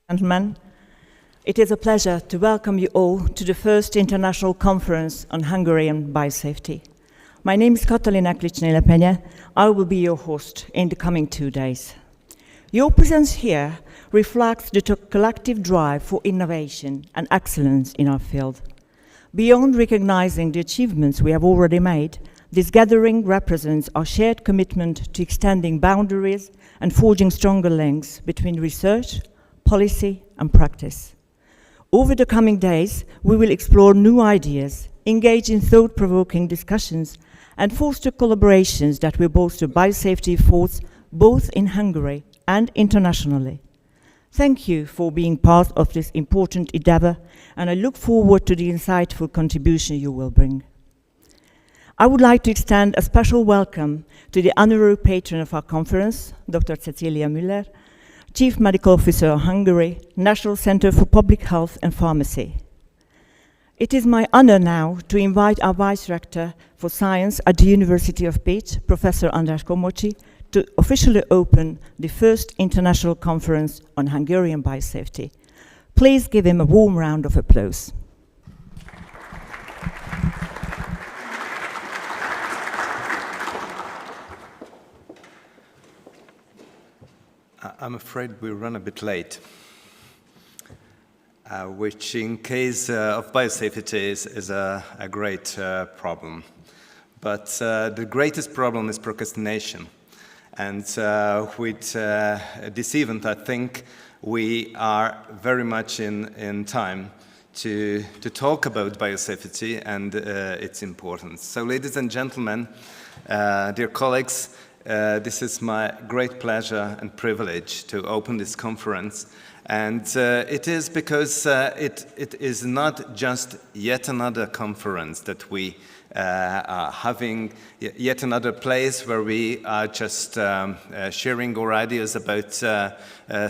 Gentlemen, it is a pleasure to welcome you all to the first international conference on Hungarian biosafety. My name is Katalin Eklics-Nélepenye. I will be your host in the coming 2 days. Your presence here reflects the collective drive for innovation and excellence in our field. Beyond recognizing the achievements we have already made, this gathering represents our shared commitment to extending boundaries and forging stronger links between research, policy, and practice. Over the coming days, we will explore new ideas, engage in thought-provoking discussions, and foster collaborations that will bolster biosafety efforts both in Hungary and internationally. Thank you for being part of this important endeavor, and I look forward to the insightful contribution you will bring. I would like to extend a special welcome to the honorary patron of our conference, Dr. Cecilia Müller, Chief Medical Officer of Hungary, National Center for Public Health and Pharmacy. It is my honor now to invite our Vice Rector for Science at the University of Pécs, Professor András Komocsi, to officially open the first international conference on Hungarian biosafety. Please give him a warm round of applause. I'm afraid we run a bit late, which in case of biosafety is a great problem. But the greatest problem is procrastination. And with this event, I think we are very much in time to talk about biosafety and its importance. So ladies and gentlemen, dear colleagues, this is my great pleasure and privilege to open this conference. And it is because it is not just yet another conference that we are having, yet another place where we are just sharing our ideas about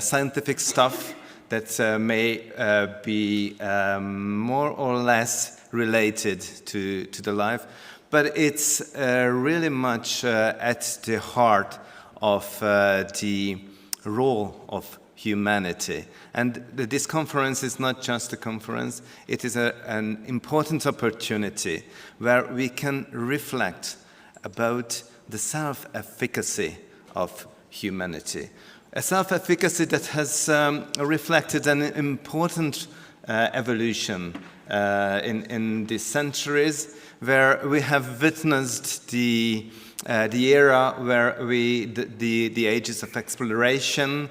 scientific stuff that may be more or less related to the life. But it's really much at the heart of the role of humanity. And this conference is not just a conference, it is an important opportunity where we can reflect about the self-efficacy of humanity. A self-efficacy that has reflected an important evolution in the centuries, where we have witnessed the era where the ages of exploration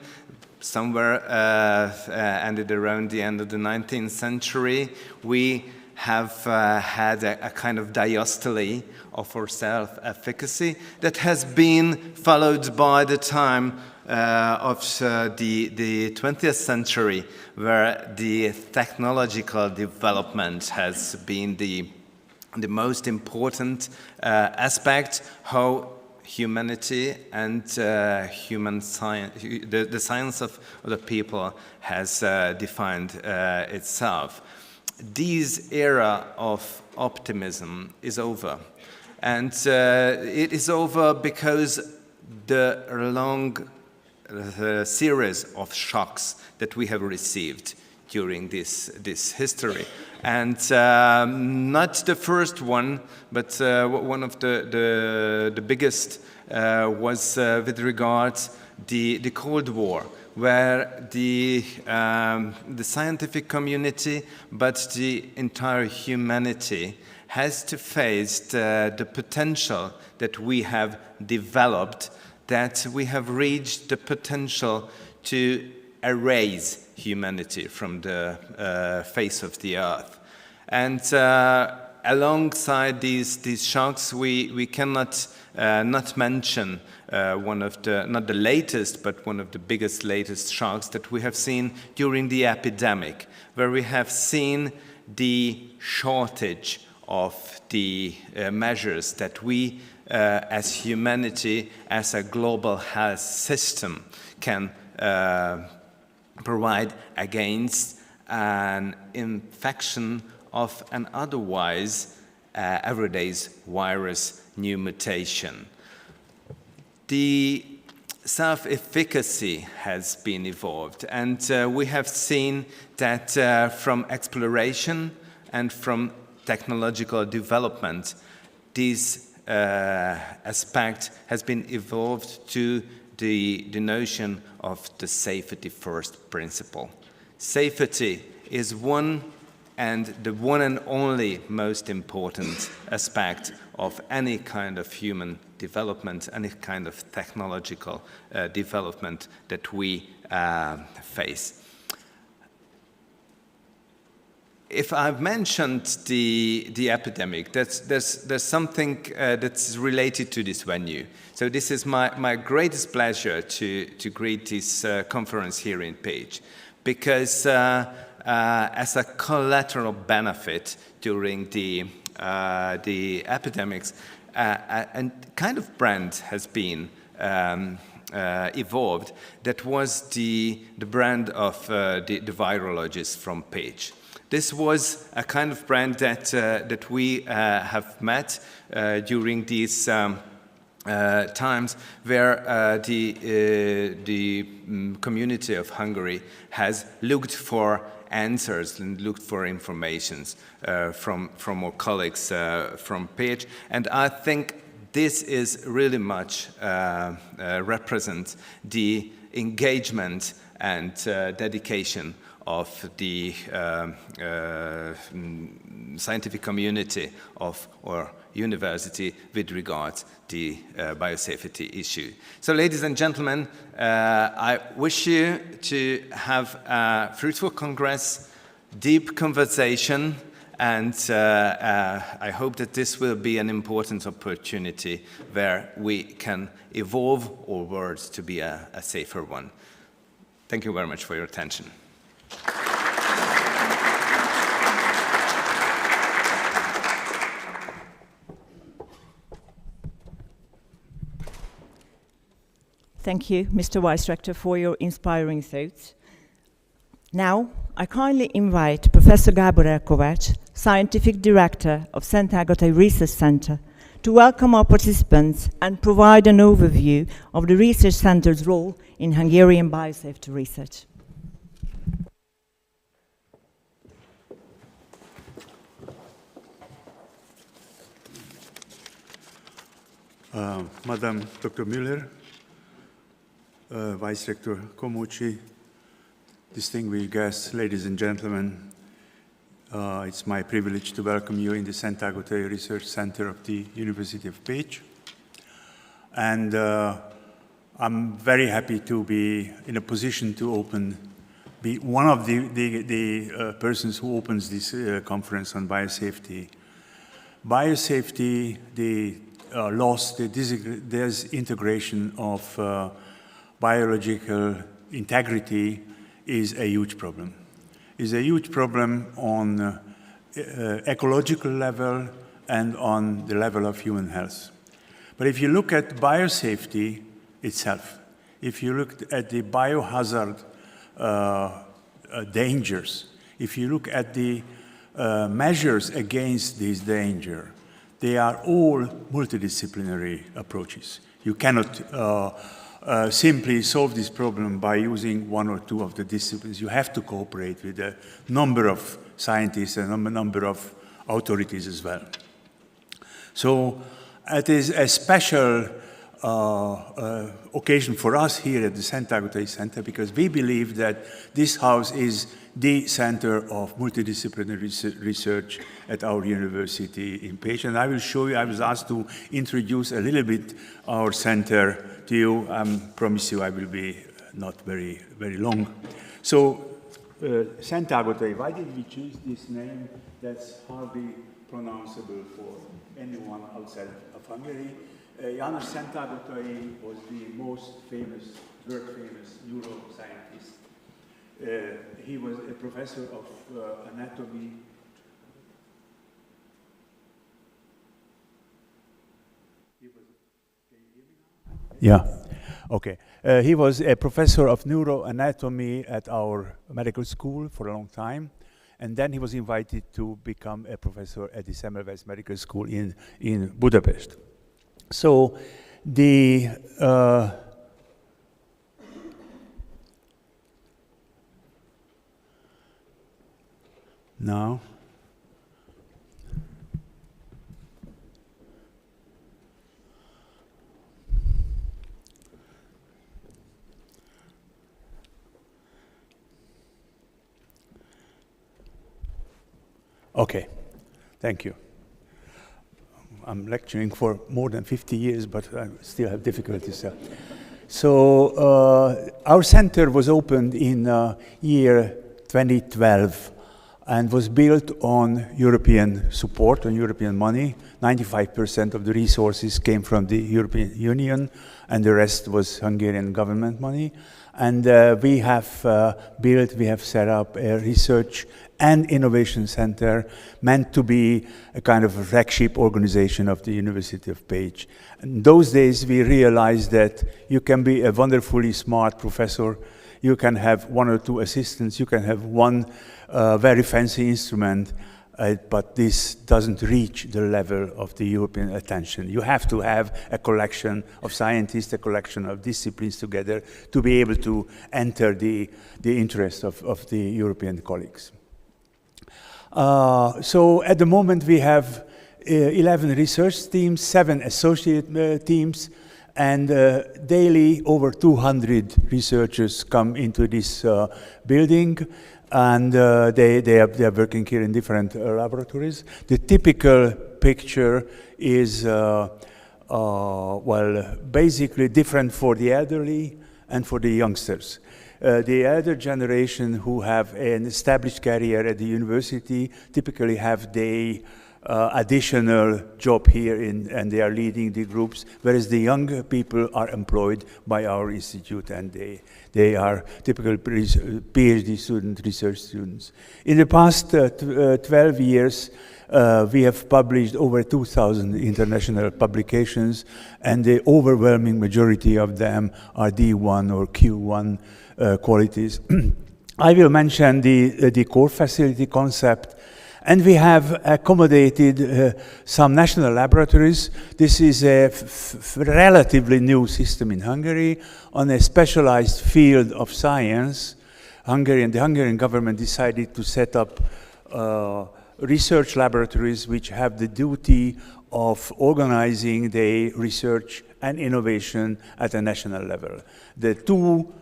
somewhere ended around the end of the 19th century. We have had a kind of diastole of our self-efficacy that has been followed by the time of the 20th century, where the technological development has been the most important aspect, how humanity and human science, the science of the people has defined itself. This era of optimism is over. And it is over because the long series of shocks that we have received during this history. And not the first one, but one of the biggest was with regards the Cold War, where the scientific community, but the entire humanity has to face the potential that we have developed, that we have reached the potential to erase humanity from the face of the earth. And alongside these shocks, we cannot not mention one of not the latest, but one of the biggest latest shocks that we have seen during the epidemic, where we have seen the shortage of the measures that we as humanity, as a global health system, can provide against an infection of an otherwise everyday virus new mutation. The self-efficacy has been evolved, and we have seen that from exploration and from technological development, this aspect has been evolved to the notion of the safety first principle. Safety is one and only most important aspect of any kind of human development, any kind of technological development that we face. If I've mentioned the epidemic, there's something that's related to this venue. So this is my greatest pleasure to greet this conference here in Pécs, because as a collateral benefit during the epidemics, a kind of brand has been evolved. That was the brand of the virologists from Pécs. This was a kind of brand that we have met during these times, where the community of Hungary has looked for answers and looked for informations from our colleagues from Pécs. And I think this is really much represents the engagement and dedication of the scientific community of our university with regards to the biosafety issue. So, ladies and gentlemen, I wish you to have a fruitful congress, deep conversation, and I hope that this will be an important opportunity where we can evolve our world to be a safer one. Thank you very much for your attention. Thank you, Mr. Vice-Rector, for your inspiring thoughts. Now, I kindly invite Professor Gábor Kovács, Scientific Director of Szent Ágotay Research Center, to welcome our participants and provide an overview of the Research Center's role in Hungarian biosafety research. Madam Dr. Müller, Vice Rector Komocsi, distinguished guests, ladies and gentlemen, it's my privilege to welcome you in the Szent Ágotay Research Center of the University of Pécs. And I'm very happy to be in a position to be one of the persons who opens this conference on biosafety. Biosafety, the loss, the disintegration of biological integrity is a huge problem. It's a huge problem on ecological level and on the level of human health. But if you look at biosafety itself, if you look at the biohazard dangers, if you look at the measures against this danger, they are all multidisciplinary approaches. You cannot simply solve this problem by using one or two of the disciplines. You have to cooperate with a number of scientists and a number of authorities as well. So it is a special occasion for us here at the Szent Ágotay Center, because we believe that this house is the center of multidisciplinary research at our university in Pécs. And I will show you, I was asked to introduce a little bit our center to you. I promise you I will be not very, very long. So, Szent Ágotay, why did we choose this name that's hardly pronounceable for anyone outside of Hungary? János Szent Ágotay was the most famous, world-famous neuroscientist. He was a professor of anatomy. Yeah, okay. He was a professor of neuroanatomy at our medical school for a long time, and then he was invited to become a professor at the Semmelweis Medical School in Budapest. So the now. Okay, thank you. I'm lecturing for more than 50 years, but I still have difficulties. So our center was opened in year 2012 and was built on European support, on European money. 95% of the resources came from the European Union, and the rest was Hungarian government money. And we have set up a research and innovation center meant to be a kind of a flagship organization of the University of Pécs. In those days, we realized that you can be a wonderfully smart professor, you can have one or two assistants, you can have one very fancy instrument, but this doesn't reach the level of the European attention. You have to have a collection of scientists, a collection of disciplines together to be able to enter the interest of the European colleagues. So at the moment we have 11 research teams, 7 associate teams, and daily over 200 researchers come into this building, and they are working here in different laboratories. The typical picture is well, basically different for the elderly and for the youngsters. The elder generation who have an established career at the university typically have the additional job here and they are leading the groups, whereas the younger people are employed by our institute and they are typical PhD student, research students. In the past 12 years, we have published over 2,000 international publications, and the overwhelming majority of them are D1 or Q1 qualities. I will mention the core facility concept, and we have accommodated some national laboratories. This is a relatively new system in Hungary on a specialized field of science. The Hungarian government decided to set up research laboratories which have the duty of organizing the research and innovation at a national level. The two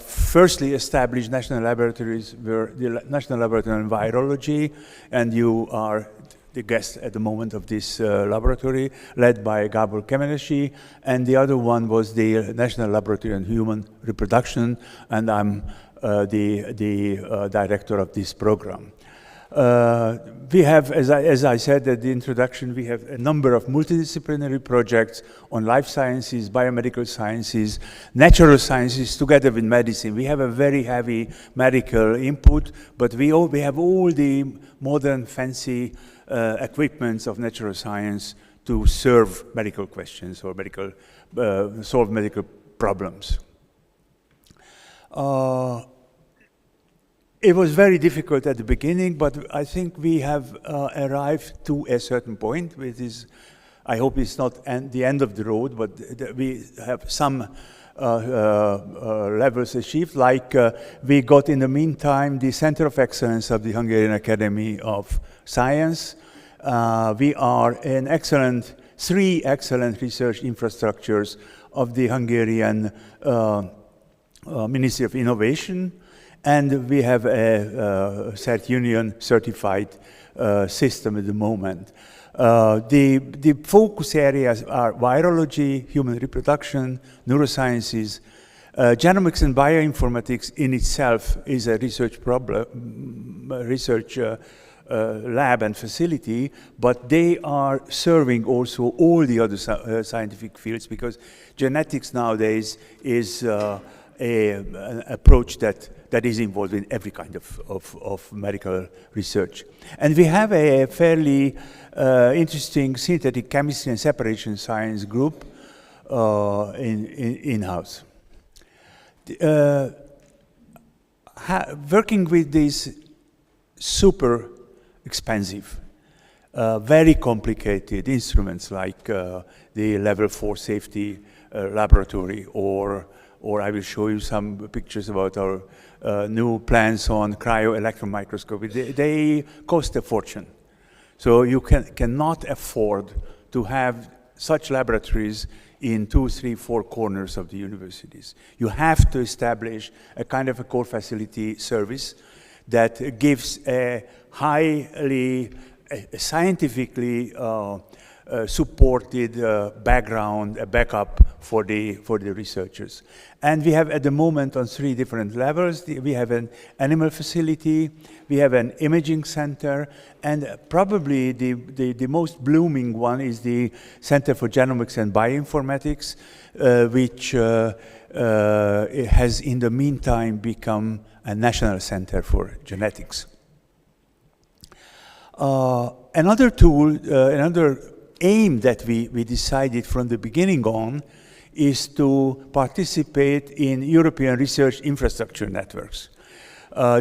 firstly established national laboratories were the National Laboratory on Virology, and you are the guest at the moment of this laboratory, led by Gábor Kemenesi, and the other one was the National Laboratory on Human Reproduction, and I'm the director of this program. We have, as I said at the introduction, we have a number of multidisciplinary projects on life sciences, biomedical sciences, natural sciences, together with medicine. We have a very heavy medical input, but we have all the modern, fancy equipments of natural science to serve medical questions or solve medical problems. It was very difficult at the beginning, but I think we have arrived to a certain point, which is, I hope it's not the end of the road, but we have some levels achieved. Like we got in the meantime the Center of Excellence of the Hungarian Academy of Science. We are an three excellent research infrastructures of the Hungarian Ministry of Innovation. And we have a CERT Union certified system at the moment. The focus areas are virology, human reproduction, neurosciences. Genomics and bioinformatics in itself is a research lab and facility, but they are serving also all the other scientific fields, because genetics nowadays is an approach that is involved in every kind of medical research. And we have a fairly interesting synthetic chemistry and separation science group in-house. Working with these super expensive, very complicated instruments like the level 4 safety laboratory, or I will show you some pictures about our new plans on cryo-electron microscopy. They cost a fortune. So you cannot afford to have such laboratories in 2, 3, 4 corners of the universities. You have to establish a kind of a core facility service that gives a highly scientifically supported background, a backup for the researchers. And we have at the moment on 3 different levels. We have an animal facility, we have an imaging center, and probably the most blooming one is the Center for Genomics and Bioinformatics, which has in the meantime become a national center for genetics. Another tool, another aim that we decided from the beginning on is to participate in European research infrastructure networks.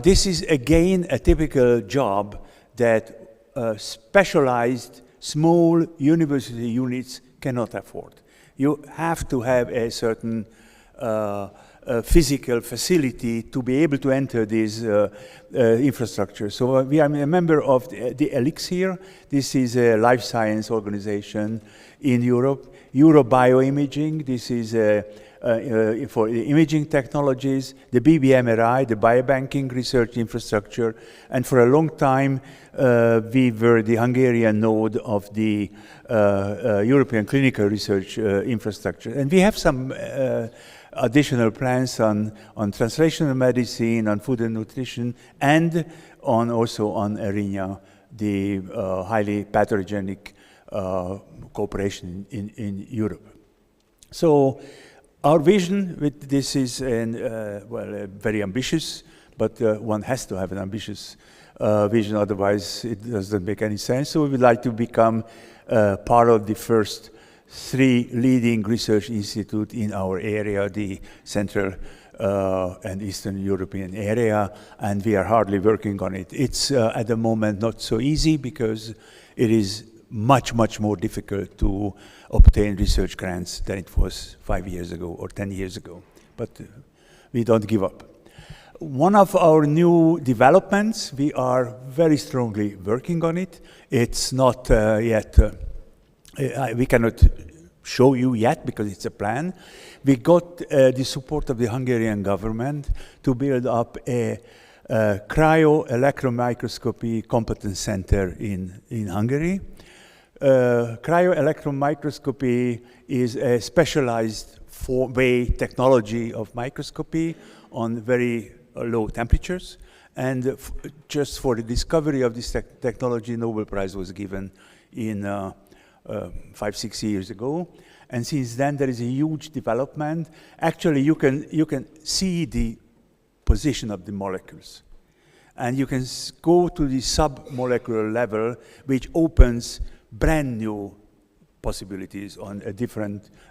This is again a typical job that specialized small university units cannot afford. You have to have a certain physical facility to be able to enter this infrastructure. So we are a member of the Elixir. This is a life science organization in Europe. Eurobioimaging, this is for the imaging technologies, the BBMRI, the biobanking research infrastructure, and for a long time we were the Hungarian node of the European clinical research infrastructure. And we have some additional plans on translational medicine, on food and nutrition, and also on ARENA, the highly pathogenic cooperation in Europe. So our vision with this is very ambitious, but one has to have an ambitious vision, otherwise it doesn't make any sense. So we would like to become part of the first 3 leading research institutes in our area, the Central and Eastern European area, and we are hardly working on it. It's at the moment not so easy because it is much, much more difficult to obtain research grants than it was 5 years ago or 10 years ago. But we don't give up. One of our new developments, we are very strongly working on it. It's not yet, we cannot show you yet because it's a plan. We got the support of the Hungarian government to build up a cryo-electron microscopy competence center in Hungary. Cryo-electron microscopy is a specialized technology of microscopy on very low temperatures. And just for the discovery of this technology, Nobel Prize was given in 5, 6 years ago. And since then, there is a huge development. Actually, you can see the position of the molecules. And you can go to the sub-molecular level, which opens brand new possibilities on a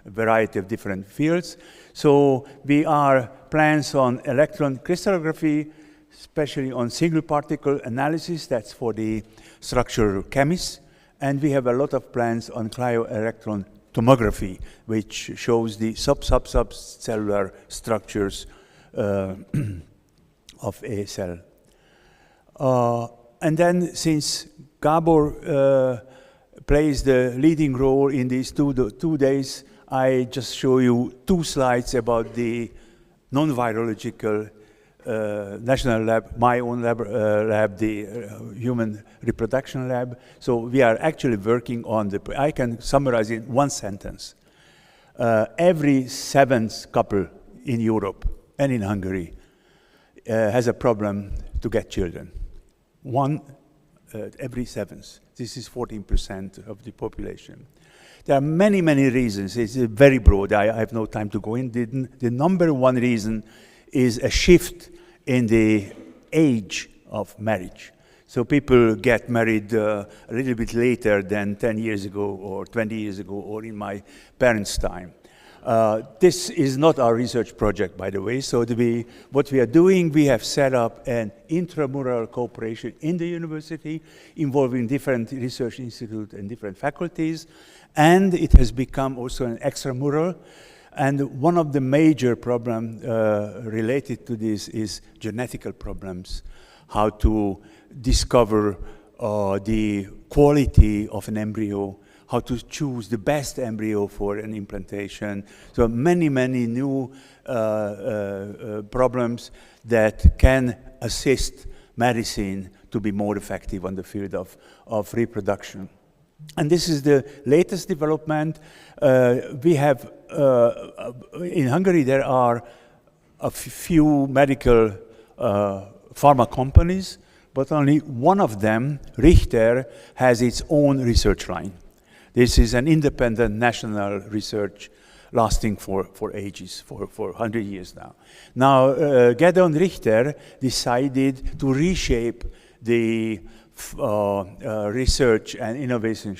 variety of different fields. So we are plans on electron crystallography, especially on single particle analysis, that's for the structural chemists. And we have a lot of plans on cryo-electron tomography, which shows the subcellular structures of a cell. And then since Gabor plays the leading role in these two days, I just show you 2 slides about the non-virological national lab, my own lab, the human reproduction lab. So we are actually working on I can summarize it in 1 sentence. Every 7th couple in Europe and in Hungary has a problem to get children. 1 every 7th. This is 14% of the population. There are many, many reasons. It's very broad. I have no time to go in. The number 1 reason is a shift in the age of marriage. So people get married a little bit later than 10 years ago or 20 years ago or in my parents' time. This is not our research project, by the way. So what we are doing, we have set up an intramural cooperation in the university involving different research institutes and different faculties. And it has become also an extramural. And one of the major problems related to this is genetical problems, how to discover the quality of an embryo, how to choose the best embryo for an implantation. So many new problems that can assist medicine to be more effective on the field of reproduction. And this is the latest development. We have, in Hungary, there are a few medical pharma companies, but only one of them, Richter, has its own research line. This is an independent national research lasting for ages, for 100 years now. Now, Gedeon Richter decided to reshape the research and innovation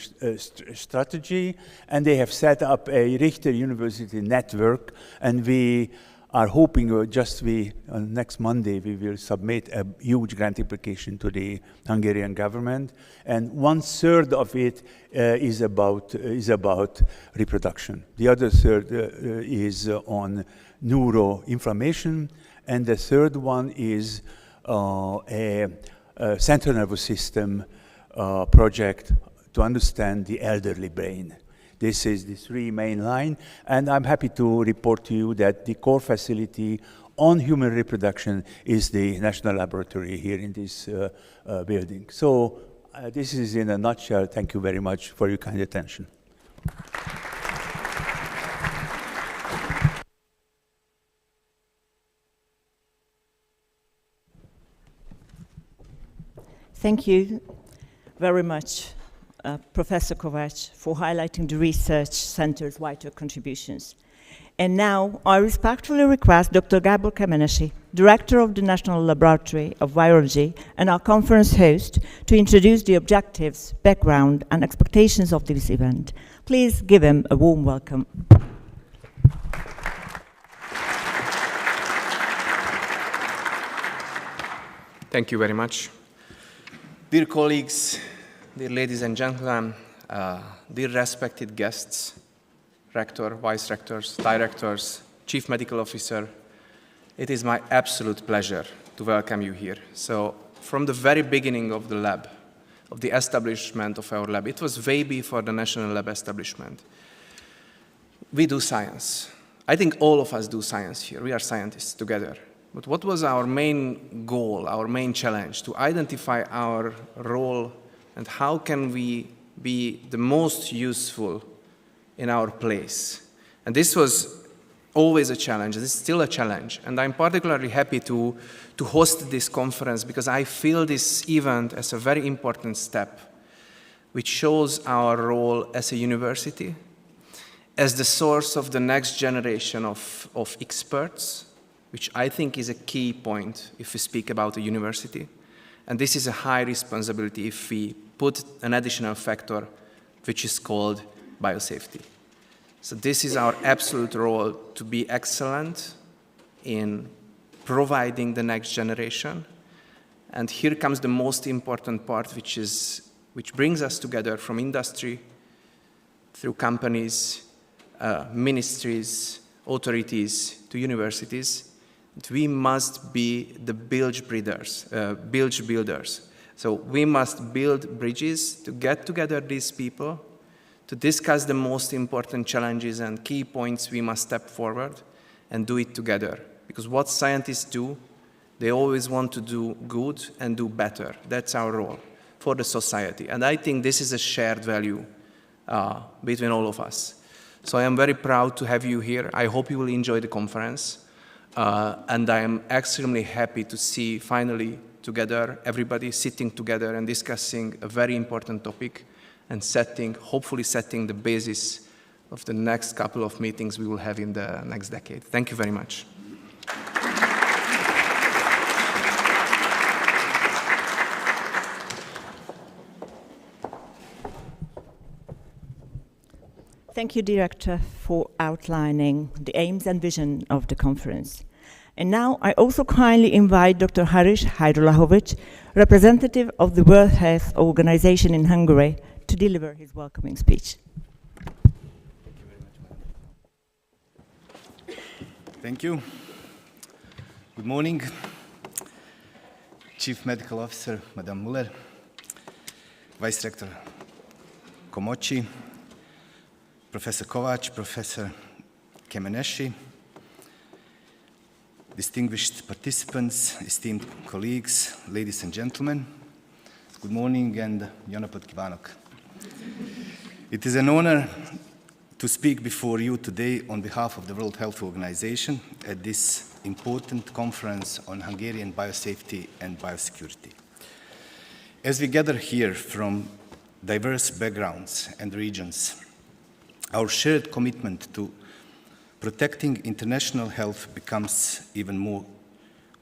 strategy, and they have set up a Richter University network, and we are hoping next Monday we will submit a huge grant application to the Hungarian government, and 1/3 of it is about reproduction. The other third is on neuroinflammation, and the third one is a central nervous system project to understand the elderly brain. This is the 3 main line, and I'm happy to report to you that the core facility on human reproduction is the national laboratory here in this building. So this is in a nutshell. Thank you very much for your kind attention. Thank you very much, Professor Kovács, for highlighting the Research Center's vital contributions. And now I respectfully request Dr. Gábor Kemenesi, Director of the National Laboratory of Virology and our conference host, to introduce the objectives, background, and expectations of this event. Please give him a warm welcome. Thank you very much. Dear colleagues, dear ladies and gentlemen, dear respected guests, rector, vice rectors, directors, chief medical officer, it is my absolute pleasure to welcome you here. So from the very beginning of the lab, of the establishment of our lab, it was way before the national lab establishment. We do science. I think all of us do science here. We are scientists together. But what was our main goal, our main challenge? To identify our role and how can we be the most useful in our place. And this was always a challenge. This is still a challenge. And I'm particularly happy to host this conference because I feel this event as a very important step, which shows our role as a university, as the source of the next generation of experts, which I think is a key point if we speak about a university. And this is a high responsibility if we put an additional factor, which is called biosafety. So this is our absolute role, to be excellent in providing the next generation. And here comes the most important part, which brings us together from industry, through companies, ministries, authorities, to universities. We must be the bridge builders. So we must build bridges to get together these people, to discuss the most important challenges and key points we must step forward and do it together. Because what scientists do, they always want to do good and do better. That's our role for the society. And I think this is a shared value between all of us. So I am very proud to have you here. I hope you will enjoy the conference. And I am extremely happy to see finally together, everybody sitting together and discussing a very important topic and hopefully setting the basis of the next couple of meetings we will have in the next decade. Thank you very much. Thank you, Director, for outlining the aims and vision of the conference. And now I also kindly invite Dr. Haris Hajrulahovic, representative of the World Health Organization in Hungary, to deliver his welcoming speech. Thank you. Good morning, Chief Medical Officer, Madame Muller, Vice Rector Komochi, Professor Kovac, Professor Kemeneshi, distinguished participants, esteemed colleagues, ladies and gentlemen, good morning and jó napot kívánok. It is an honor to speak before you today on behalf of the World Health Organization at this important conference on Hungarian biosafety and biosecurity. As we gather here from diverse backgrounds and regions, our shared commitment to protecting international health becomes even more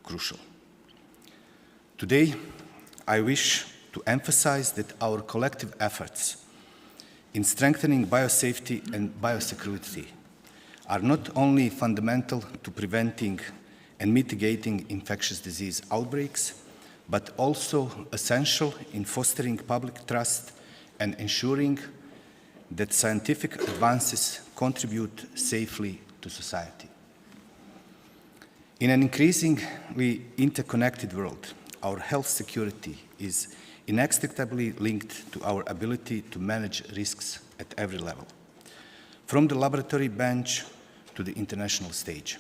crucial. Today, I wish to emphasize that our collective efforts in strengthening biosafety and biosecurity are not only fundamental to preventing and mitigating infectious disease outbreaks, but also essential in fostering public trust and ensuring that scientific advances contribute safely to society. In an increasingly interconnected world, our health security is inextricably linked to our ability to manage risks at every level, from the laboratory bench to the international stage.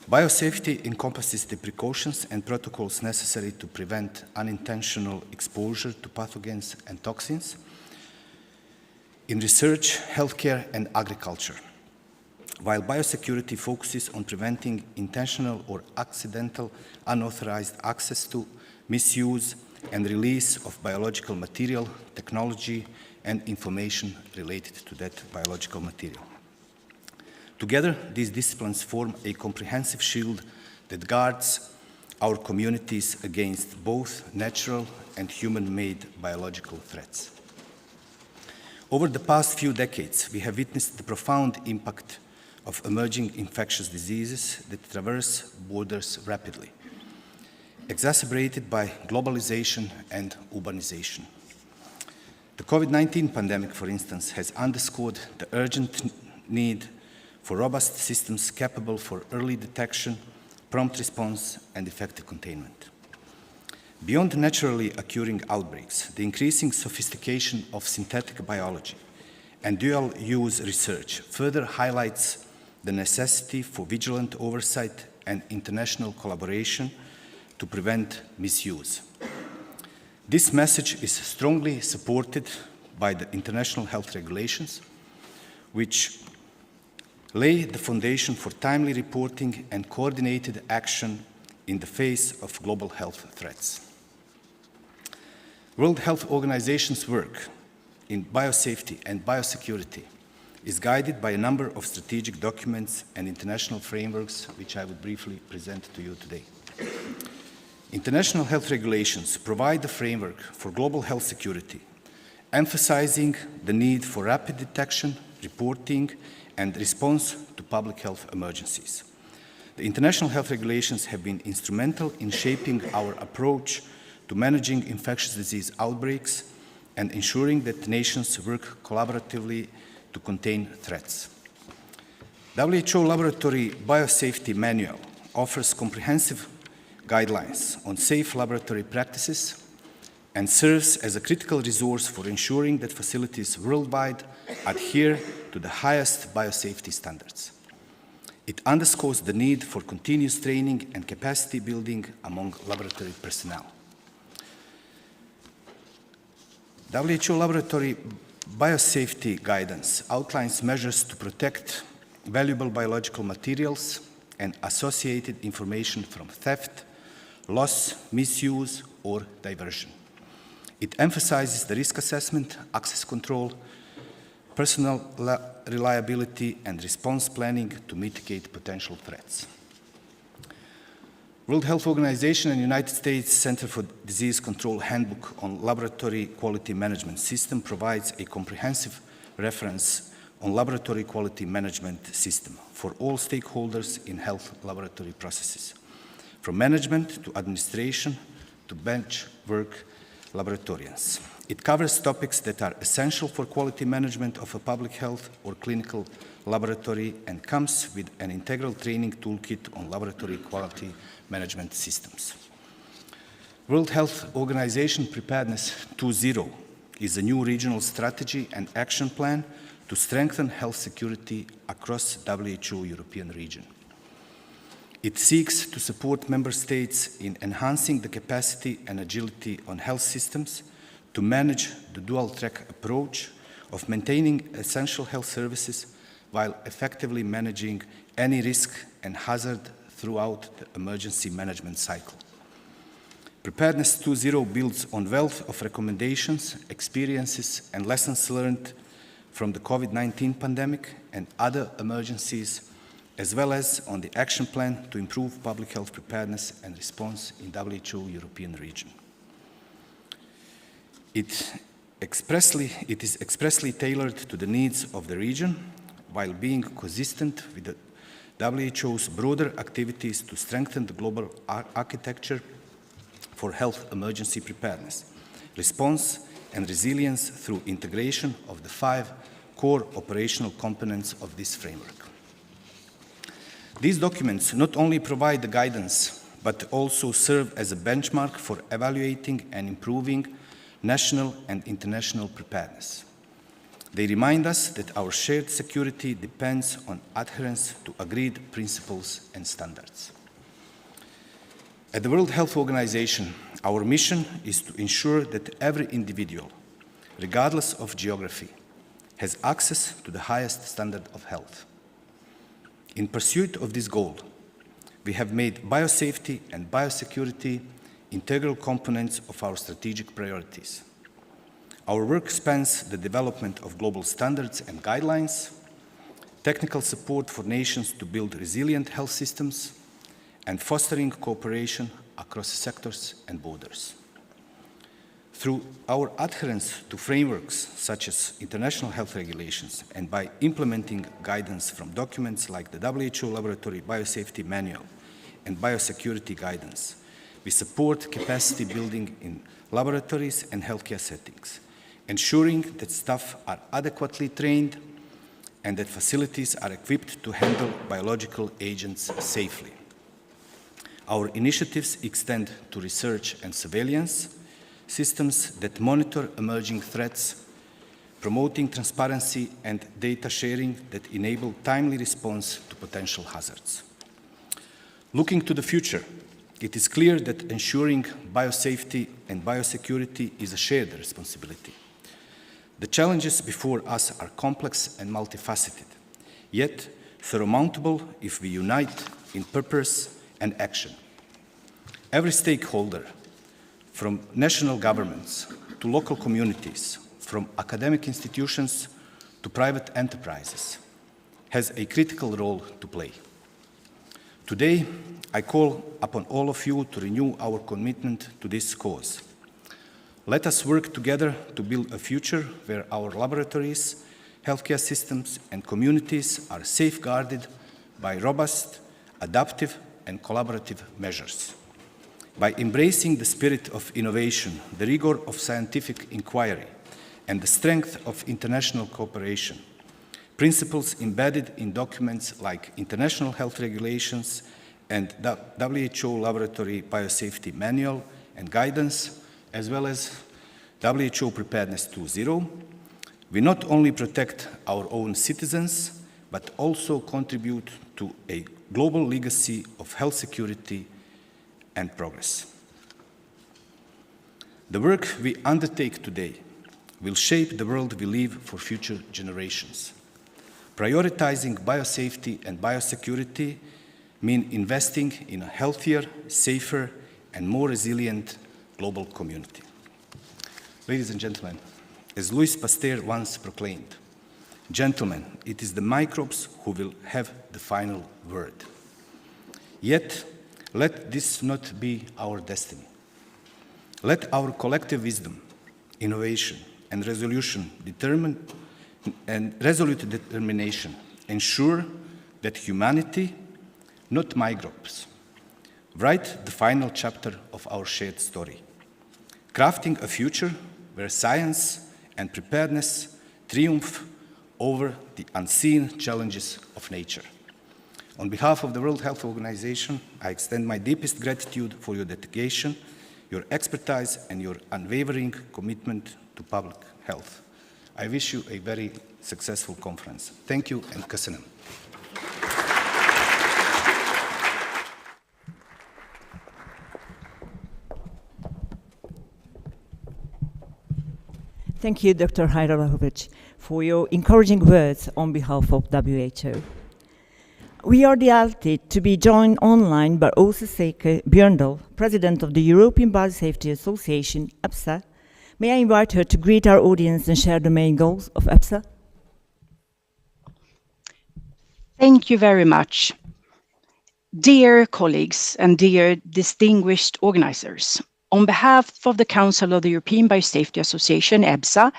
Biosafety encompasses the precautions and protocols necessary to prevent unintentional exposure to pathogens and toxins in research, healthcare, and agriculture, while biosecurity focuses on preventing intentional or accidental unauthorized access to, misuse, and release of biological material, technology, and information related to that biological material. Together, these disciplines form a comprehensive shield that guards our communities against both natural and human-made biological threats. Over the past few decades, we have witnessed the profound impact of emerging infectious diseases that traverse borders rapidly, exacerbated by globalization and urbanization. The COVID-19 pandemic, for instance, has underscored the urgent need for robust systems capable for early detection, prompt response, and effective containment. Beyond naturally occurring outbreaks, the increasing sophistication of synthetic biology and dual-use research further highlights the necessity for vigilant oversight and international collaboration to prevent misuse. This message is strongly supported by the international health regulations, which lay the foundation for timely reporting and coordinated action in the face of global health threats. World Health Organization's work in biosafety and biosecurity is guided by a number of strategic documents and international frameworks, which I would briefly present to you today. International health regulations provide the framework for global health security, emphasizing the need for rapid detection, reporting, and response to public health emergencies. The international health regulations have been instrumental in shaping our approach to managing infectious disease outbreaks and ensuring that nations work collaboratively to contain threats. WHO Laboratory Biosafety Manual offers comprehensive guidelines on safe laboratory practices and serves as a critical resource for ensuring that facilities worldwide adhere to the highest biosafety standards. It underscores the need for continuous training and capacity building among laboratory personnel. WHO Laboratory Biosafety Guidance outlines measures to protect valuable biological materials and associated information from theft, loss, misuse, or diversion. It emphasizes the risk assessment, access control, personnel reliability, and response planning to mitigate potential threats. World Health Organization and United States Center for Disease Control Handbook on Laboratory Quality Management System provides a comprehensive reference on laboratory quality management system for all stakeholders in health laboratory processes, from management to administration to bench work laboratorians. It covers topics that are essential for quality management of a public health or clinical laboratory and comes with an integral training toolkit on laboratory quality management systems. World Health Organization Preparedness 2.0 is a new regional strategy and action plan to strengthen health security across WHO European region. It seeks to support member states in enhancing the capacity and agility on health systems to manage the dual-track approach of maintaining essential health services while effectively managing any risk and hazard throughout the emergency management cycle. Preparedness 2.0 builds on wealth of recommendations, experiences, and lessons learned from the COVID-19 pandemic and other emergencies, as well as on the action plan to improve public health preparedness and response in WHO European region. It is expressly tailored to the needs of the region while being consistent with the WHO's broader activities to strengthen the global architecture for health emergency preparedness, response, and resilience through integration of the 5 core operational components of this framework. These documents not only provide the guidance, but also serve as a benchmark for evaluating and improving national and international preparedness. They remind us that our shared security depends on adherence to agreed principles and standards. At the World Health Organization, our mission is to ensure that every individual, regardless of geography, has access to the highest standard of health. In pursuit of this goal, we have made biosafety and biosecurity integral components of our strategic priorities. Our work spans the development of global standards and guidelines, technical support for nations to build resilient health systems, and fostering cooperation across sectors and borders. Through our adherence to frameworks such as international health regulations and by implementing guidance from documents like the WHO Laboratory Biosafety Manual and Biosecurity Guidance, we support capacity building in laboratories and healthcare settings, ensuring that staff are adequately trained and that facilities are equipped to handle biological agents safely. Our initiatives extend to research and surveillance systems that monitor emerging threats, promoting transparency and data sharing that enable timely response to potential hazards. Looking to the future, it is clear that ensuring biosafety and biosecurity is a shared responsibility. The challenges before us are complex and multifaceted, yet surmountable if we unite in purpose and action. Every stakeholder, from national governments to local communities, from academic institutions to private enterprises, has a critical role to play. Today, I call upon all of you to renew our commitment to this cause. Let us work together to build a future where our laboratories, healthcare systems, and communities are safeguarded by robust, adaptive, and collaborative measures. By embracing the spirit of innovation, the rigor of scientific inquiry, and the strength of international cooperation, principles embedded in documents like international health regulations and WHO Laboratory Biosafety Manual and Guidance, as well as WHO Preparedness 2.0, we not only protect our own citizens, but also contribute to a global legacy of health security and progress. The work we undertake today will shape the world we leave for future generations. Prioritizing biosafety and biosecurity mean investing in a healthier, safer, and more resilient global community. Ladies and gentlemen, as Louis Pasteur once proclaimed, "Gentlemen, it is the microbes who will have the final word." Yet, let this not be our destiny. Let our collective wisdom, innovation, and resolute determination ensure that humanity, not microbes, write the final chapter of our shared story, crafting a future where science and preparedness triumph over the unseen challenges of nature. On behalf of the World Health Organization, I extend my deepest gratitude for your dedication, your expertise, and your unwavering commitment to public health. I wish you a very successful conference. Thank you and köszönöm. Thank you, Dr. Hajralovic, for your encouraging words on behalf of WHO. We are delighted to be joined online by Åsa Seike Björndal, President of the European Biosafety Association, EBSA. May I invite her to greet our audience and share the main goals of EBSA? Thank you very much. Dear colleagues and dear distinguished organizers, on behalf of the Council of the European Biosafety Association, EBSA,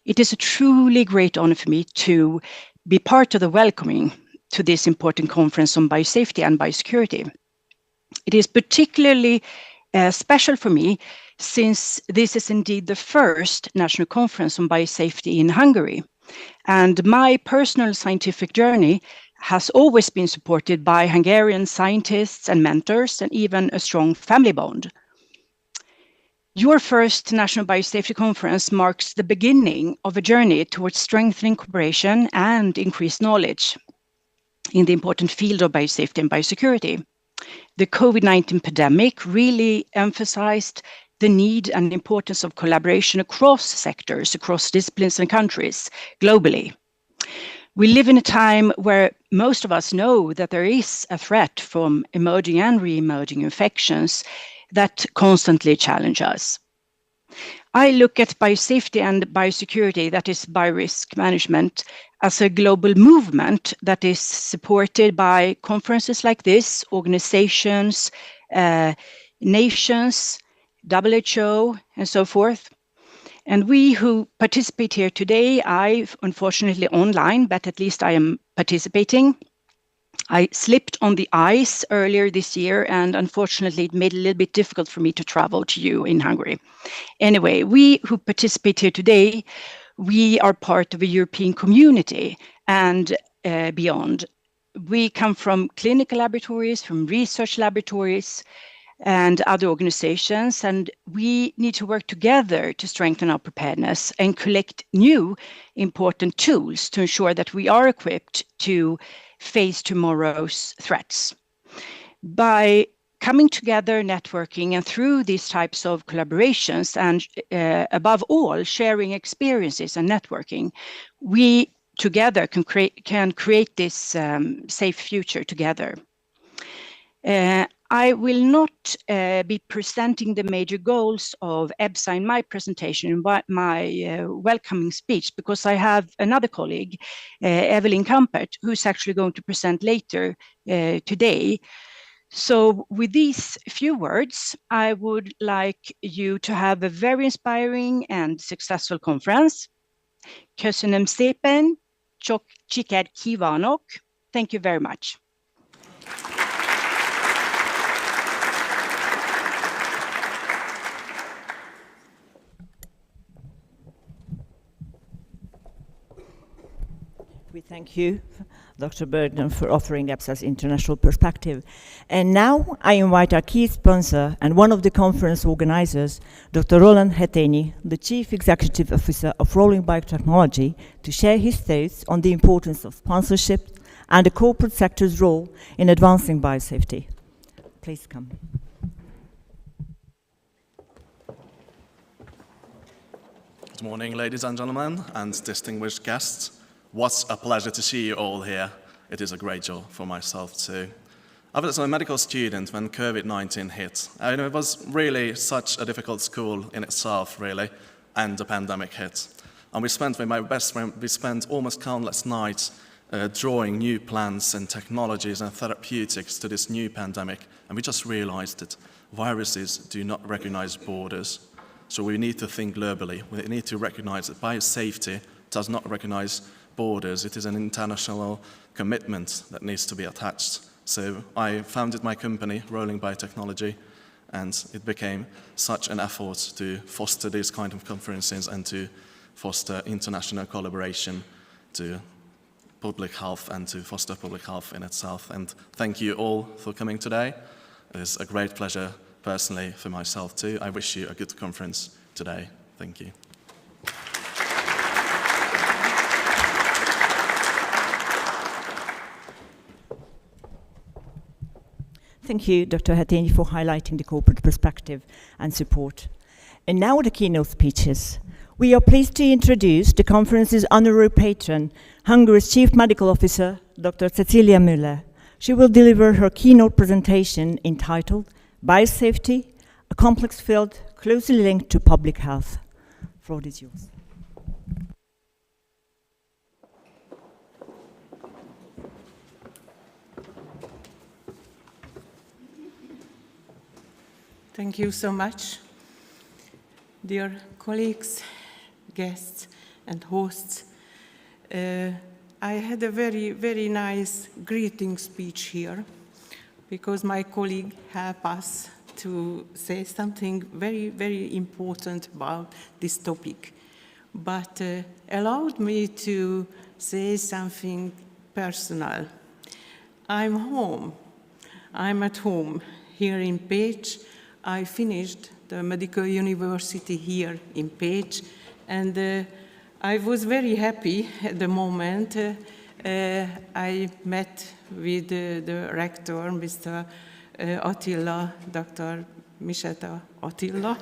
it is a truly great honor for me to be part of the welcoming to this important conference on biosafety and biosecurity. It is particularly special for me since this is indeed the first national conference on biosafety in Hungary. And my personal scientific journey has always been supported by Hungarian scientists and mentors and even a strong family bond. Your first National Biosafety Conference marks the beginning of a journey towards strengthening cooperation and increased knowledge in the important field of biosafety and biosecurity. The COVID-19 pandemic really emphasized the need and importance of collaboration across sectors, across disciplines and countries globally. We live in a time where most of us know that there is a threat from emerging and re-emerging infections that constantly challenge us. I look at biosafety and biosecurity, that is biorisk management, as a global movement that is supported by conferences like this, organizations, nations, WHO, and so forth. And we who participate here today, I unfortunately online, but at least I am participating. I slipped on the ice earlier this year, and unfortunately it made it a little bit difficult for me to travel to you in Hungary. Anyway, we who participate here today, we are part of a European community and beyond. We come from clinical laboratories, from research laboratories, and other organizations, and we need to work together to strengthen our preparedness and collect new important tools to ensure that we are equipped to face tomorrow's threats. By coming together, networking, and through these types of collaborations, and above all, sharing experiences and networking, we together can create this safe future together. I will not be presenting the major goals of EBSA in my presentation, in my welcoming speech, because I have another colleague, Evelyn Kampert, who's actually going to present later today. So with these few words, I would like you to have a very inspiring and successful conference. Köszönöm szépen, sok sikert kívánok. Thank you very much. We thank you, Dr. Bergman, for offering EBSA's international perspective. And now I invite our key sponsor and one of the conference organizers, Dr. Roland Hetényi, the Chief Executive Officer of Rolling Biotechnology, to share his thoughts on the importance of sponsorship and the corporate sector's role in advancing biosafety. Please come. Good morning, ladies and gentlemen, and distinguished guests. What a pleasure to see you all here. It is a great joy for myself too. I was a medical student when COVID-19 hit. And it was really such a difficult school in itself, really, and the pandemic hit. And we spent, with my best friend, almost countless nights drawing new plans and technologies and therapeutics to this new pandemic. And we just realized that viruses do not recognize borders. So we need to think globally. We need to recognize that biosafety does not recognize borders. It is an international commitment that needs to be attached. So I founded my company, Rolling Biotechnology, and it became such an effort to foster these kind of conferences and to foster international collaboration to public health and to foster public health in itself. And thank you all for coming today. It is a great pleasure personally for myself too. I wish you a good conference today. Thank you. Thank you, Dr. Hateni, for highlighting the corporate perspective and support. And now the keynote speeches. We are pleased to introduce the conference's honorary patron, Hungary's Chief Medical Officer, Dr. Cecilia Müller. She will deliver her keynote presentation entitled Biosafety, a complex field closely linked to public health. The floor is yours. Thank you so much. Dear colleagues, guests, and hosts, I had a very, very nice greeting speech here because my colleague helped us to say something very, very important about this topic, but allowed me to say something personal. I'm home. I'm at home here in Pécs. I finished the medical university here in Pécs, and I was very happy at the moment. I met with the rector, Mr. Attila, Dr. Miseta Attila.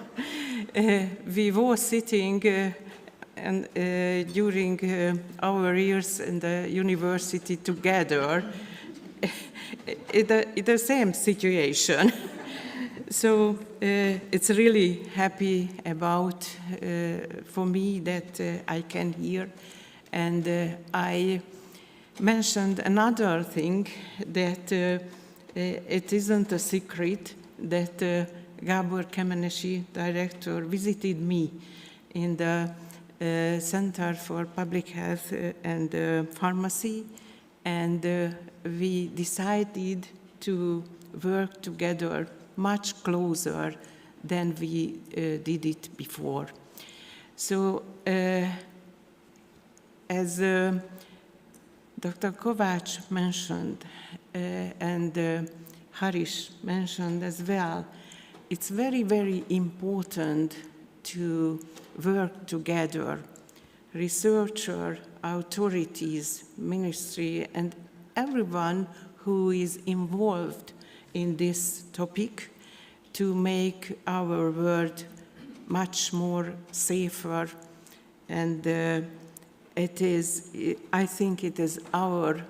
We were sitting during our years in the university together in the same situation. So it's really happy about for me that I can hear, and I mentioned another thing that it isn't a secret that Gábor Kemenesi, director, visited me in the Center for Public Health and Pharmacy, and we decided to work together much closer than we did it before. So as Dr. Kovács mentioned and Harish mentioned as well, it's very, very important to work together, researchers, authorities, ministry, and everyone who is involved in this topic to make our world much more safer. And I think it is our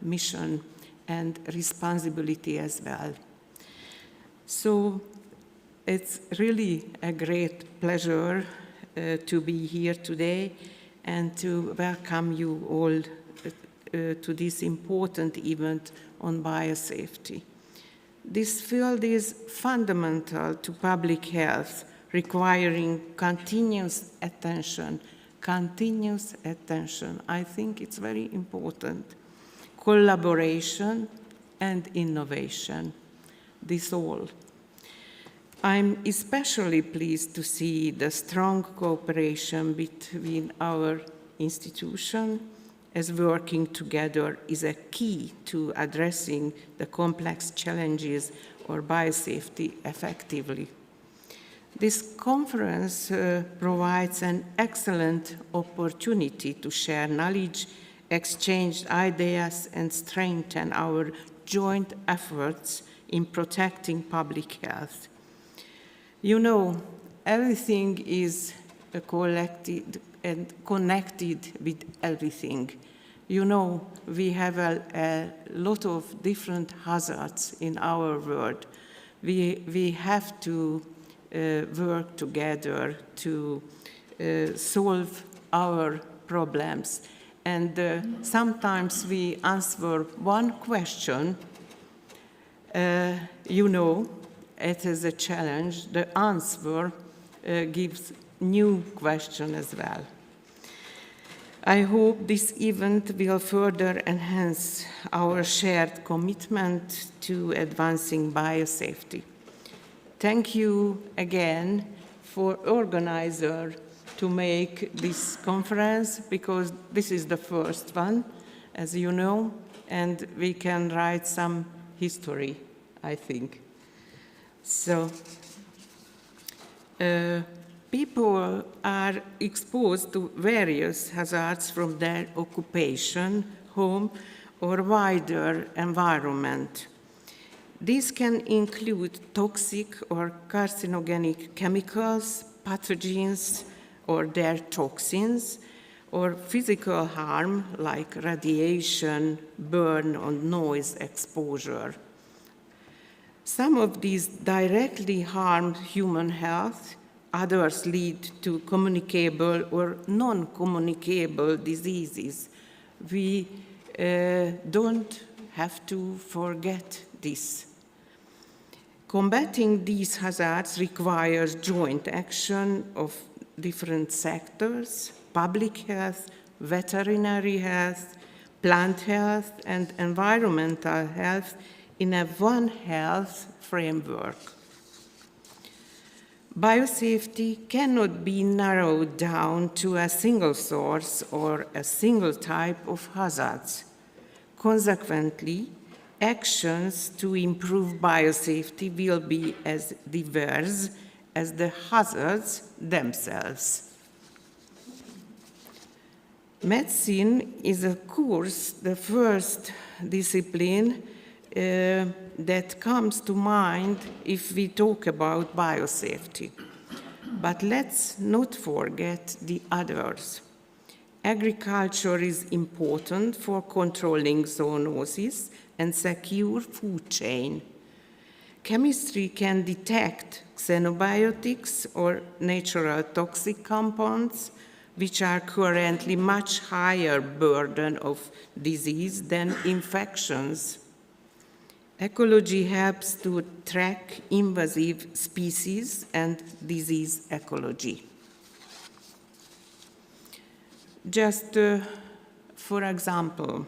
mission and responsibility as well. So it's really a great pleasure to be here today and to welcome you all to this important event on biosafety. This field is fundamental to public health, requiring continuous attention. Continuous attention. I think it's very important. Collaboration and innovation. This all. I'm especially pleased to see the strong cooperation between our institution, as working together is a key to addressing the complex challenges of biosafety effectively. This conference provides an excellent opportunity to share knowledge, exchange ideas, and strengthen our joint efforts in protecting public health. You know, everything is collected and connected with everything. You know, we have a lot of different hazards in our world. We have to work together to solve our problems. And sometimes we answer one question, you know, it is a challenge. The answer gives new question as well. I hope this event will further enhance our shared commitment to advancing biosafety. Thank you again for organizer to make this conference, because this is the first one, as you know, and we can write some history, I think. So, people are exposed to various hazards from their occupation, home, or wider environment. These can include toxic or carcinogenic chemicals, pathogens or their toxins, or physical harm like radiation, burn, or noise exposure. Some of these directly harm human health, others lead to communicable or non-communicable diseases. We don't have to forget this. Combating these hazards requires joint action of different sectors: public health, veterinary health, plant health, and environmental health in a One Health framework. Biosafety cannot be narrowed down to a single source or a single type of hazards. Consequently, actions to improve biosafety will be as diverse as the hazards themselves. Medicine is, of course, the first discipline that comes to mind if we talk about biosafety. But let's not forget the others. Agriculture is important for controlling zoonosis and secure food chain. Chemistry can detect xenobiotics or natural toxic compounds, which are currently much higher burden of disease than infections. Ecology helps to track invasive species and disease ecology. Just for example,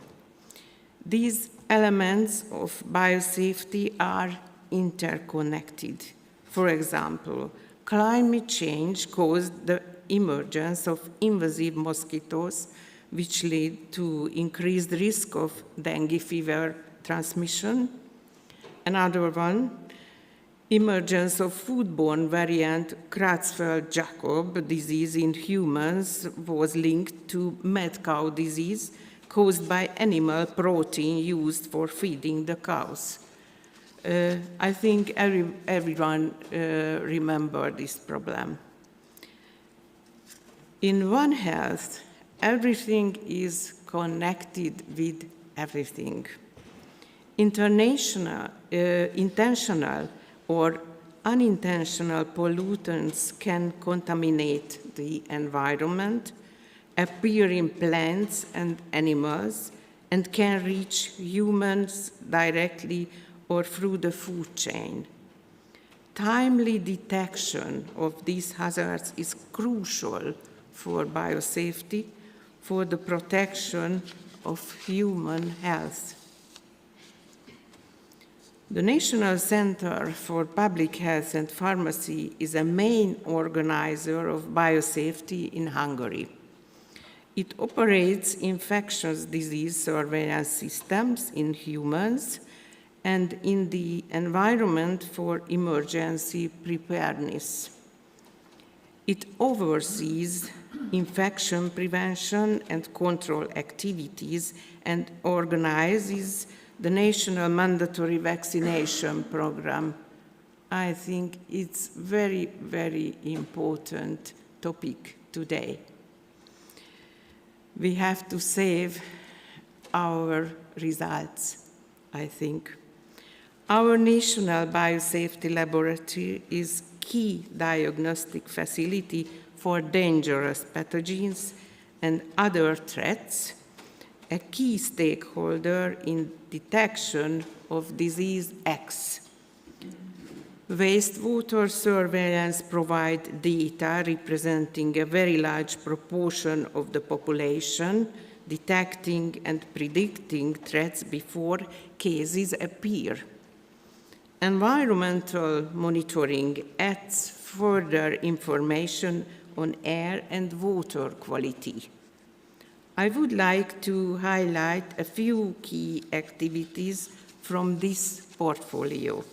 these elements of biosafety are interconnected. For example, climate change caused the emergence of invasive mosquitoes, which lead to increased risk of dengue fever transmission. Another one, emergence of foodborne variant Creutzfeldt-Jakob disease in humans was linked to mad cow disease caused by animal protein used for feeding the cows. I think everyone remembers this problem. In One Health, everything is connected with everything. Intentional or unintentional pollutants can contaminate the environment, appear in plants and animals, and can reach humans directly or through the food chain. Timely detection of these hazards is crucial for biosafety, for the protection of human health. The National Center for Public Health and Pharmacy is a main organizer of biosafety in Hungary. It operates infectious disease surveillance systems in humans and in the environment for emergency preparedness. It oversees infection prevention and control activities and organizes the national mandatory vaccination program. I think it's very, very important topic today. We have to save our results, I think. Our National Biosafety Laboratory is key diagnostic facility for dangerous pathogens and other threats, a key stakeholder in detection of disease X. Wastewater surveillance provides data representing a very large proportion of the population, detecting and predicting threats before cases appear. Environmental monitoring adds further information on air and water quality. I would like to highlight a few key activities from this portfolio.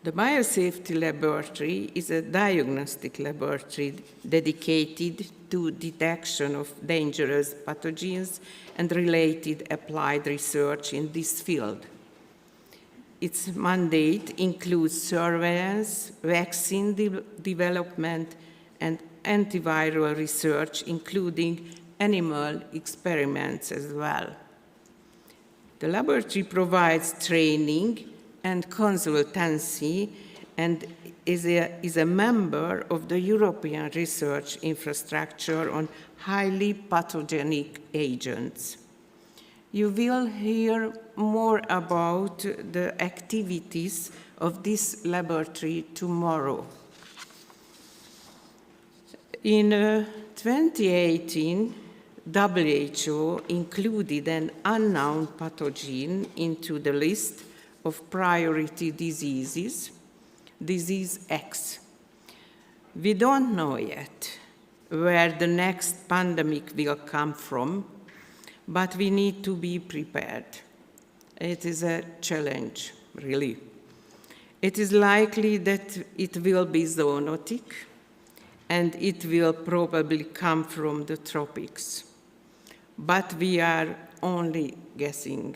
The Biosafety Laboratory is a diagnostic laboratory dedicated to detection of dangerous pathogens and related applied research in this field. Its mandate includes surveillance, vaccine development, and antiviral research, including animal experiments as well. The laboratory provides training and consultancy and is a member of the European research infrastructure on highly pathogenic agents. You will hear more about the activities of this laboratory tomorrow. In 2018, WHO included an unknown pathogen into the list of priority diseases, disease X. We don't know yet where the next pandemic will come from, but we need to be prepared. It is a challenge, really. It is likely that it will be zoonotic, and it will probably come from the tropics. But we are only guessing.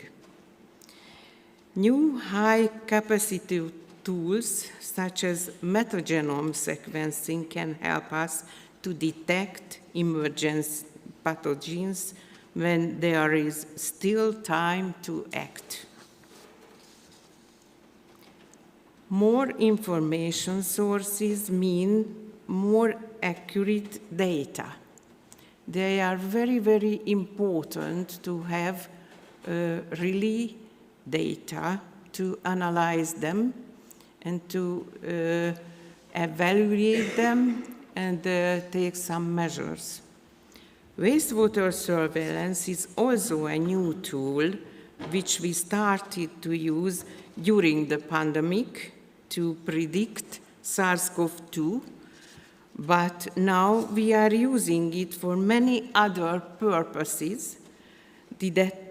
New high-capacity tools, such as metagenome sequencing, can help us to detect emergent pathogens when there is still time to act. More information sources mean more accurate data. They are very, very important to have really data, to analyze them and to evaluate them and take some measures. Wastewater surveillance is also a new tool which we started to use during the pandemic to predict SARS-CoV-2, but now we are using it for many other purposes, the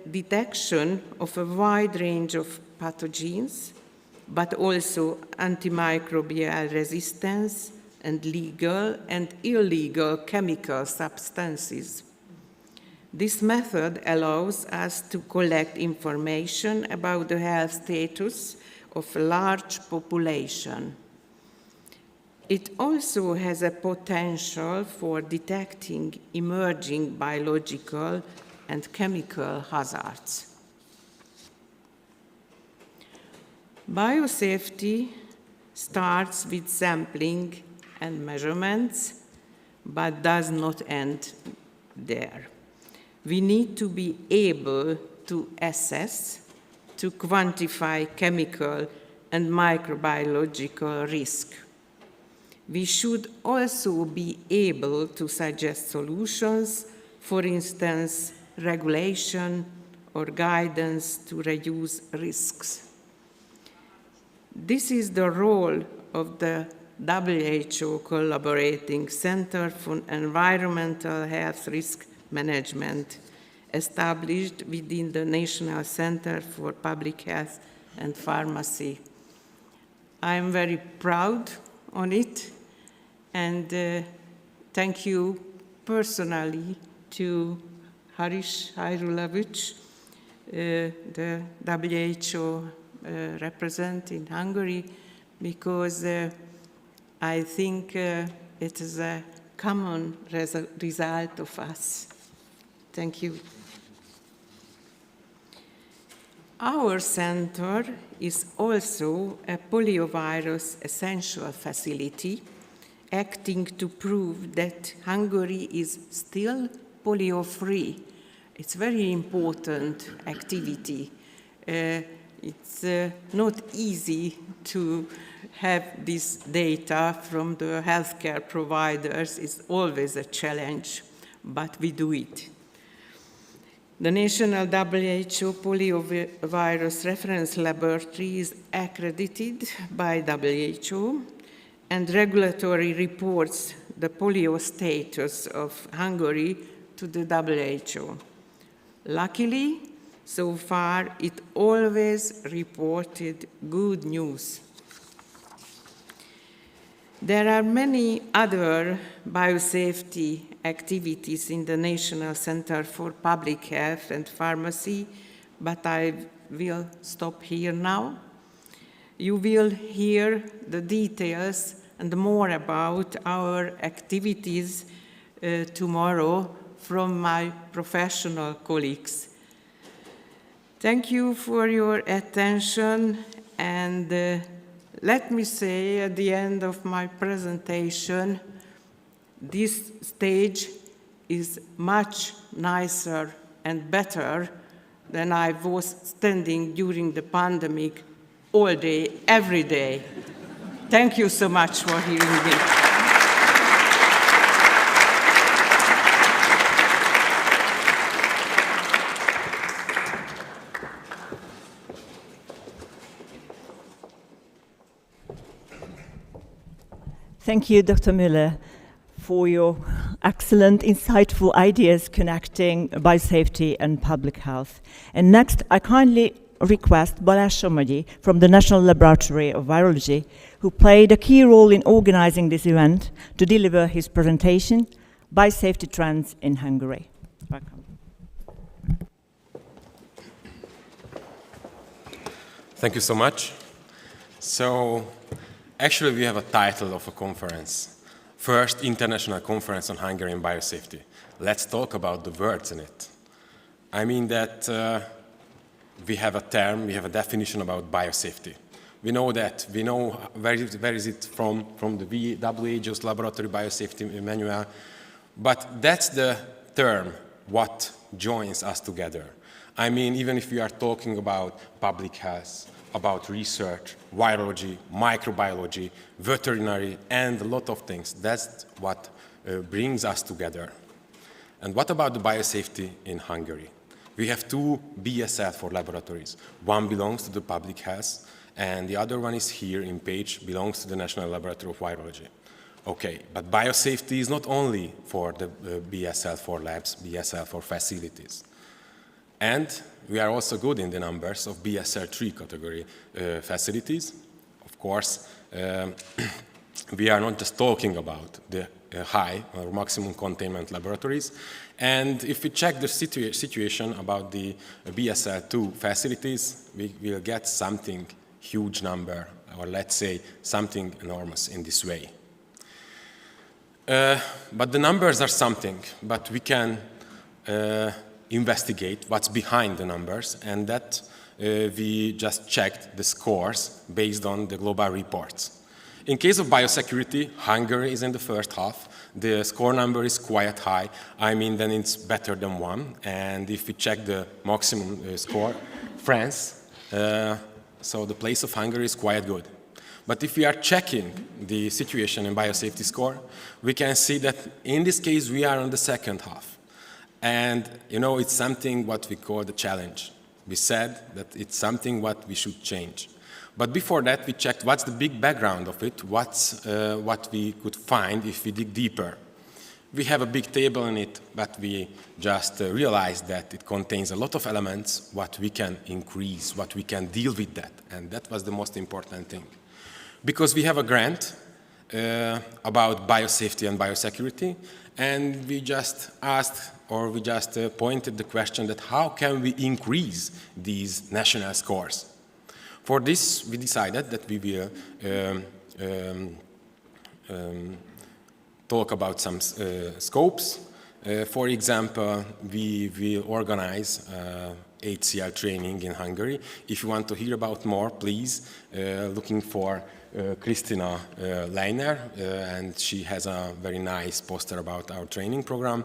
detection of a wide range of pathogens, but also antimicrobial resistance and legal and illegal chemical substances. This method allows us to collect information about the health status of a large population. It also has a potential for detecting emerging biological and chemical hazards. Biosafety starts with sampling and measurements, but does not end there. We need to be able to assess, to quantify chemical and microbiological risk. We should also be able to suggest solutions, for instance, regulation or guidance to reduce risks. This is the role of the WHO Collaborating Center for Environmental Health Risk Management, established within the National Center for Public Health and Pharmacy. I am very proud on it, and thank you personally to Harish Hajrulovic, the WHO representative in Hungary, because I think it is a common result of us. Thank you. Our center is also a poliovirus essential facility, acting to prove that Hungary is still polio-free. It's a very important activity. It's not easy to have this data from the healthcare providers. It's always a challenge, but we do it. The National WHO Poliovirus Reference Laboratory is accredited by WHO, and regulatory reports the polio status of Hungary to the WHO. Luckily, so far, it always reported good news. There are many other biosafety activities in the National Center for Public Health and Pharmacy, but I will stop here now. You will hear the details and more about our activities tomorrow from my professional colleagues. Thank you for your attention, and let me say at the end of my presentation, this stage is much nicer and better than I was standing during the pandemic all day, every day. Thank you so much for hearing me. Thank you, Dr. Müller, for your excellent, insightful ideas connecting biosafety and public health. And next, I kindly request Balázs Somogyi from the National Laboratory of Virology, who played a key role in organizing this event, to deliver his presentation, Biosafety Trends in Hungary. Welcome. Thank you so much. So, actually, we have a title of a conference. First International Conference on Hungarian Biosafety. Let's talk about the words in it. I mean that we have a term, we have a definition about biosafety. We know that, we know where is it from the WHO's Laboratory Biosafety Manual, but that's the term what joins us together. I mean, even if we are talking about public health, about research, virology, microbiology, veterinary, and a lot of things. That's what brings us together. And what about the biosafety in Hungary? We have two BSL for laboratories. One belongs to the public health, and the other one is here in Pécs, belongs to the National Laboratory of Virology. Okay, but biosafety is not only for the BSL for labs, BSL for facilities. And we are also good in the numbers of BSL3 category facilities. Of course, we are not just talking about the high or maximum containment laboratories. And if we check the situation about the BSL2 facilities, we will get something huge number, or let's say something enormous in this way. But the numbers are something, but we can investigate what's behind the numbers, and that we just checked the scores based on the global reports. In case of biosecurity, Hungary is in the first half. The score number is quite high. I mean, then it's better than 1. And if we check the maximum score, France, so the place of Hungary is quite good. But if we are checking the situation in biosafety score, we can see that in this case we are on the second half. And you know, it's something what we call the challenge. We said that it's something what we should change. But before that, we checked what's the big background of it, what's what we could find if we dig deeper. We have a big table in it, but we just realized that it contains a lot of elements, what we can increase, what we can deal with that. And that was the most important thing. Because we have a grant about biosafety and biosecurity, and we just asked, or we just pointed the question that how can we increase these national scores? For this, we decided that we will talk about some scopes. For example, we will organize HCL training in Hungary. If you want to hear about more, please looking for Kristina Leiner, and she has a very nice poster about our training program.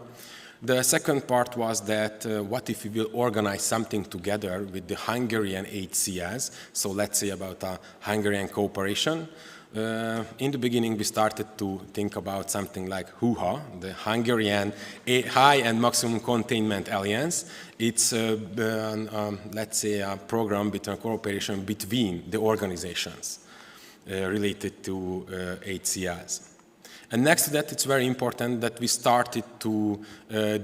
The second part was that what if we will organize something together with the Hungarian HCS, so let's say about a Hungarian cooperation. In the beginning we started to think about something like HUHA, the Hungarian High and Maximum Containment Alliance. It's let's say a program between cooperation between the organizations related to HCS. And next to that, it's very important that we started to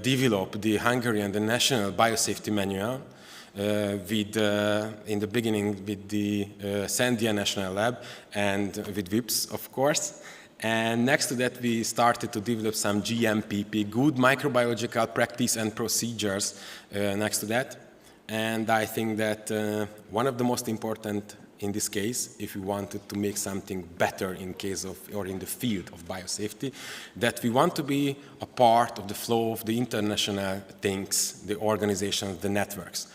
develop the Hungarian, the National Biosafety Manual, in the beginning with the Sandia National Lab and with WIPS, of course. And next to that, we started to develop some GMPP, good microbiological practice and procedures next to that. And I think that one of the most important in this case, if we wanted to make something better in case of, or in the field of biosafety, that we want to be a part of the flow of the international things, the organizations, the networks.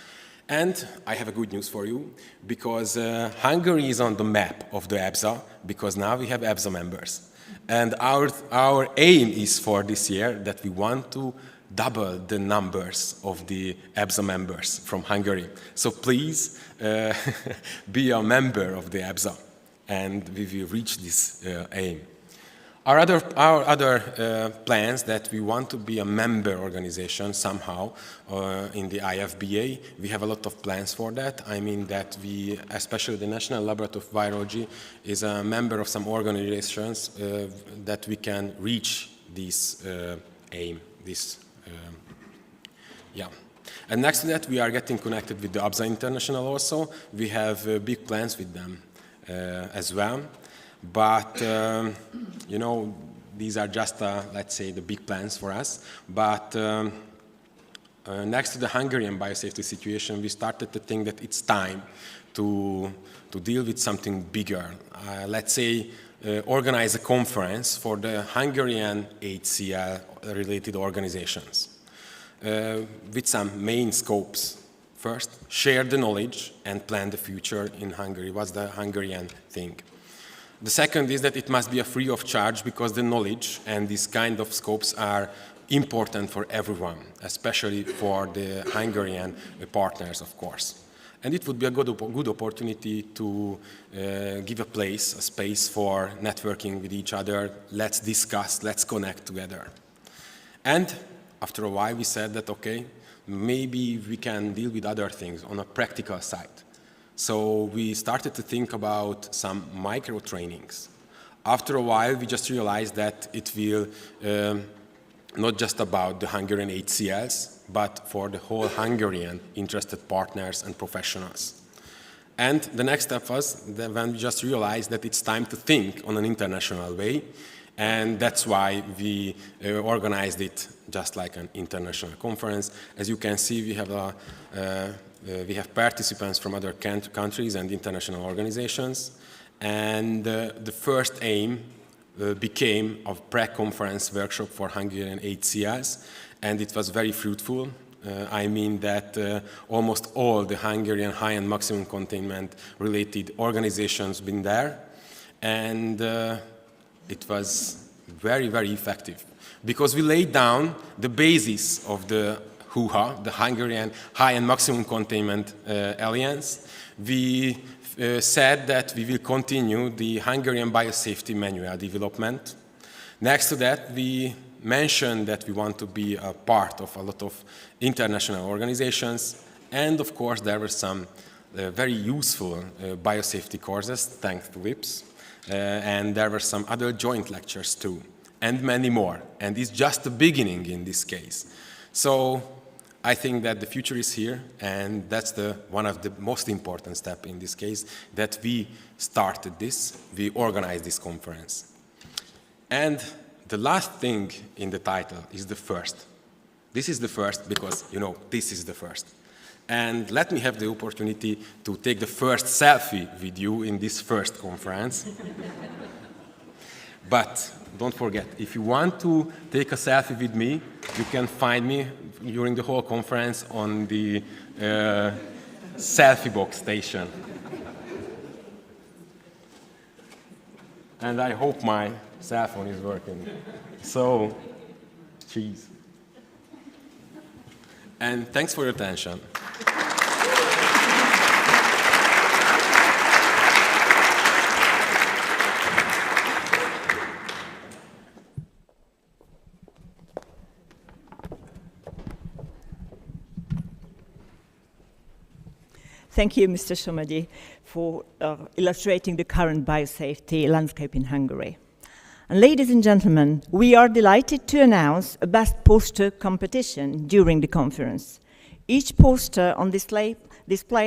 And I have a good news for you, because Hungary is on the map of the EBSA, because now we have EBSA members. And our aim is for this year that we want to double the numbers of the EBSA members from Hungary. So please be a member of the EBSA, and we will reach this aim. Our other plans that we want to be a member organization somehow in the IFBA. We have a lot of plans for that. I mean that we, especially the National Laboratory of Virology, is a member of some organizations that we can reach this aim. And next to that, we are getting connected with the ABSA International also. We have big plans with them as well. But, you know, these are just, let's say, the big plans for us. But next to the Hungarian biosafety situation, we started to think that it's time to deal with something bigger. Let's say, organize a conference for the Hungarian HCL-related organizations with some main scopes. First, share the knowledge and plan the future in Hungary. What's the Hungarian thing? The second is that it must be a free of charge, because the knowledge and these kind of scopes are important for everyone, especially for the Hungarian partners, of course. And it would be a good opportunity to give a space for networking with each other. Let's discuss, let's connect together. And after a while, we said that, okay, maybe we can deal with other things on a practical side. So we started to think about some micro trainings. After a while, we just realized that it will not just about the Hungarian HCLs, but for the whole Hungarian interested partners and professionals. And the next step was that when we just realized that it's time to think on an international way, and that's why we organized it just like an international conference. As you can see, we have participants from other countries and international organizations, and the first aim became a pre-conference workshop for Hungarian HCLs, and it was very fruitful. I mean that almost all the Hungarian high and maximum containment related organizations been there, and it was very, very effective, because we laid down the basis of the HUHA, the Hungarian High and Maximum Containment Alliance. We said that we will continue the Hungarian Biosafety Manual development. Next to that, we mentioned that we want to be a part of a lot of international organizations. And of course, there were some very useful biosafety courses, thanks to WIPS. And there were some other joint lectures too, and many more. And it's just the beginning in this case. So I think that the future is here, and that's one of the most important steps in this case, that we started this, we organized this conference. And the last thing in the title is the first. This is the first because, you know, this is the first. And let me have the opportunity to take the first selfie with you in this first conference. But don't forget, if you want to take a selfie with me, you can find me during the whole conference on the selfie box station. And I hope my cell phone is working. So, cheese. And thanks for your attention. Thank you, Mr. Somogyi, for illustrating the current biosafety landscape in Hungary. And ladies and gentlemen, we are delighted to announce a best poster competition during the conference. Each poster on display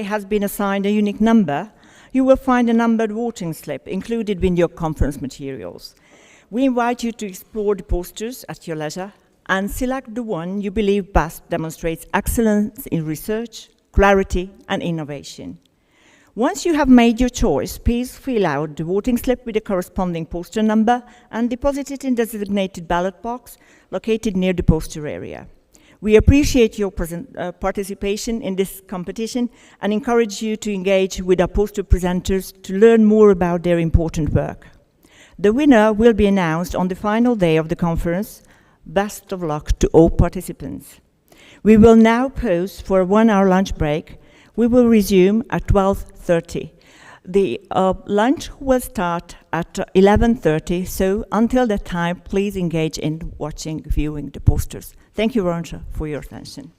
has been assigned a unique number. You will find a numbered voting slip included in your conference materials. We invite you to explore the posters at your leisure and select the one you believe best demonstrates excellence in research, clarity, and innovation. Once you have made your choice, please fill out the voting slip with the corresponding poster number and deposit it in the designated ballot box located near the poster area. We appreciate your participation in this competition and encourage you to engage with our poster presenters to learn more about their important work. The winner will be announced on the final day of the conference. Best of luck to all participants. We will now pause for a 1-hour lunch break. We will resume at 12:30. The lunch will start at 11:30, so until that time, please engage in viewing the posters. Thank you very much for your attention.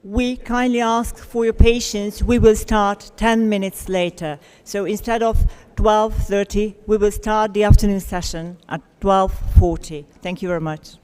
We kindly ask for your patience. We will start 10 minutes later. So instead of 12:30, we will start the afternoon session at 12:40. Thank you very much.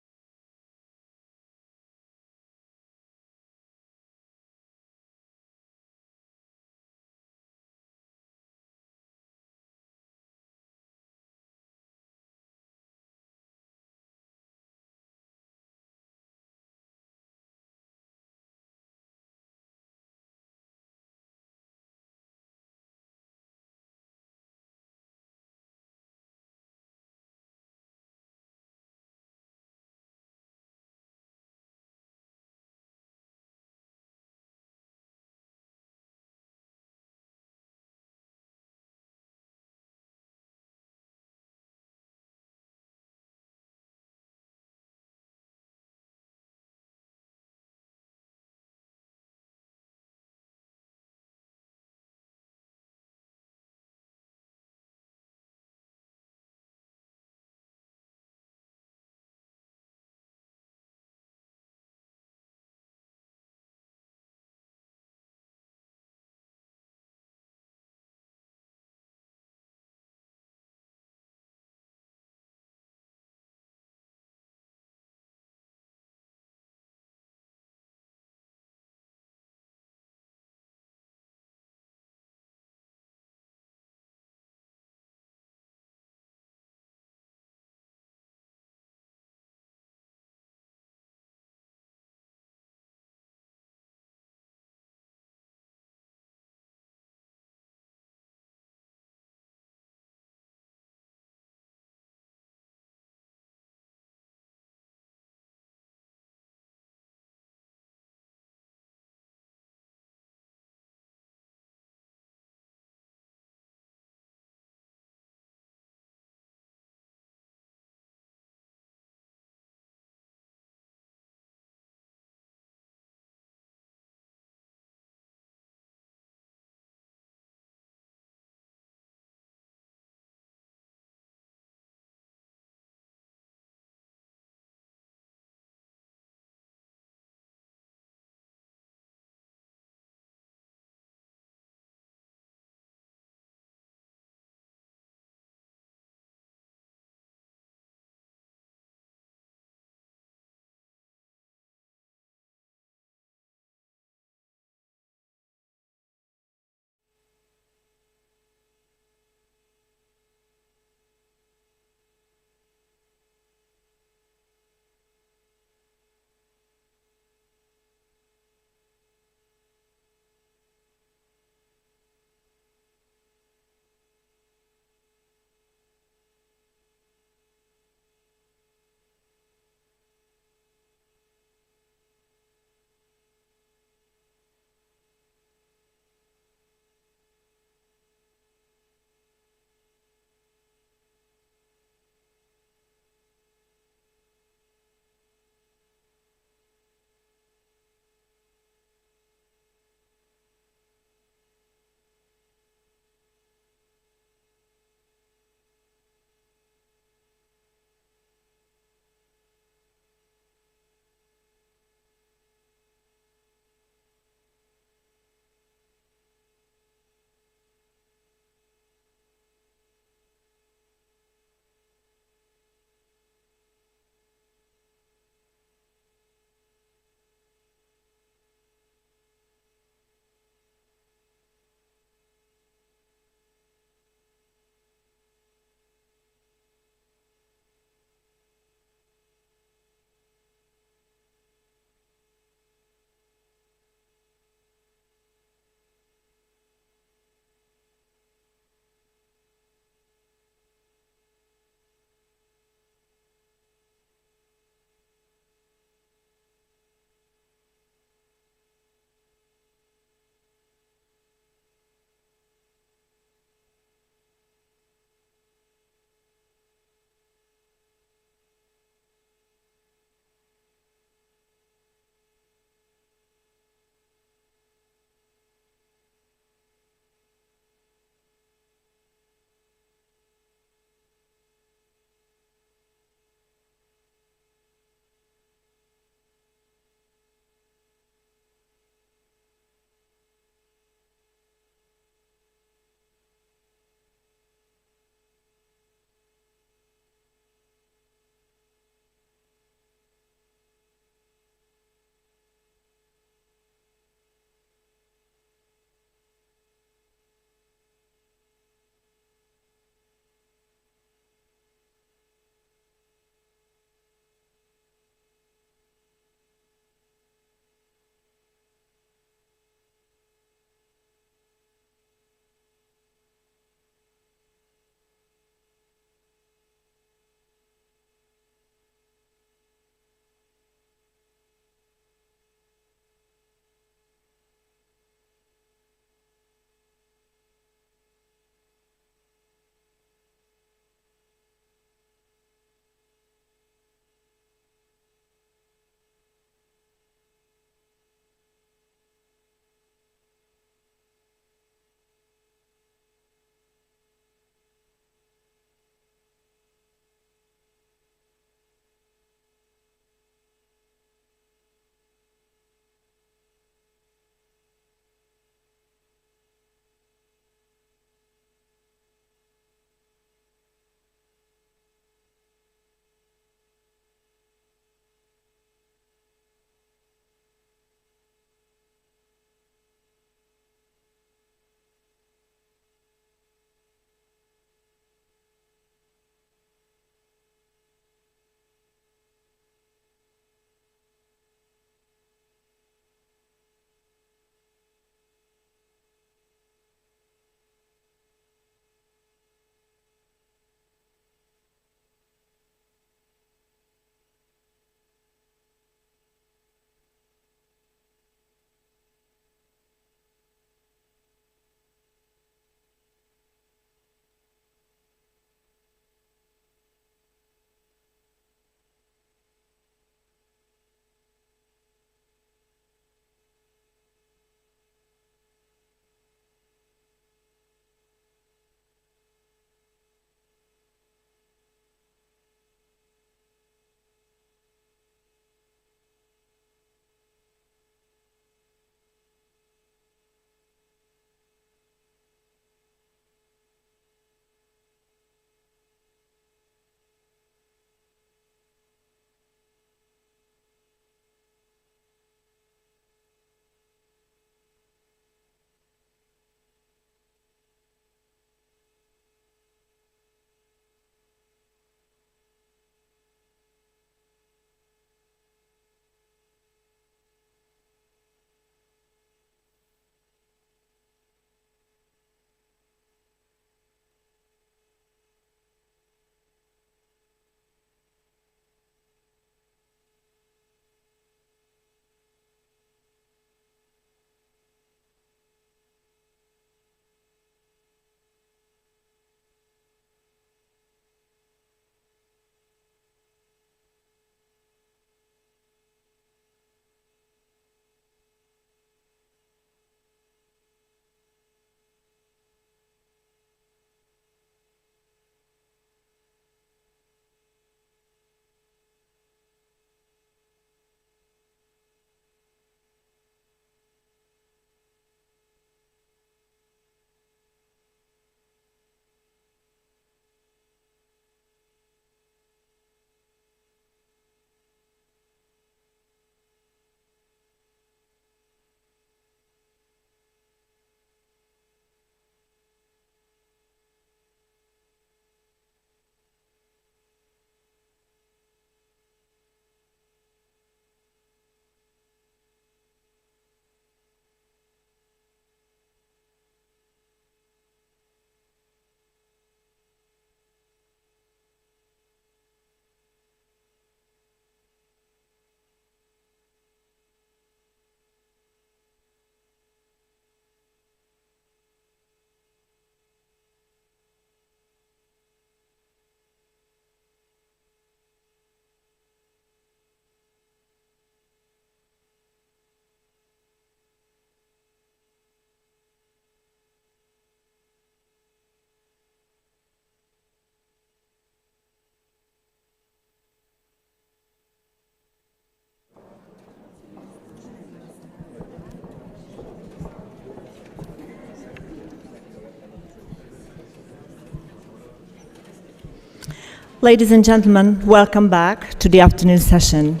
Ladies and gentlemen, welcome back to the afternoon session.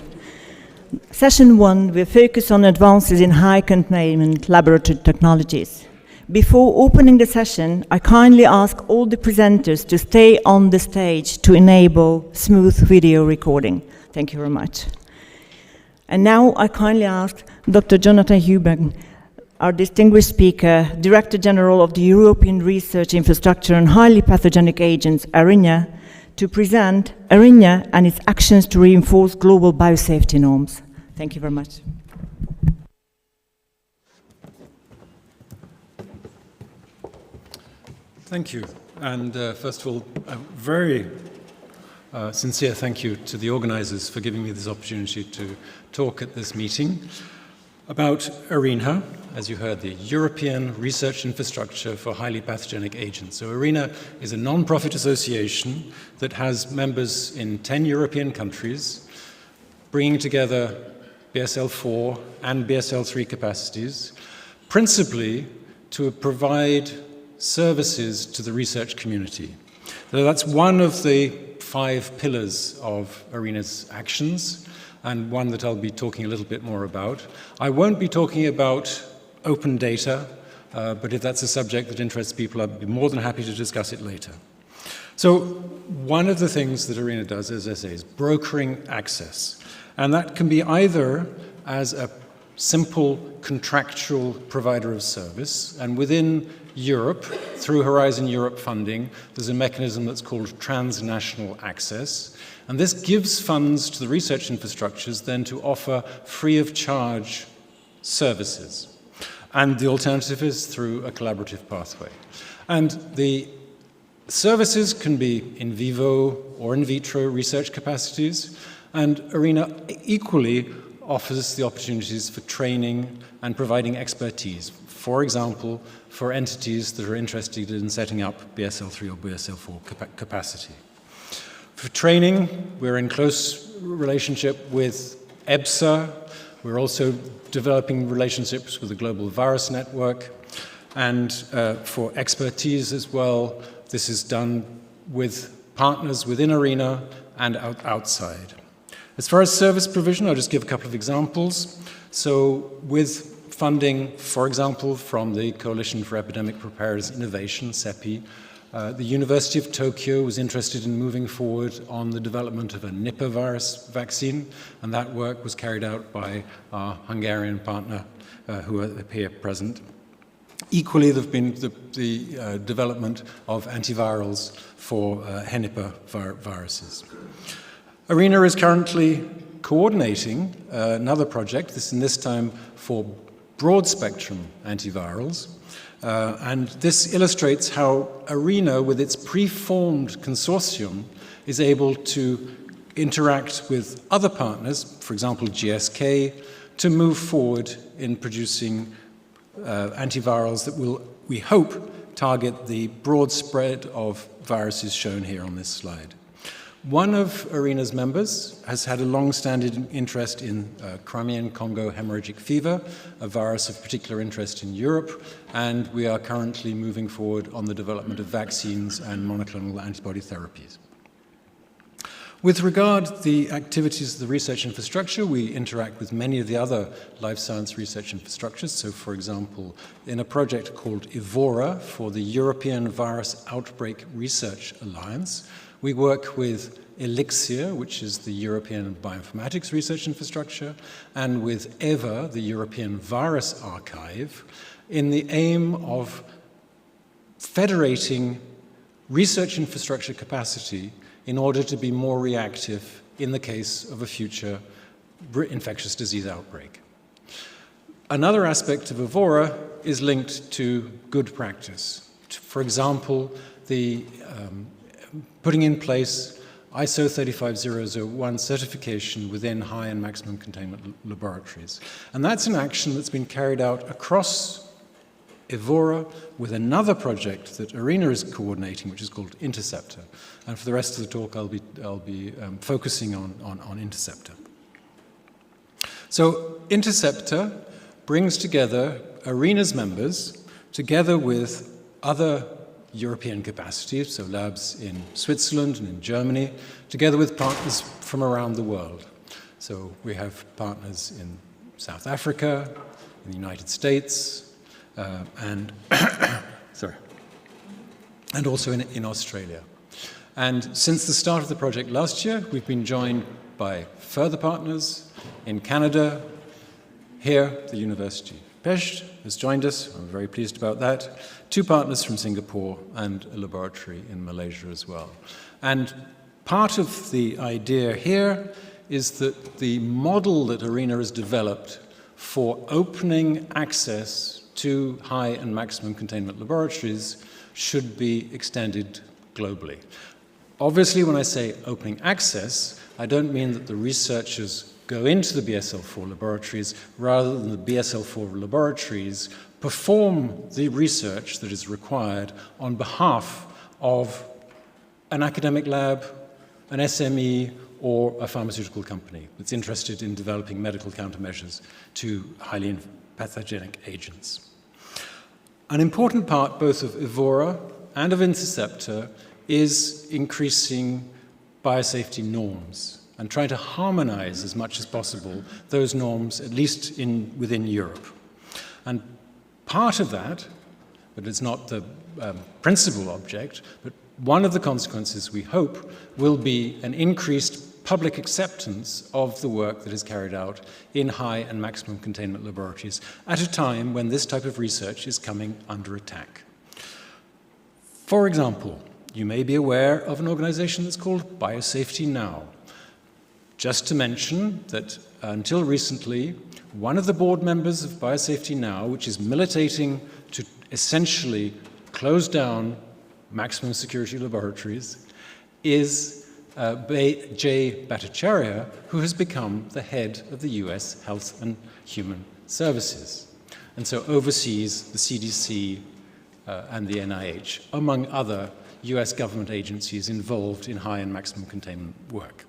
Session 1 will focus on advances in high containment laboratory technologies. Before opening the session, I kindly ask all the presenters to stay on the stage to enable smooth video recording. Thank you very much. And now I kindly ask Dr. Jonathan Huben, our distinguished speaker, Director General of the European Research Infrastructure on Highly Pathogenic Agents, ARINA, to present ARINA and its actions to reinforce global biosafety norms. Thank you very much. Thank you. And first of all, a very sincere thank you to the organizers for giving me this opportunity to talk at this meeting about ARINA, as you heard, the European Research Infrastructure for Highly Pathogenic Agents. So ARINA is a non-profit association that has members in 10 European countries, bringing together BSL-4 and BSL-3 capacities, principally to provide services to the research community. So that's one of the 5 pillars of ARINA's actions, and one that I'll be talking a little bit more about. I won't be talking about open data, but if that's a subject that interests people, I'd be more than happy to discuss it later. So one of the things that ARINA does, as I say, is brokering access. And that can be either as a simple contractual provider of service, and within Europe, through Horizon Europe funding, there's a mechanism that's called transnational access. And this gives funds to the research infrastructures then to offer free of charge services. And the alternative is through a collaborative pathway. And the services can be in vivo or in vitro research capacities, and ARINA equally offers the opportunities for training and providing expertise, for example, for entities that are interested in setting up BSL-3 or BSL-4 capacity. For training, we're in close relationship with EBSA. We're also developing relationships with the Global Virus Network. And for expertise as well, this is done with partners within ARINA and outside. As far as service provision, I'll just give a couple of examples. So with funding, for example, from the Coalition for Epidemic Preparedness Innovation, CEPI, the University of Tokyo was interested in moving forward on the development of a Nipah virus vaccine, and that work was carried out by our Hungarian partner who are here present. Equally, there have been the development of antivirals for Nipah viruses. ARINA is currently coordinating another project, this time for broad-spectrum antivirals. And this illustrates how ARINA, with its preformed consortium, is able to interact with other partners, for example, GSK, to move forward in producing antivirals that will, we hope, target the broad spread of viruses shown here on this slide. One of ARINA's members has had a long-standing interest in Crimean Congo hemorrhagic fever, a virus of particular interest in Europe, and we are currently moving forward on the development of vaccines and monoclonal antibody therapies. With regard to the activities of the research infrastructure, we interact with many of the other life science research infrastructures. So, for example, in a project called EVORA for the European Virus Outbreak Research Alliance, we work with Elixir, which is the European Bioinformatics Research Infrastructure, and with EVA, the European Virus Archive, in the aim of federating research infrastructure capacity in order to be more reactive in the case of a future infectious disease outbreak. Another aspect of EVORA is linked to good practice. For example, the putting in place ISO 35001 certification within high and maximum containment laboratories. And that's an action that's been carried out across EVORA with another project that ARINA is coordinating, which is called Interceptor. And for the rest of the talk, I'll be focusing on Interceptor. So Interceptor brings together ARINA's members together with other European capacity, so labs in Switzerland and in Germany, together with partners from around the world. So we have partners in South Africa, in the United States, and and also in Australia. And since the start of the project last year, we've been joined by further partners in Canada. Here, the University of Pest has joined us. I'm very pleased about that. 2 partners from Singapore and a laboratory in Malaysia as well. And part of the idea here is that the model that ARENA has developed for opening access to high and maximum containment laboratories should be extended globally. Obviously, when I say opening access, I don't mean that the researchers go into the BSL-4 laboratories rather than the BSL-4 laboratories perform the research that is required on behalf of an academic lab, an SME, or a pharmaceutical company that's interested in developing medical countermeasures to highly pathogenic agents. An important part both of Evora and of Interceptor is increasing biosafety norms and trying to harmonize as much as possible those norms, at least within Europe. And part of that, but it's not the principal object, but one of the consequences, we hope, will be an increased public acceptance of the work that is carried out in high and maximum containment laboratories at a time when this type of research is coming under attack. For example, you may be aware of an organization that's called Biosafety Now. Just to mention that until recently, one of the board members of Biosafety Now, which is militating to essentially close down maximum security laboratories, is Jay Bhattacharya, who has become the head of the US Health and Human Services, and so oversees the CDC and the NIH, among other US government agencies involved in high and maximum containment work.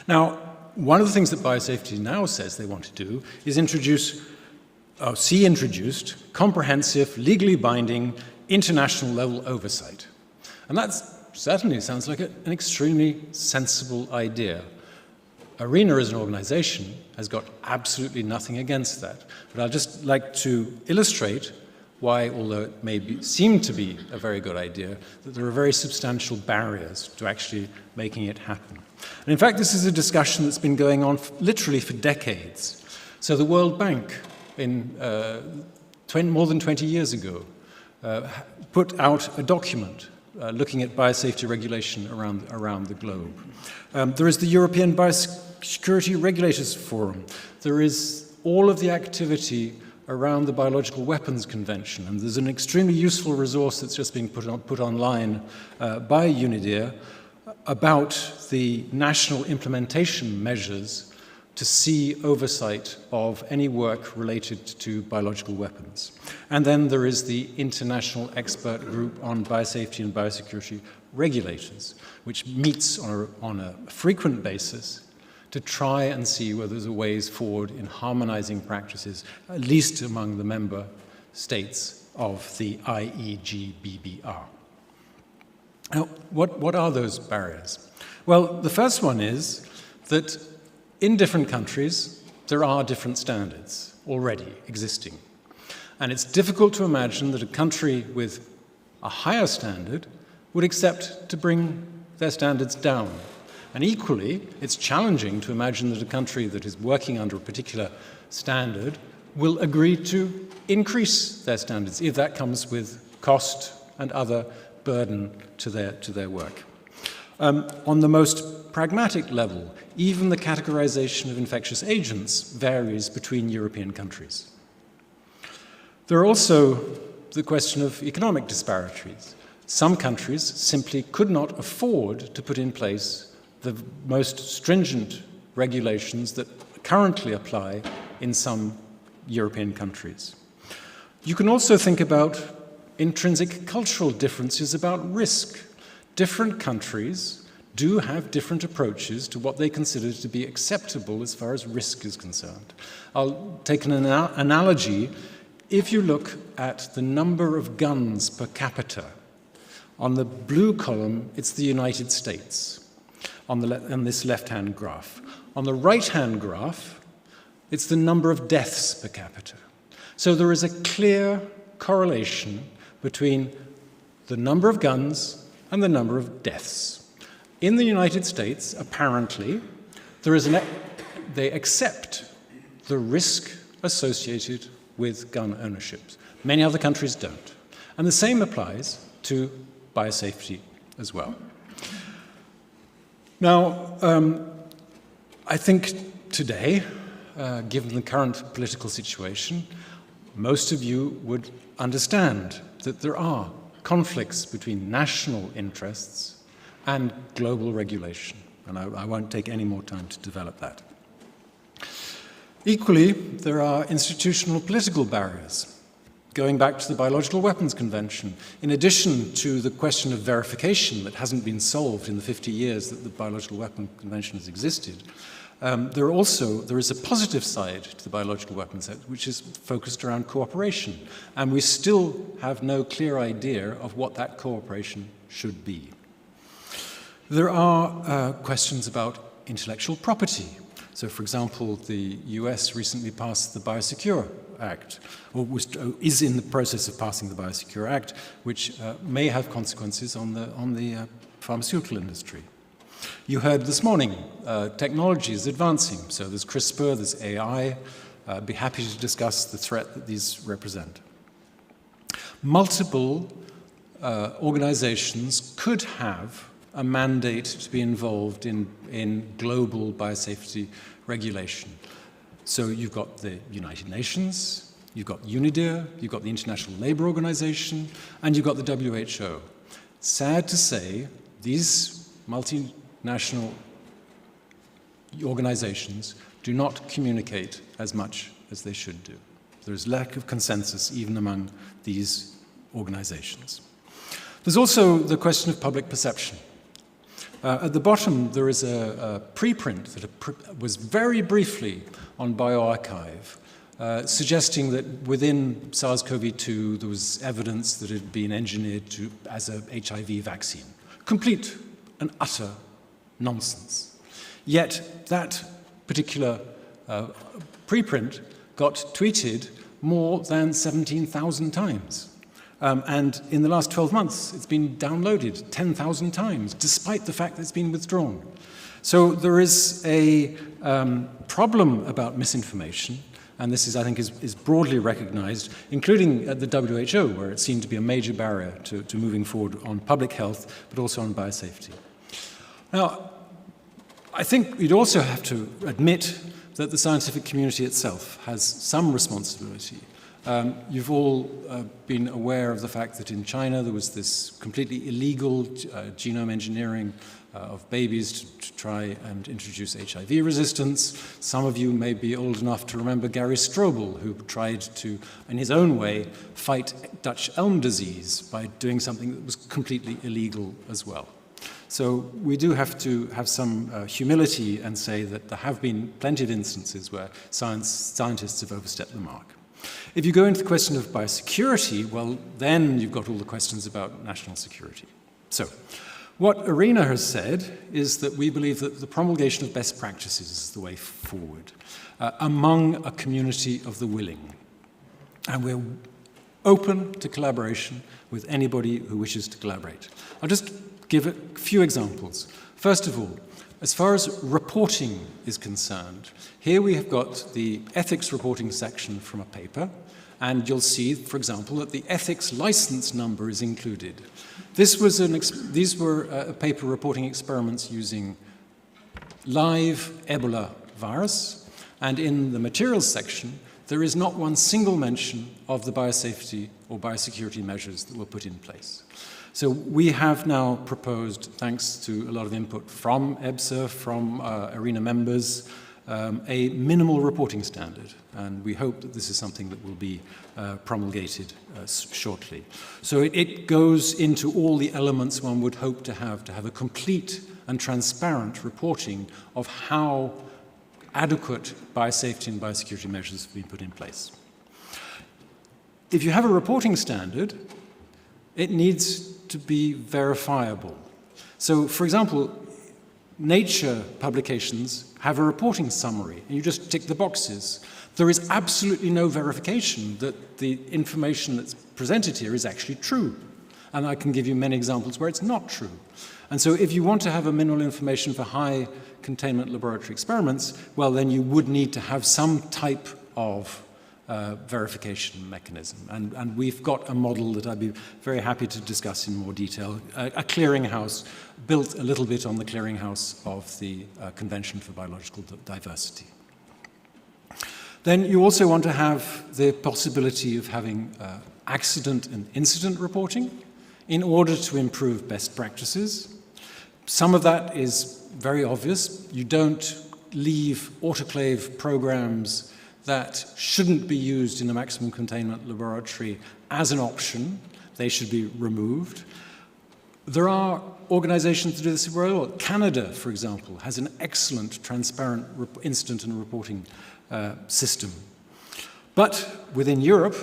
Now, one of the things that Biosafety Now says they want to do is introduced comprehensive, legally binding, international level oversight. And that certainly sounds like an extremely sensible idea. ARENA as an organization has got absolutely nothing against that. But I'd just like to illustrate why, although it may seem to be a very good idea, that there are very substantial barriers to actually making it happen. And in fact, this is a discussion that's been going on literally for decades. So the World Bank, more than 20 years ago, put out a document looking at biosafety regulation around the globe. There is the European Biosecurity Regulators Forum. There is all of the activity around the Biological Weapons Convention, and there's an extremely useful resource that's just being put online by UNIDIR about the national implementation measures to see oversight of any work related to biological weapons. And then there is the International Expert Group on Biosafety and Biosecurity Regulators, which meets on a frequent basis to try and see whether there's ways forward in harmonizing practices, at least among the member states of the IEGBBR. Now, what are those barriers? Well, the first one is that in different countries, there are different standards already existing. And it's difficult to imagine that a country with a higher standard would accept to bring their standards down. And equally, it's challenging to imagine that a country that is working under a particular standard will agree to increase their standards, if that comes with cost and other burden to their work. On the most pragmatic level, even the categorization of infectious agents varies between European countries. There are also the question of economic disparities. Some countries simply could not afford to put in place the most stringent regulations that currently apply in some European countries. You can also think about intrinsic cultural differences about risk. Different countries do have different approaches to what they consider to be acceptable as far as risk is concerned. I'll take an analogy. if you look at the number of guns per capita, on the blue column, it's the United States, on this left-hand graph. On the right-hand graph, it's the number of deaths per capita. So there is a clear correlation between the number of guns and the number of deaths. In the United States, apparently, they accept the risk associated with gun ownership. Many other countries don't. And the same applies to biosafety as well. Now, I think today, given the current political situation, most of you would understand that there are conflicts between national interests and global regulation. And I won't take any more time to develop that. Equally, there are institutional political barriers. Going back to the Biological Weapons Convention, in addition to the question of verification that hasn't been solved in the 50 years that the Biological Weapons Convention has existed, there is a positive side to the Biological Weapons Act, which is focused around cooperation. And we still have no clear idea of what that cooperation should be. There are questions about intellectual property. So, for example, the US recently passed the Biosecure Act, or is in the process of passing the Biosecure Act, which may have consequences on the pharmaceutical industry. You heard this morning, technology is advancing. So there's CRISPR, there's AI. I'd be happy to discuss the threat that these represent. Multiple organizations could have a mandate to be involved in global biosafety regulation. So you've got the United Nations, you've got UNIDIR, you've got the International Labour Organization, and you've got the WHO. Sad to say, these multinational organizations do not communicate as much as they should do. There is lack of consensus even among these organizations. There's also the question of public perception. At the bottom, there is a preprint that was very briefly on bioRxiv, suggesting that within SARS-CoV-2 there was evidence that it had been engineered as a HIV vaccine. Complete and utter nonsense. Yet that particular preprint got tweeted more than 17,000 times. And in the last 12 months, it's been downloaded 10,000 times, despite the fact that it's been withdrawn. So there is a problem about misinformation, and this is, I think, is broadly recognized, including at the WHO, where it seemed to be a major barrier to moving forward on public health, but also on biosafety. Now, I think we'd also have to admit that the scientific community itself has some responsibility. You've all been aware of the fact that in China there was this completely illegal genome engineering of babies to try and introduce HIV resistance. Some of you may be old enough to remember Gary Strobel, who tried to, in his own way, fight Dutch elm disease by doing something that was completely illegal as well. So we do have to have some humility and say that there have been plenty of instances where scientists have overstepped the mark. If you go into the question of biosecurity, well, then you've got all the questions about national security. So what IRENA has said is that we believe that the promulgation of best practices is the way forward among a community of the willing. And we're open to collaboration with anybody who wishes to collaborate. I'll just give a few examples. First of all, as far as reporting is concerned, here we have got the ethics reporting section from a paper, and you'll see, for example, that the ethics license number is included. These were paper reporting experiments using live Ebola virus, and in the materials section, there is not one single mention of the biosafety or biosecurity measures that were put in place. So we have now proposed, thanks to a lot of input from EBSA, from ARENA members, a minimal reporting standard. And we hope that this is something that will be promulgated shortly. So it goes into all the elements one would hope to have a complete and transparent reporting of how adequate biosafety and biosecurity measures have been put in place. if you have a reporting standard, it needs to be verifiable. So, for example, Nature publications have a reporting summary, and you just tick the boxes. There is absolutely no verification that the information that's presented here is actually true. And I can give you many examples where it's not true. And so if you want to have a minimal information for high containment laboratory experiments, well, then you would need to have some type of verification mechanism. And we've got a model that I'd be very happy to discuss in more detail, a clearinghouse built a little bit on the clearinghouse of the Convention for Biological Diversity. Then you also want to have the possibility of having accident and incident reporting in order to improve best practices. Some of that is very obvious. You don't leave autoclave programs that shouldn't be used in a maximum containment laboratory as an option. They should be removed. There are organizations that do this very well. Canada, for example, has an excellent transparent incident and reporting system. But within Europe,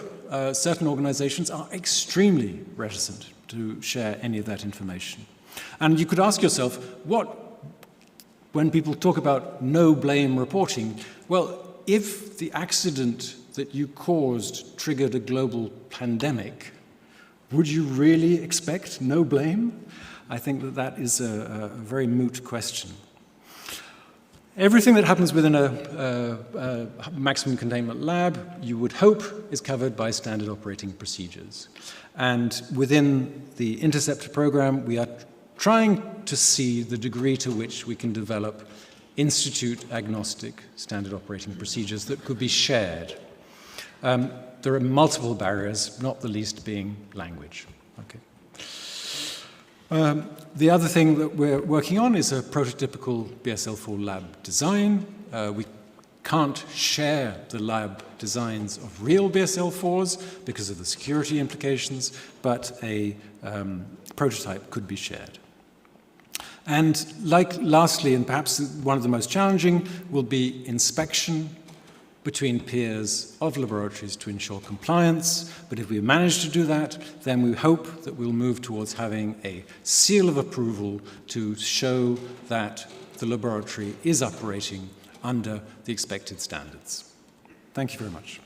certain organizations are extremely reticent to share any of that information. And you could ask yourself, when people talk about no blame reporting, well, if the accident that you caused triggered a global pandemic, would you really expect no blame? I think that that is a very moot question. Everything that happens within a maximum containment lab, you would hope, is covered by standard operating procedures. And within the Interceptor program, we are trying to see the degree to which we can develop institute-agnostic standard operating procedures that could be shared. There are multiple barriers, not the least being language. Okay. The other thing that we're working on is a prototypical BSL-4 lab design. We can't share the lab designs of real BSL-4s because of the security implications, but a prototype could be shared. And lastly, and perhaps one of the most challenging, will be inspection between peers of laboratories to ensure compliance. But if we manage to do that, then we hope that we'll move towards having a seal of approval to show that the laboratory is operating under the expected standards. Thank you very much.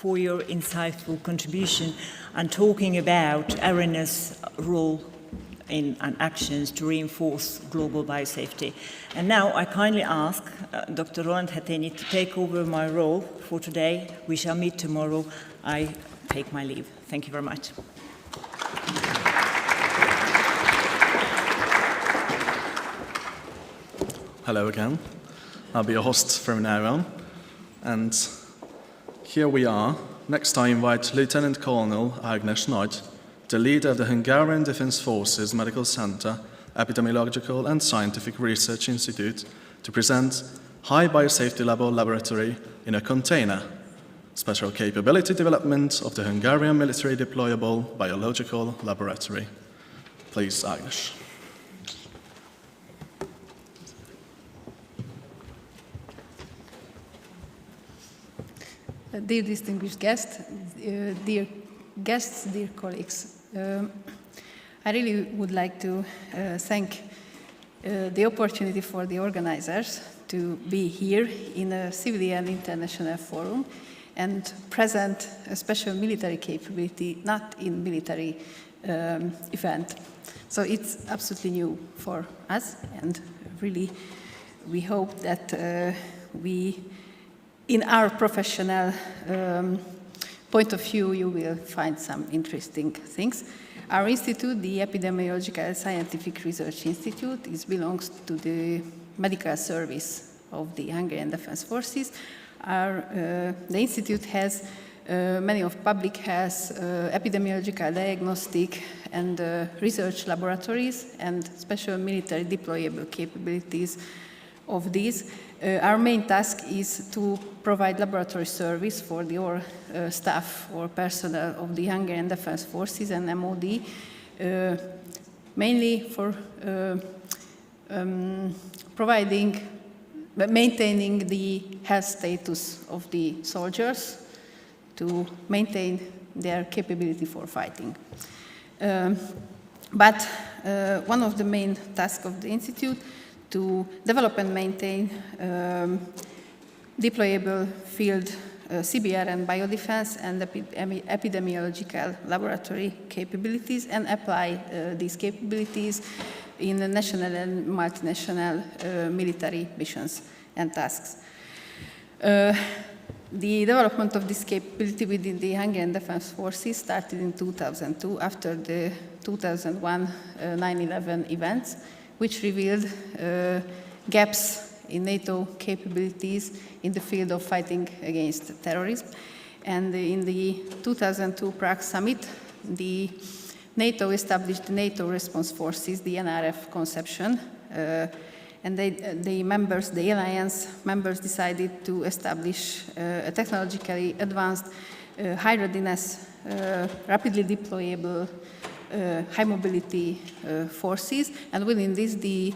For your insightful contribution and talking about awareness role and actions to reinforce global biosafety. And now I kindly ask Dr. Roland Hetényi to take over my role for today. We shall meet tomorrow. I take my leave. Thank you very much. Hello again. I'll be your host from now on. And here we are. Next I invite Lieutenant Colonel Agnes Nagy, the leader of the Hungarian Defense Forces Medical Center, Epidemiological and Scientific Research Institute, to present High Biosafety Level Laboratory in a Container, Special Capability Development of the Hungarian Military Deployable Biological Laboratory. Please, Agnes. Dear distinguished guests, dear colleagues, I really would like to thank the opportunity for the organizers to be here in a civilian international forum and present a special military capability, not in military event. So it's absolutely new for us, and really we hope that in our professional point of view, you will find some interesting things. Our institute, the Epidemiological Scientific Research Institute, belongs to the medical service of the Hungarian Defense Forces. The institute has many of public health, epidemiological, diagnostic, and research laboratories, and special military deployable capabilities of these, our main task is to provide laboratory service for the staff or personnel of the Hungarian Defense Forces and MOD, mainly for maintaining the health status of the soldiers, to maintain their capability for fighting. But one of the main tasks of the Institute to develop and maintain deployable field CBR and biodefense and epidemiological laboratory capabilities, and apply these capabilities in the national and multinational military missions and tasks. The development of this capability within the Hungarian Defense Forces started in 2002 after the 2001 9/11 events, which revealed gaps in NATO capabilities in the field of fighting against terrorism. And in the 2002 Prague summit, the NATO established the NATO Response Forces, the NRF conception, and the alliance members decided to establish a technologically advanced, high readiness, rapidly deployable, high mobility forces. And within this, the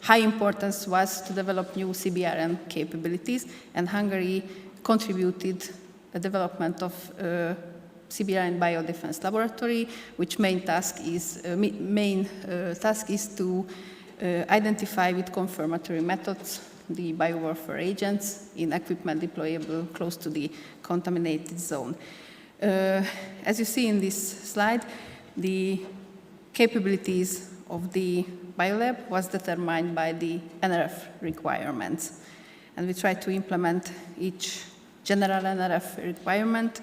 high importance was to develop new CBRN capabilities, and Hungary contributed the development of CBRN Biodefense Laboratory, which main task is to identify with confirmatory methods the biowarfare agents in equipment deployable close to the contaminated zone. As you see in this slide, the capabilities of the biolab was determined by the NRF requirements. And we tried to implement each general NRF requirement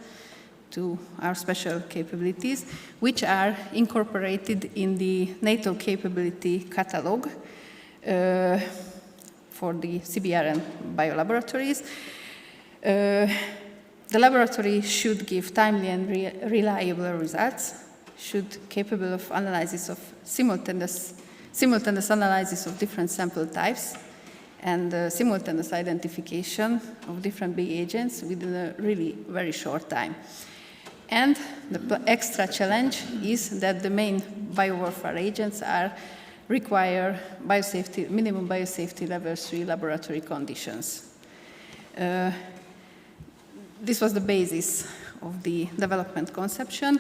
to our special capabilities, which are incorporated in the NATO capability catalog for the CBRN biolaboratories. The laboratory should give timely and reliable results, should be capable of analysis of simultaneous analysis of different sample types, and simultaneous identification of different big agents within a really very short time. And the extra challenge is that the main biowarfare agents require minimum biosafety level 3 laboratory conditions. This was the basis of the development conception,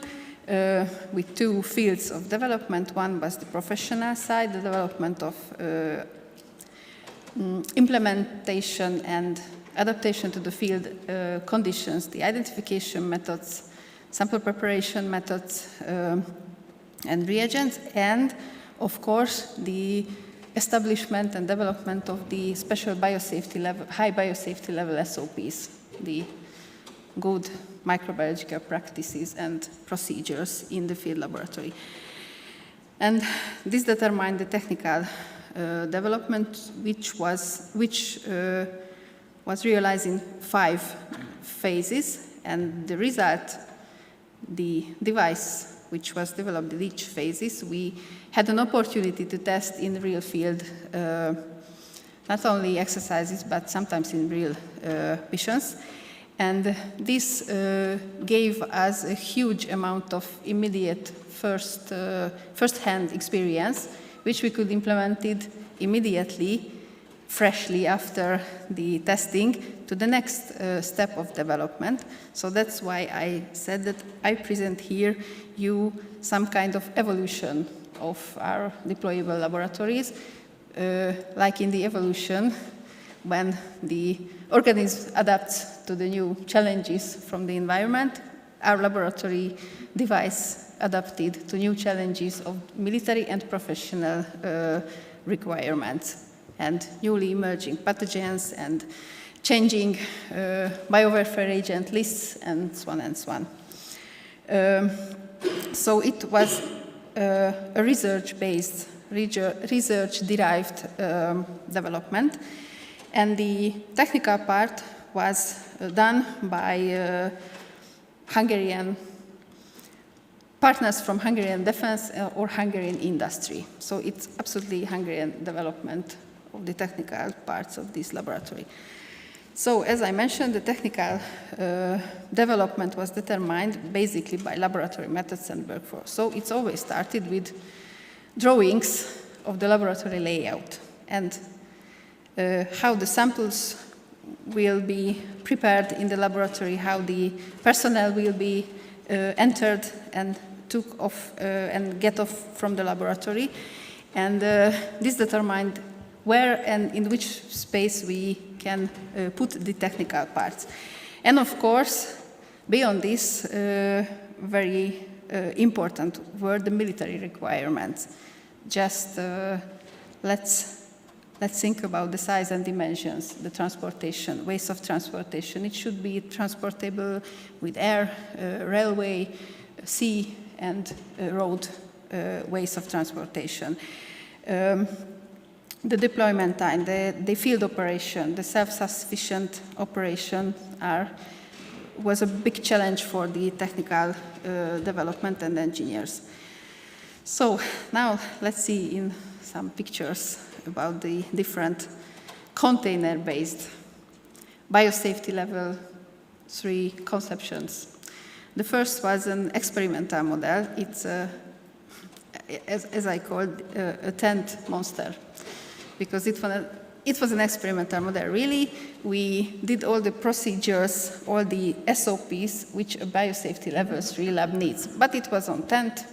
with two fields of development. One was the professional side, the development of implementation and adaptation to the field conditions, the identification methods, sample preparation methods, and reagents, and of course the establishment and development of the special biosafety level, high biosafety level SOPs, the good microbiological practices and procedures in the field laboratory. And this determined the technical development, which was realized in 5 phases, and the result, the device which was developed in each phases, we had an opportunity to test in real field, not only exercises, but sometimes in real missions. And this gave us a huge amount of immediate first-hand experience, which we could implement it immediately, freshly after the testing, to the next step of development. So that's why I said that I present here you some kind of evolution of our deployable laboratories, like in the evolution, when the organism adapts to the new challenges from the environment, our laboratory device adapted to new challenges of military and professional requirements, and newly emerging pathogens, and changing biowarfare agent lists, and so on and so on. So it was a research-based, research-derived development. And the technical part was done by Hungarian partners from Hungarian defense or Hungarian industry. So it's absolutely Hungarian development the technical parts of this laboratory. So, as I mentioned, the technical development was determined basically by laboratory methods and workforce. So, it's always started with drawings of the laboratory layout and how the samples will be prepared in the laboratory, how the personnel will be entered and took off and get off from the laboratory. And this determined where and in which space we can put the technical parts. And of course, beyond this, very important were the military requirements. Just let's think about the size and dimensions, the transportation, ways of transportation. It should be transportable with air, railway, sea, and road ways of transportation. The deployment time, the field operation, the self-sufficient operation was a big challenge for the technical development and engineers. So now let's see in some pictures about the different container-based biosafety level 3 conceptions. The first was an experimental model. It's, as I called, a tent monster, because it was an experimental model. Really, we did all the procedures, all the SOPs, which a biosafety level 3 lab needs. But it was on tent.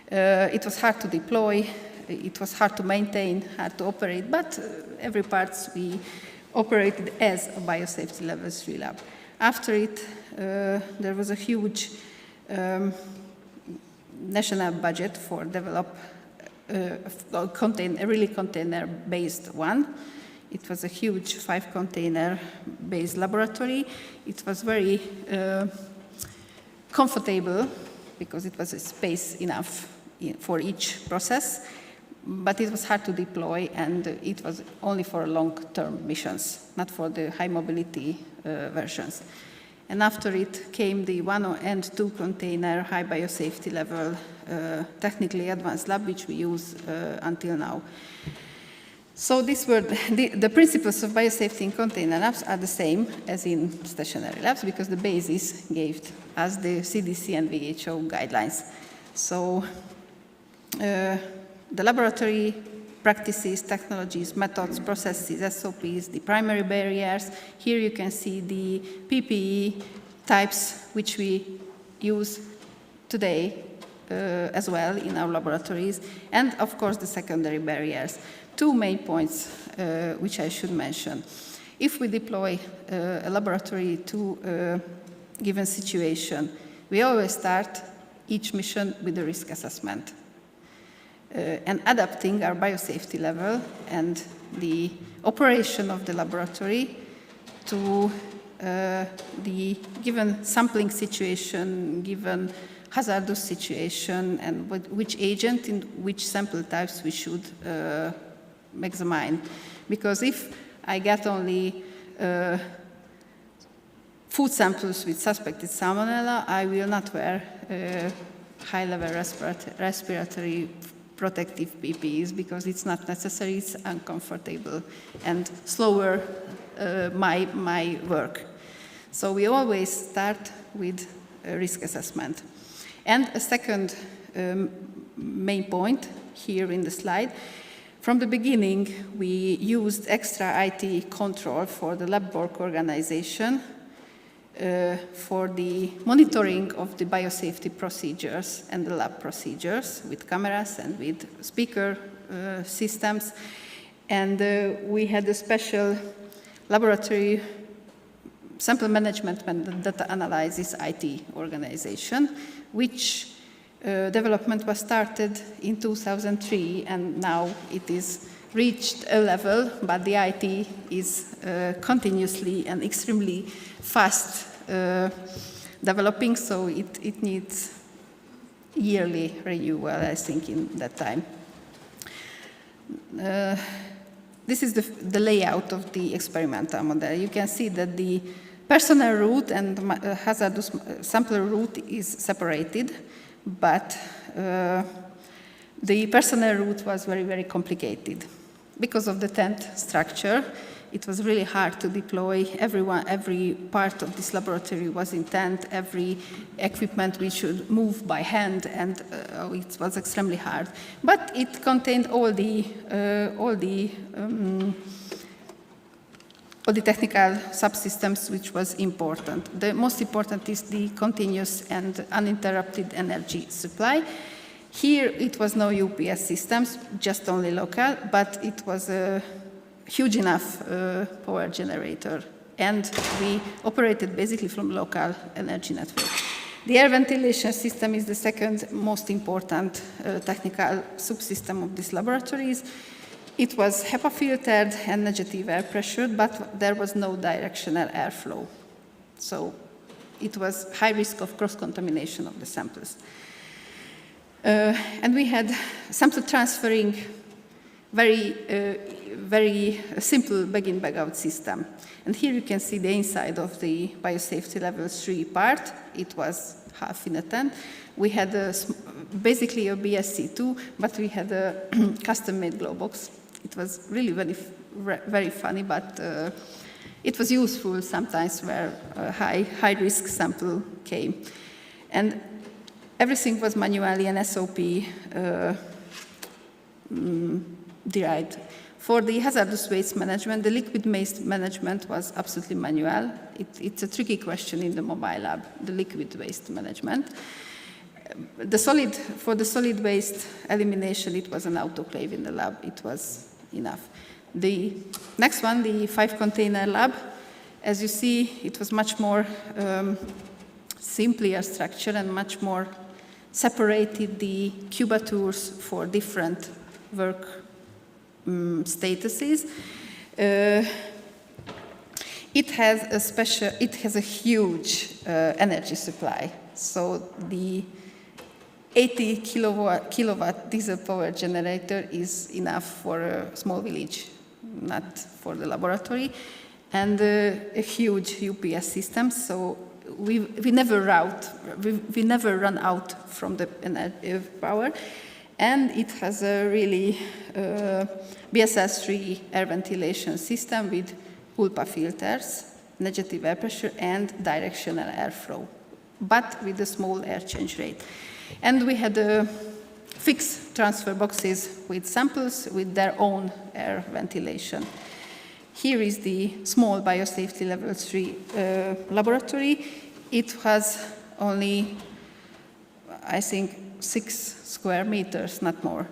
It was hard to deploy. It was hard to maintain, hard to operate. But every part we operated as a biosafety level 3 lab. After it, there was a huge national budget for develop a really container-based one. It was a huge 5-container-based laboratory. It was very comfortable because it was a space enough for each process, but it was hard to deploy, and it was only for long-term missions, not for the high-mobility versions. And after it came the 1 and 2 container high biosafety level technically advanced lab, which we use until now. So these were the principles of biosafety in container labs are the same as in stationary labs, because the basis gave us the CDC and WHO guidelines. So the laboratory practices, technologies, methods, processes, SOPs, the primary barriers. Here you can see the PPE types which we use today as well in our laboratories, and of course the secondary barriers. 2 main points which I should mention. If we deploy a laboratory to a given situation, we always start each mission with a risk assessment. And adapting our biosafety level and the operation of the laboratory to the given sampling situation, given hazardous situation, and which agent in which sample types we should examine. Because if I get only food samples with suspected salmonella, I will not wear high-level respiratory protective PPEs, because it's not necessary, it's uncomfortable and slower my work. So we always start with a risk assessment. And a second main point here in the slide, from the beginning we used extra IT control for the lab work organization for the monitoring of the biosafety procedures and the lab procedures with cameras and with speaker systems. And we had a special laboratory sample management and data analysis IT organization, which development was started in 2003, and now it is reached a level, but the IT is continuously and extremely fast developing, so it needs yearly renewal, I think, in that time. This is the layout of the experimental model. You can see that the personnel route and hazardous sample route is separated, but the personnel route was very, very complicated. because of the tent structure, it was really hard to deploy. Every part of this laboratory was in tent, every equipment we should move by hand, and it was extremely hard. But it contained all the technical subsystems which was important. The most important is the continuous and uninterrupted energy supply. Here it was no UPS systems, just only local, but it was a huge enough power generator, and we operated basically from local energy network. The air ventilation system is the second most important technical subsystem of these laboratories. It was HEPA filtered and negative air pressured, but there was no directional airflow. So it was high risk of cross-contamination of the samples. And we had sample transferring, very simple bag-in, bag-out system. And here you can see the inside of the biosafety level 3 part. It was half in a tent. We had basically a BSC2, but we had a custom-made glow box. It was really very funny, but it was useful sometimes where a high-risk sample came. And everything was manually and SOP derived. For the hazardous waste management, the liquid waste management was absolutely manual. It's a tricky question in the mobile lab, the liquid waste management. For the solid waste elimination, it was an autoclave in the lab. It was enough. The next one, the 5-container lab, as you see, it was much more simpler structure and much more separated the cubatures for different work statuses. It has a huge energy supply. So the 80 kilowatt diesel power generator is enough for a small village, not for the laboratory, and a huge UPS system. So we never run out from the power. And it has a really BSS-3 air ventilation system with ULPA filters, negative air pressure, and directional airflow, but with a small air change rate. And we had fixed transfer boxes with samples with their own air ventilation. Here is the small biosafety level 3 laboratory. It has only, I think, 6 square meters, not more.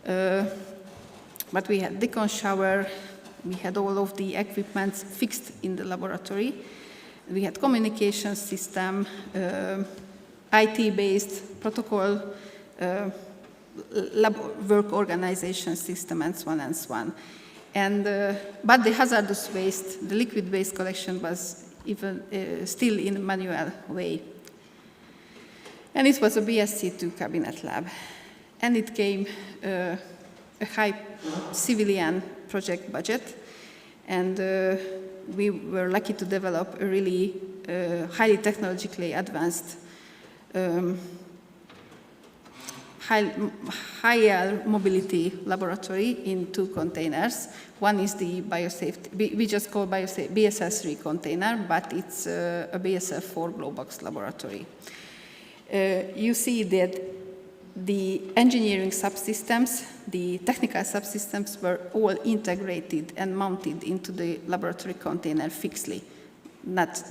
But we had decon shower, we had all of the equipment fixed in the laboratory. We had communication system, IT-based protocol, lab work organization system, and so on and so on. And, but the hazardous waste, the liquid waste collection was even still in a manual way. And it was a BSC2 cabinet lab. And it came a high civilian project budget. And we were lucky to develop a really highly technologically advanced higher mobility laboratory in 2 containers. One is the biosafety, we just call BSS-3 container, but it's a BSF-4 glow box laboratory. You see that the engineering subsystems, the technical subsystems were all integrated and mounted into the laboratory container fixedly, not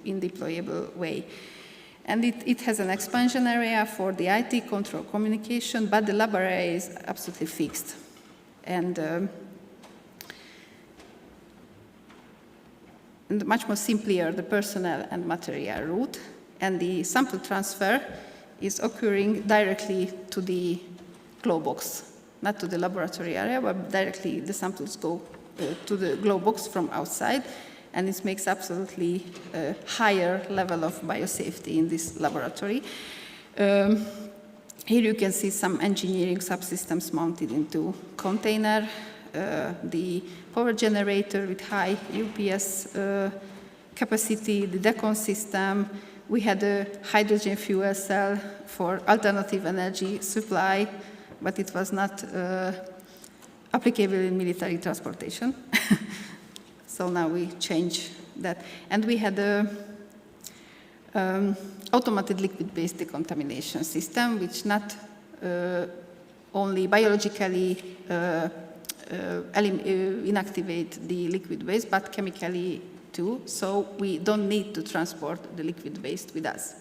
in deployable way. And it has an expansion area for the IT control communication, but the lab area is absolutely fixed. And much more simpler, the personnel and material route. And the sample transfer is occurring directly to the glow box, not to the laboratory area, but directly the samples go to the glow box from outside. And it makes absolutely a higher level of biosafety in this laboratory. Here you can see some engineering subsystems mounted into container, the power generator with high UPS capacity, the decon system. We had a hydrogen fuel cell for alternative energy supply, but it was not applicable in military transportation. So now we change that. And we had a automated liquid-based decontamination system, which not only biologically inactivate the liquid waste, but chemically too. So we don't need to transport the liquid waste with us.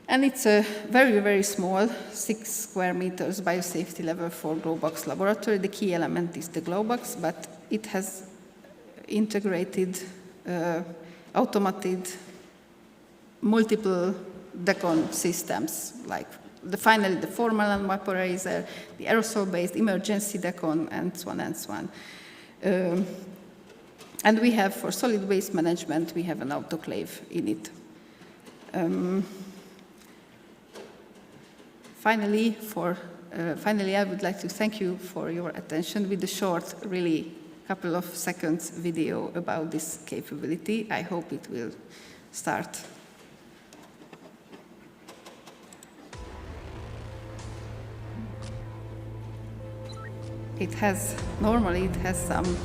And it's a very, very small, 6 square meters biosafety level 4 glow box laboratory. The key element is the glow box, but it has integrated, automated, multiple decon systems, like finally the formalin vaporizer, the aerosol-based emergency decon, and so on and so on. And we have, for solid waste management, we have an autoclave in it. Finally, I would like to thank you for your attention with the short, really couple of seconds video about this capability. I hope it will start. Normally it has some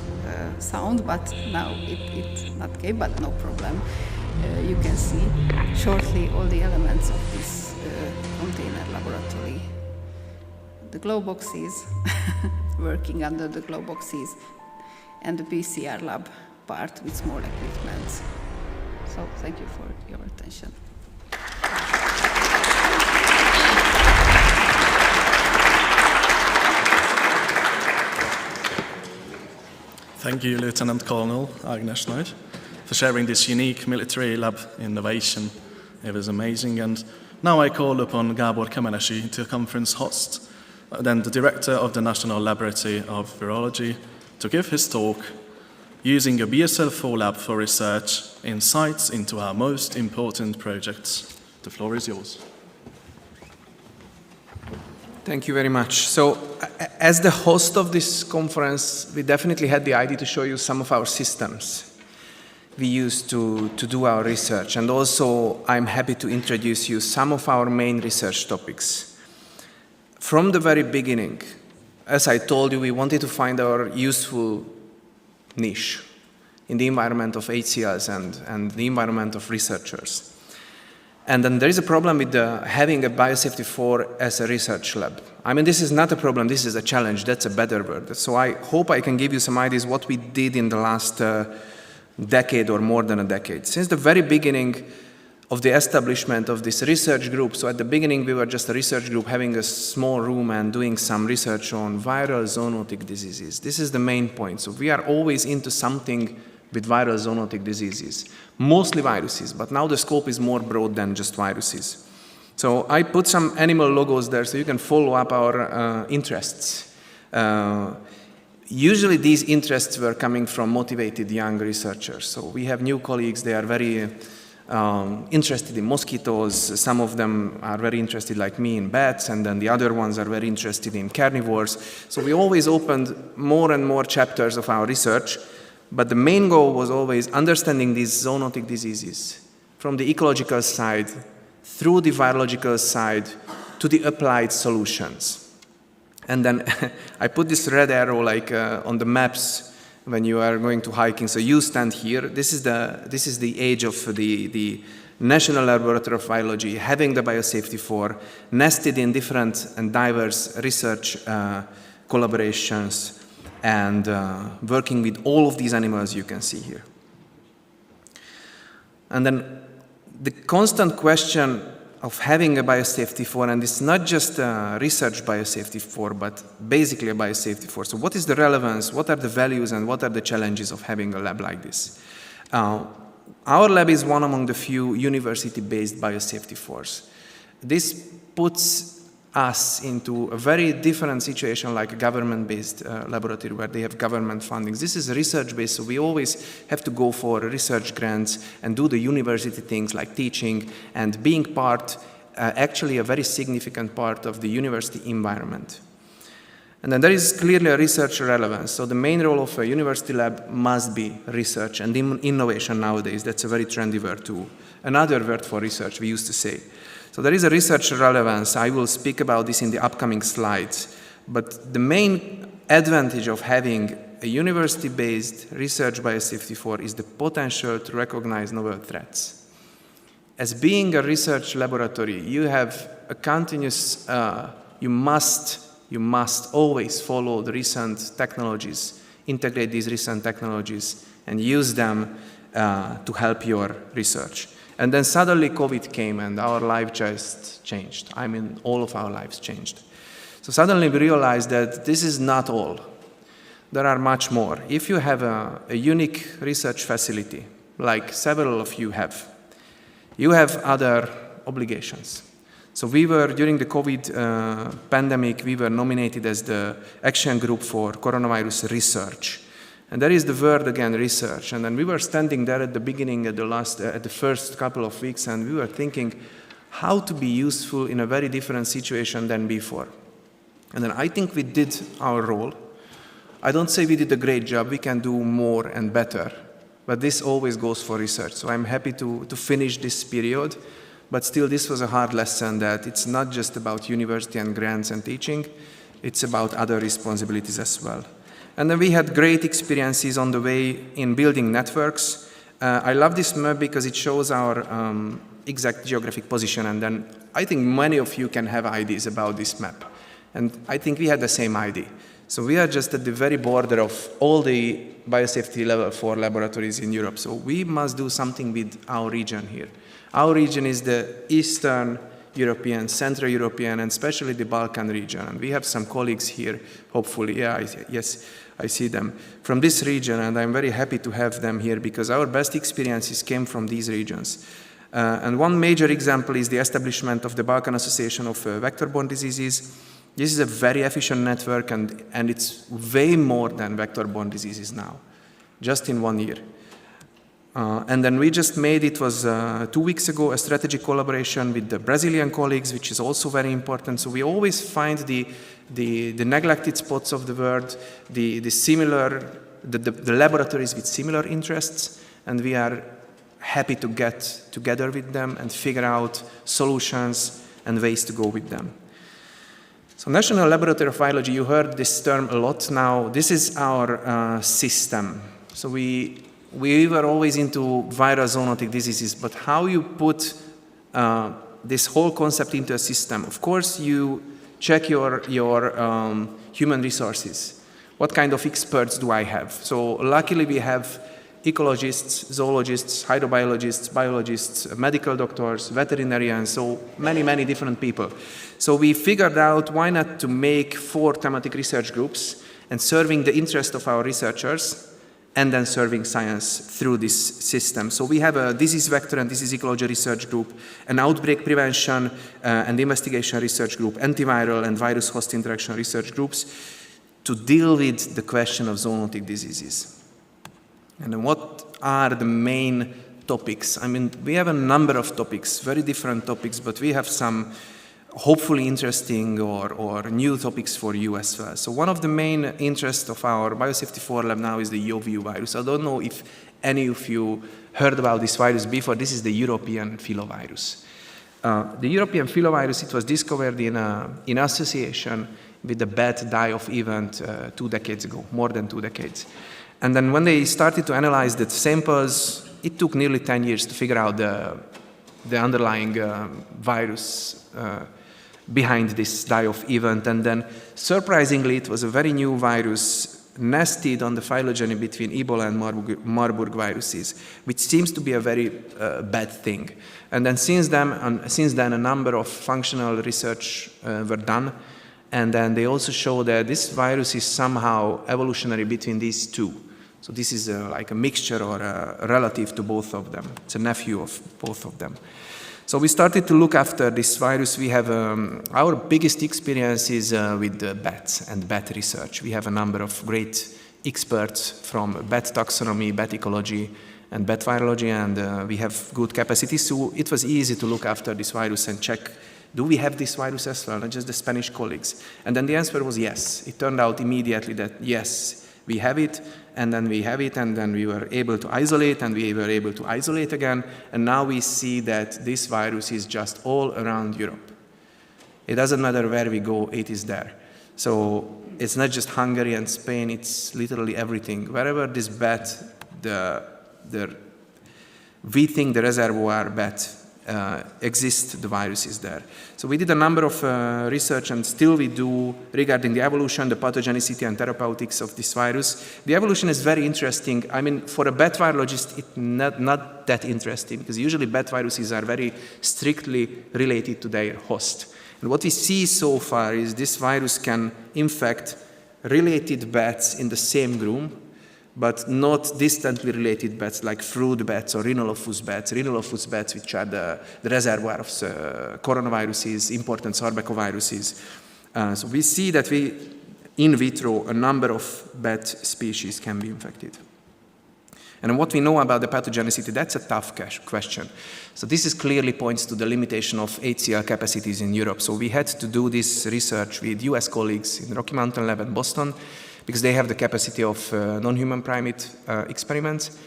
sound, but now it's not okay, but no problem. You can see shortly all the elements of this container laboratory. The glow boxes, working under the glow boxes, and the PCR lab part with small equipment. So thank you for your attention. Thank you, Lieutenant Colonel Agnes Knight, for sharing this unique military lab innovation. It was amazing. And now I call upon Gábor Kemenesi, the conference host, then the director of the National Laboratory of Virology, to give his talk using a BSL-4 lab for research insights into our most important projects. The floor is yours. Thank you very much. So, as the host of this conference, we definitely had the idea to show you some of our systems we use to do our research. And also, I'm happy to introduce you some of our main research topics. From the very beginning, as I told you, we wanted to find our useful niche in the environment of HCLs and the environment of researchers. And then there is a problem with having a Biosafety 4 as a research lab. I mean, this is not a problem, this is a challenge, that's a better word. So I hope I can give you some ideas what we did in the last decade or more than a decade. Since the very beginning of the establishment of this research group, so at the beginning we were just a research group having a small room and doing some research on viral zoonotic diseases. This is the main point. So we are always into something with viral zoonotic diseases, mostly viruses, but now the scope is more broad than just viruses. So I put some animal logos there so you can follow up our interests. Usually these interests were coming from motivated young researchers. So we have new colleagues, they are very interested in mosquitoes, some of them are very interested like me in bats, and then the other ones are very interested in carnivores. So we always opened more and more chapters of our research. But the main goal was always understanding these zoonotic diseases from the ecological side, through the virological side, to the applied solutions. And then I put this red arrow like on the maps when you are going to hiking. So you stand here. This is the age of the National Laboratory of Virology, having the Biosafety 4, nested in different and diverse research collaborations, and working with all of these animals you can see here. And then the constant question of having a Biosafety 4, and it's not just a research Biosafety 4, but basically a Biosafety 4. So what is the relevance, what are the values, and what are the challenges of having a lab like this? Our lab is one among the few university-based Biosafety 4s. This puts us into a very different situation like a government-based laboratory where they have government funding. This is research-based, so we always have to go for research grants and do the university things like teaching and being part, actually a very significant part of the university environment. And then there is clearly a research relevance. So the main role of a university lab must be research and innovation nowadays. That's a very trendy word too. Another word for research, we used to say. So there is a research relevance. I will speak about this in the upcoming slides. But the main advantage of having a university-based research biosafety 4 is the potential to recognize novel threats. As being a research laboratory, you have a continuous, you must always follow the recent technologies, integrate these recent technologies, and use them to help your research. And then suddenly COVID came and our life just changed. I mean, all of our lives changed. So suddenly we realized that this is not all. There are much more. If you have a unique research facility, like several of you have other obligations. So we were, during the COVID pandemic, we were nominated as the action group for coronavirus research. And there is the word again, research. And then we were standing there at the beginning, at the first couple of weeks, and we were thinking how to be useful in a very different situation than before. And then I think we did our role. I don't say we did a great job, we can do more and better, but this always goes for research. So I'm happy to finish this period, but still this was a hard lesson that it's not just about university and grants and teaching, it's about other responsibilities as well. And then we had great experiences on the way in building networks. I love this map because it shows our exact geographic position, and then I think many of you can have ideas about this map. And I think we had the same idea. So we are just at the very border of all the biosafety level 4 laboratories in Europe. So we must do something with our region here. Our region is the Eastern European, Central European, and especially the Balkan region. And we have some colleagues here, hopefully, yes, I see them, from this region, and I'm very happy to have them here because our best experiences came from these regions. And one major example is the establishment of the Balkan Association of Vector-Borne Diseases. This is a very efficient network, and it's way more than vector-borne diseases now, just in 1 year. And then we just made, it was 2 weeks ago, a strategic collaboration with the Brazilian colleagues, which is also very important. So we always find the neglected spots of the world, the laboratories with similar interests, and we are happy to get together with them and figure out solutions and ways to go with them. So National Laboratory of Virology, you heard this term a lot now. This is our system. So we were always into viral zoonotic diseases, but how you put this whole concept into a system? Of course, you check your human resources. What kind of experts do I have? So luckily we have ecologists, zoologists, hydrobiologists, biologists, medical doctors, veterinarians, so many different people. So we figured out why not to make 4 thematic research groups and serving the interest of our researchers and then serving science through this system. So we have a disease vector and disease ecology research group, an outbreak prevention and investigation research group, antiviral and virus host interaction research groups to deal with the question of zoonotic diseases. And then what are the main topics? I mean, we have a number of topics, very different topics, but we have some hopefully interesting or new topics for you as well. So one of the main interests of our Biosafety 4 lab now is the Yoviu virus. I don't know if any of you heard about this virus before. This is the European filovirus. The European filovirus, it was discovered in association with the bad die-off event 2 decades ago, more than 2 decades. And then when they started to analyze the samples, it took nearly 10 years to figure out the underlying virus behind this die-off event. And then, surprisingly, it was a very new virus nested on the phylogeny between Ebola and Marburg viruses, which seems to be a very bad thing. And then since then, a number of functional research were done. And then they also show that this virus is somehow evolutionary between these two. So this is like a mixture or a relative to both of them. It's a nephew of both of them. So we started to look after this virus. We have our biggest experience is with bats and bat research. We have a number of great experts from bat taxonomy, bat ecology, and bat virology, and we have good capacity. So it was easy to look after this virus and check, do we have this virus as well, not just the Spanish colleagues? And then the answer was yes. It turned out immediately that yes, we have it, and then we have it, and then we were able to isolate, and we were able to isolate again, and now we see that this virus is just all around Europe. It doesn't matter where we go, it is there. So it's not just Hungary and Spain, it's literally everything. Wherever this bed, we think the reservoir bed exists, the virus is there. So we did a number of research, and still we do, regarding the evolution, the pathogenicity and therapeutics of this virus. The evolution is very interesting. I mean, for a bat virologist, it's not that interesting, because usually bat viruses are very strictly related to their host. And what we see so far is this virus can infect related bats in the same room, but not distantly related bats like fruit bats or rhinolophus bats, which are the reservoir of coronaviruses, important sarbecoviruses. So we see that in vitro, a number of bat species can be infected. And what we know about the pathogenicity, that's a tough question. So this clearly points to the limitation of HCl capacities in Europe. So we had to do this research with US colleagues in Rocky Mountain Lab in Boston, because they have the capacity of non-human primate experiments.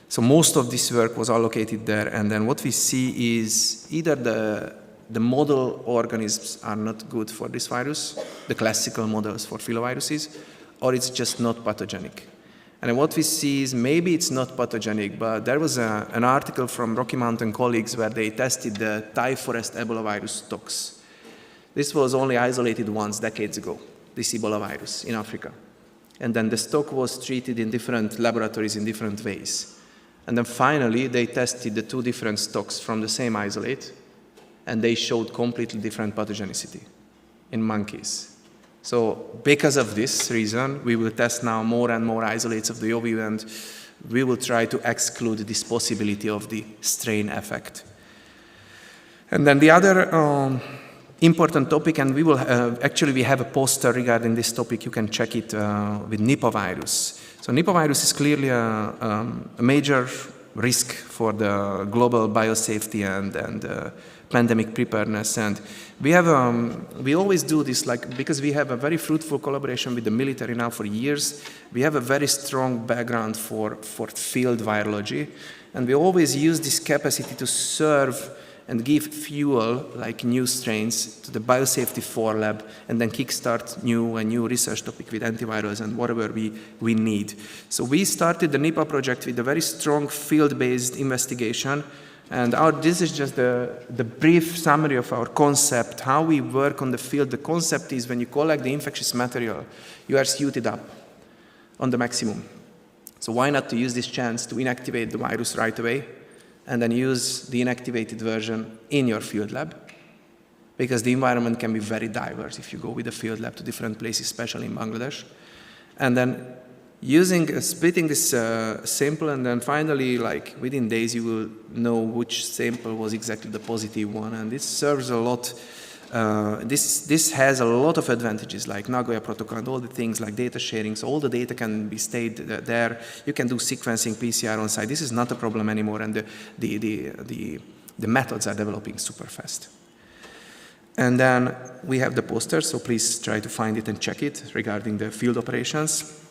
So most of this work was allocated there, and then what we see is either the model organisms are not good for this virus, the classical models for filoviruses, or it's just not pathogenic. And what we see is maybe it's not pathogenic, but there was an article from Rocky Mountain colleagues where they tested the Thai forest Ebola virus tox. This was only isolated once, decades ago, this Ebola virus in Africa. And then the stock was treated in different laboratories in different ways. And then finally, they tested the two different stocks from the same isolate, and they showed completely different pathogenicity in monkeys. So because of this reason, we will test now more and more isolates of the OVU, and we will try to exclude this possibility of the strain effect. And then the other important topic, and we will actually we have a poster regarding this topic. You can check it with Nipah virus. So Nipah virus is clearly a major risk for the global biosafety and pandemic preparedness. And we have we always do this because we have a very fruitful collaboration with the military now for years. We have a very strong background for field virology, and we always use this capacity to serve and give fuel, like new strains, to the Biosafety 4 lab, and then kickstart new research topic with antivirals and whatever we need. So we started the Nipah project with a very strong field-based investigation, and this is just the brief summary of our concept, how we work on the field. The concept is when you collect the infectious material, you are suited up on the maximum. So why not to use this chance to inactivate the virus right away, and then use the inactivated version in your field lab, because the environment can be very diverse if you go with a field lab to different places, especially in Bangladesh. And then splitting this sample, and then finally, within days, you will know which sample was exactly the positive one. And this serves a lot. This has a lot of advantages, like Nagoya protocol and all the things like data sharing. So all the data can be stayed there. You can do sequencing PCR on site. This is not a problem anymore, and the methods are developing super fast. And then we have the poster, so please try to find it and check it regarding the field operations.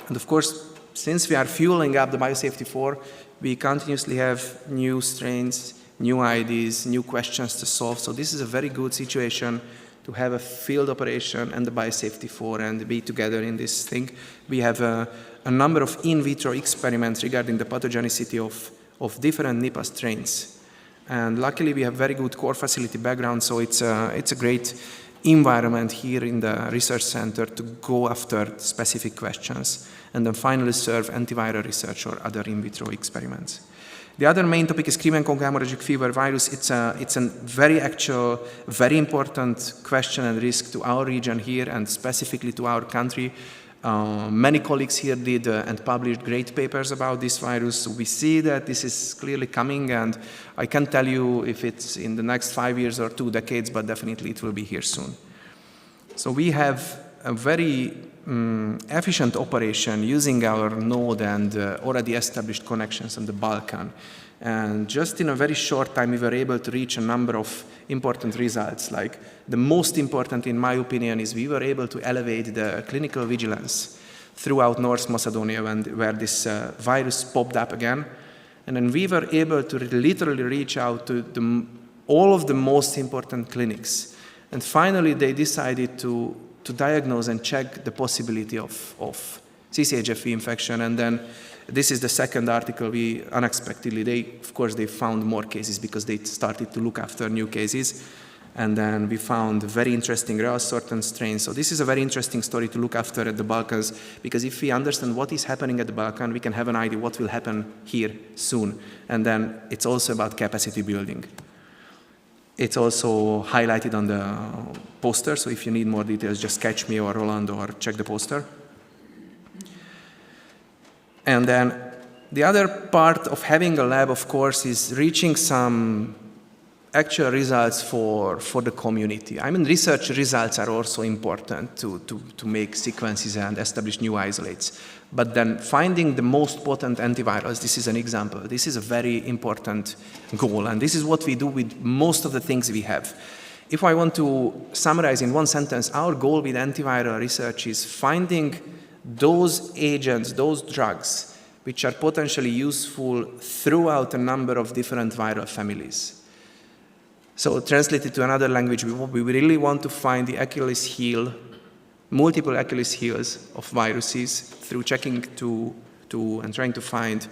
And of course, since we are fueling up the Biosafety 4, we continuously have new strains, new ideas, new questions to solve. So this is a very good situation to have a field operation and the Biosafety 4 and be together in this thing. We have a number of in vitro experiments regarding the pathogenicity of different Nipah strains. And luckily, we have very good core facility background, so it's a great environment here in the research center to go after specific questions and then finally serve antiviral research or other in vitro experiments. The other main topic is Kriven-Kongo hemorrhagic fever virus. It's a very actual, very important question and risk to our region here and specifically to our country. Many colleagues here did and published great papers about this virus. So we see that this is clearly coming, and I can't tell you if it's in the next 5 years or 2 decades, but definitely it will be here soon. So we have a very efficient operation using our node and already established connections on the Balkan. And just in a very short time, we were able to reach a number of important results. Like the most important, in my opinion, is we were able to elevate the clinical vigilance throughout North Macedonia where this virus popped up again. And then we were able to literally reach out to all of the most important clinics. And finally, they decided to diagnose and check the possibility of CCHFV infection. And then this is the second article. We unexpectedly, of course, they found more cases because they started to look after new cases. And then we found very interesting reassortant strains. So this is a very interesting story to look after at the Balkans, because if we understand what is happening at the Balkans, we can have an idea what will happen here soon. And then it's also about capacity building. It's also highlighted on the poster, so if you need more details, just catch me or Roland or check the poster. And then the other part of having a lab, of course, is reaching some actual results for the community. I mean, research results are also important to make sequences and establish new isolates. But then finding the most potent antivirals, this is an example. This is a very important goal, and this is what we do with most of the things we have. If I want to summarize in one sentence, our goal with antiviral research is finding those agents, those drugs, which are potentially useful throughout a number of different viral families. So translated to another language, we really want to find the Achilles heel, multiple Achilles heels of viruses through checking and trying to find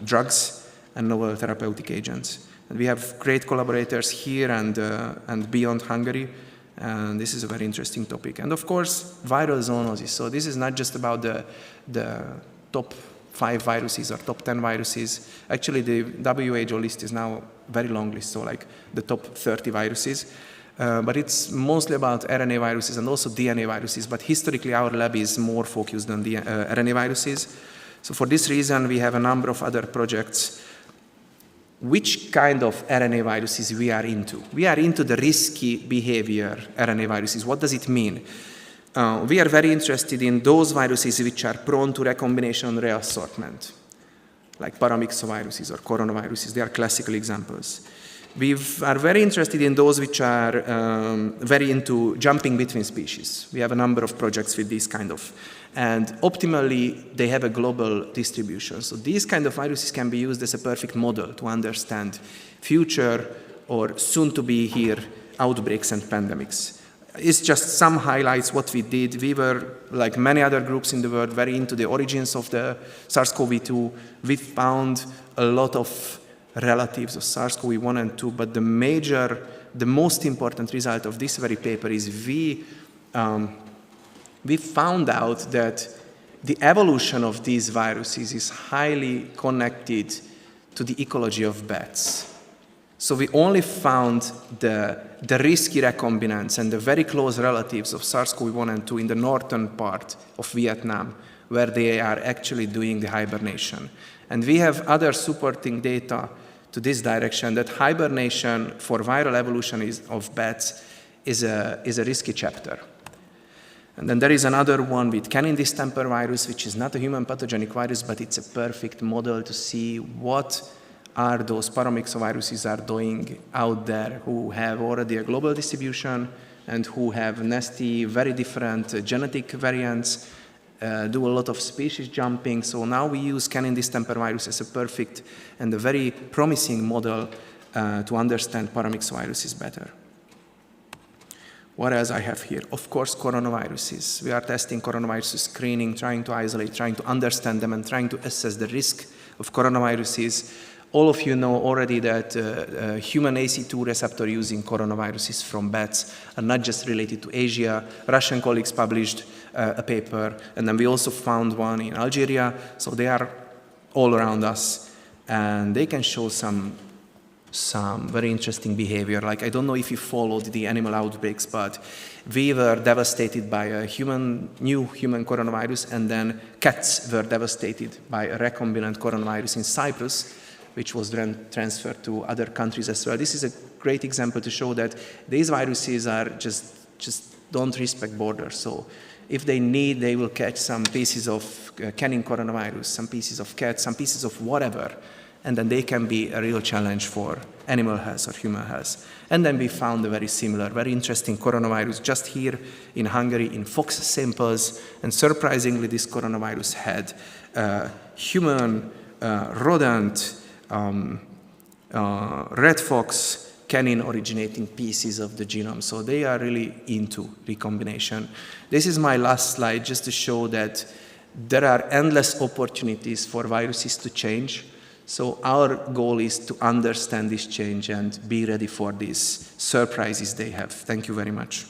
drugs and novel therapeutic agents. And we have great collaborators here and beyond Hungary, and this is a very interesting topic. And of course, viral zoonosis. So this is not just about the top 5 viruses or top 10 viruses. Actually, the WHO list is now a very long list, so like the top 30 viruses. But it's mostly about RNA viruses and also DNA viruses. But historically, our lab is more focused on the RNA viruses. So for this reason, we have a number of other projects. Which kind of RNA viruses we are into? We are into the risky behavior RNA viruses. What does it mean? We are very interested in those viruses which are prone to recombination reassortment, like paramyxoviruses or coronaviruses. They are classical examples. We are very interested in those which are very into jumping between species. We have a number of projects with these kind of, and optimally they have a global distribution. So these kind of viruses can be used as a perfect model to understand future or soon to be here outbreaks and pandemics. It's just some highlights what we did. We were, like many other groups in the world, very into the origins of the SARS-CoV-2. We found a lot of relatives of SARS-CoV-1 and 2, but the most important result of this very paper is we found out that the evolution of these viruses is highly connected to the ecology of bats. So we only found the risky recombinants and the very close relatives of SARS-CoV-1 and 2 in the northern part of Vietnam, where they are actually doing the hibernation. And we have other supporting data to this direction, that hibernation for viral evolution of bats is a risky chapter. And then there is another one with canine distemper virus, which is not a human pathogenic virus, but it's a perfect model to see what are those paramyxoviruses are doing out there, who have already a global distribution and who have nasty, very different genetic variants, do a lot of species jumping. So now we use canine distemper virus as a perfect and a very promising model to understand paramyxoviruses better. What else I have here? Of course, coronaviruses. We are testing coronavirus screening, trying to isolate, trying to understand them, and trying to assess the risk of coronaviruses. All of you know already that human ACE2 receptor using coronaviruses from bats are not just related to Asia. Russian colleagues published a paper, and then we also found one in Algeria. So they are all around us, and they can show some very interesting behavior. Like, I don't know if you followed the animal outbreaks, but we were devastated by a new human coronavirus, and then cats were devastated by a recombinant coronavirus in Cyprus, which was then transferred to other countries as well. This is a great example to show that these viruses are just don't respect borders. So if they need, they will catch some pieces of canine coronavirus, some pieces of cat, some pieces of whatever, and then they can be a real challenge for animal health or human health. And then we found a very similar, very interesting coronavirus just here in Hungary in fox samples, and surprisingly this coronavirus had human, rodent, red fox, canine-originating pieces of the genome. So they are really into recombination. This is my last slide, just to show that there are endless opportunities for viruses to change. So our goal is to understand this change and be ready for these surprises they have. Thank you very much.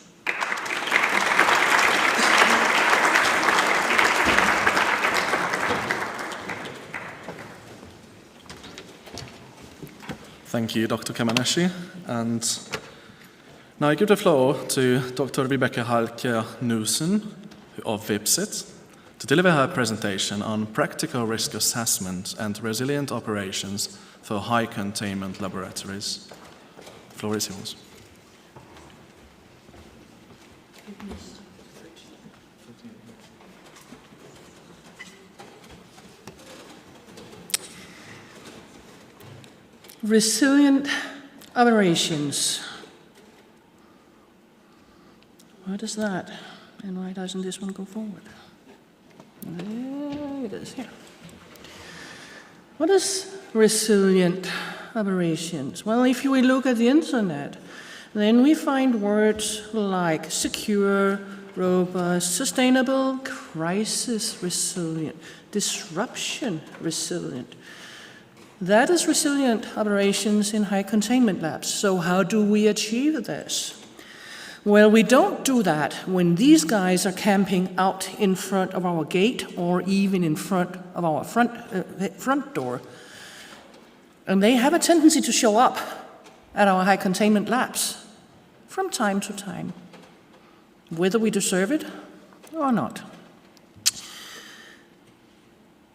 Thank you, Dr. Kemeneshi. And now I give the floor to Dr. Rebecca Halke-Knudsen of VIPSIT to deliver her presentation on practical risk assessment and resilient operations for high containment laboratories. The floor is yours. Resilient operations. What is that? And why doesn't this one go forward? There it is here. What is resilient operations? Well, if we look at the internet, then we find words like secure, robust, sustainable, crisis resilient, disruption resilient. That is resilient operations in high containment labs. So how do we achieve this? Well, we don't do that when these guys are camping out in front of our gate or even in front of our front door. And they have a tendency to show up at our high containment labs from time to time, whether we deserve it or not.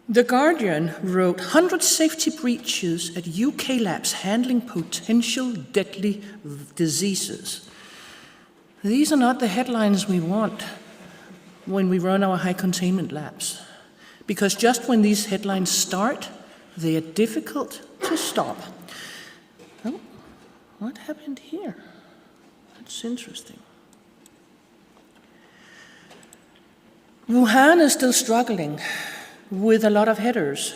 The Guardian wrote 100 safety breaches at UK labs handling potential deadly diseases. These are not the headlines we want when we run our high containment labs, because just when these headlines start, they are difficult to stop. Oh, what happened here? That's interesting. Wuhan is still struggling with a lot of headers.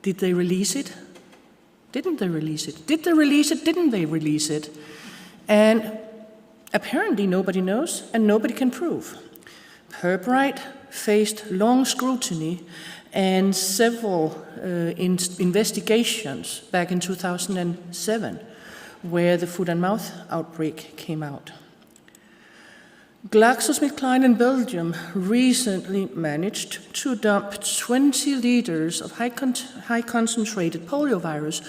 Did they release it? Didn't they release it? Did they release it? Didn't they release it? And apparently nobody knows and nobody can prove. Pirbright faced long scrutiny and several investigations back in 2007, where the foot and mouth outbreak came out. GlaxoSmithKline in Belgium recently managed to dump 20 liters of high concentrated poliovirus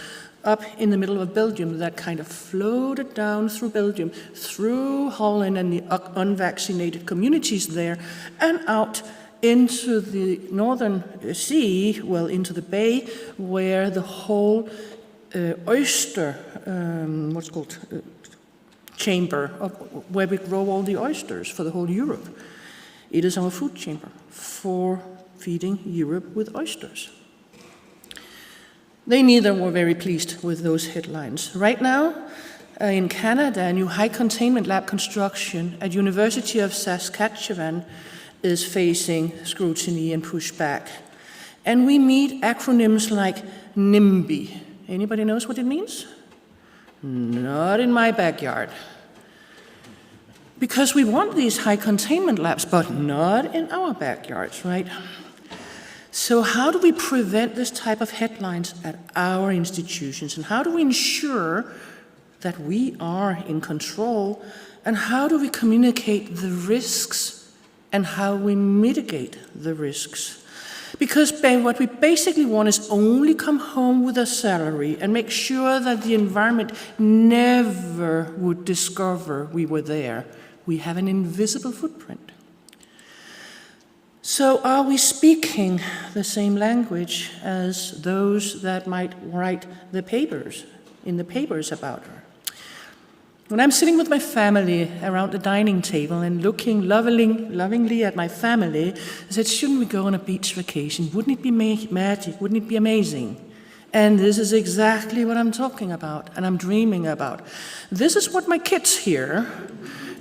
up in the middle of Belgium that kind of floated down through Belgium, through Holland and the unvaccinated communities there, and out into the northern sea, well, into the bay, where the whole oyster, chamber where we grow all the oysters for the whole Europe. It is our food chamber for feeding Europe with oysters. They neither were very pleased with those headlines. Right now, in Canada, a new high containment lab construction at University of Saskatchewan is facing scrutiny and pushback. And we meet acronyms like NIMBY. Anybody knows what it means? Not in my backyard. Because we want these high containment labs, but not in our backyards, right? So how do we prevent this type of headlines at our institutions? And how do we ensure that we are in control? And how do we communicate the risks and how we mitigate the risks? Because what we basically want is only come home with a salary and make sure that the environment never would discover we were there. We have an invisible footprint. So are we speaking the same language as those that might write the papers, in the papers about her? When I'm sitting with my family around the dining table and looking lovingly at my family, I said, shouldn't we go on a beach vacation? Wouldn't it be magic? Wouldn't it be amazing? And this is exactly what I'm talking about and I'm dreaming about. This is what my kids hear,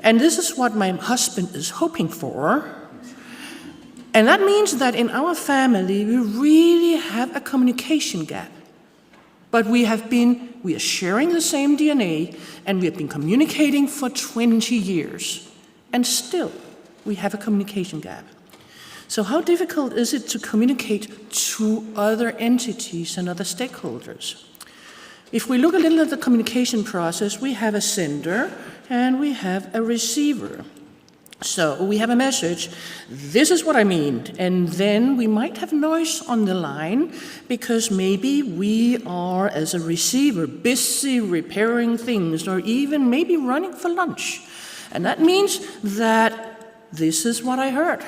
and this is what my husband is hoping for. And that means that in our family, we really have a communication gap. But we are sharing the same DNA, and we have been communicating for 20 years. And still, we have a communication gap. So how difficult is it to communicate to other entities and other stakeholders? If we look a little at the communication process, we have a sender and we have a receiver. So we have a message, this is what I mean, and then we might have noise on the line because maybe we are, as a receiver, busy repairing things or even maybe running for lunch. And that means that this is what I heard.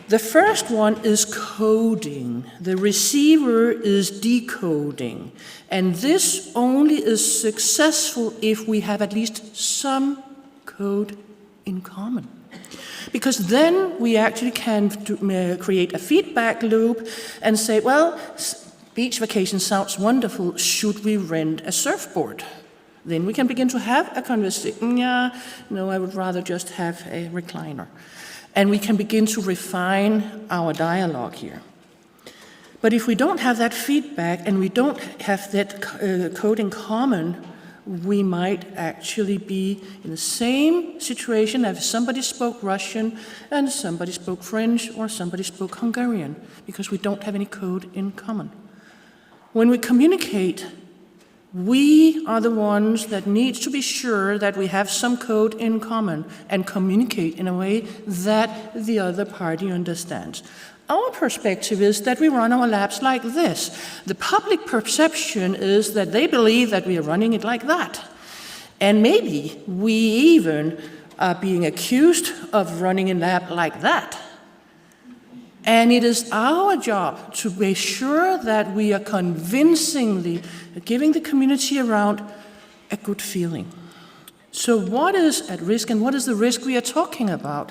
The first one is coding. The receiver is decoding. And this only is successful if we have at least some code in common. Because then we actually can create a feedback loop and say, well, beach vacation sounds wonderful. Should we rent a surfboard? Then we can begin to have a conversation. Yeah, no, I would rather just have a recliner. And we can begin to refine our dialogue here. But if we don't have that feedback and we don't have that code in common, we might actually be in the same situation as if somebody spoke Russian and somebody spoke French or somebody spoke Hungarian, because we don't have any code in common. When we communicate, we are the ones that need to be sure that we have some code in common and communicate in a way that the other party understands. Our perspective is that we run our labs like this. The public perception is that they believe that we are running it like that. And maybe we even are being accused of running a lab like that. And it is our job to be sure that we are convincingly giving the community around a good feeling. So what is at risk and what is the risk we are talking about?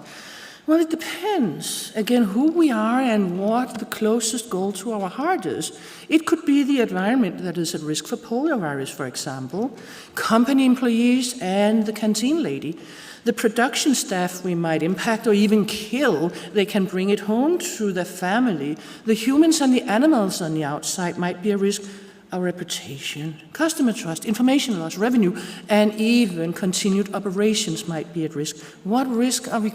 Well, it depends, again, who we are and what the closest goal to our heart is. It could be the environment that is at risk for poliovirus, for example, company employees and the canteen lady. The production staff we might impact or even kill, they can bring it home to the family. The humans and the animals on the outside might be a risk. Our reputation, customer trust, information loss, revenue, and even continued operations might be at risk. What risk are we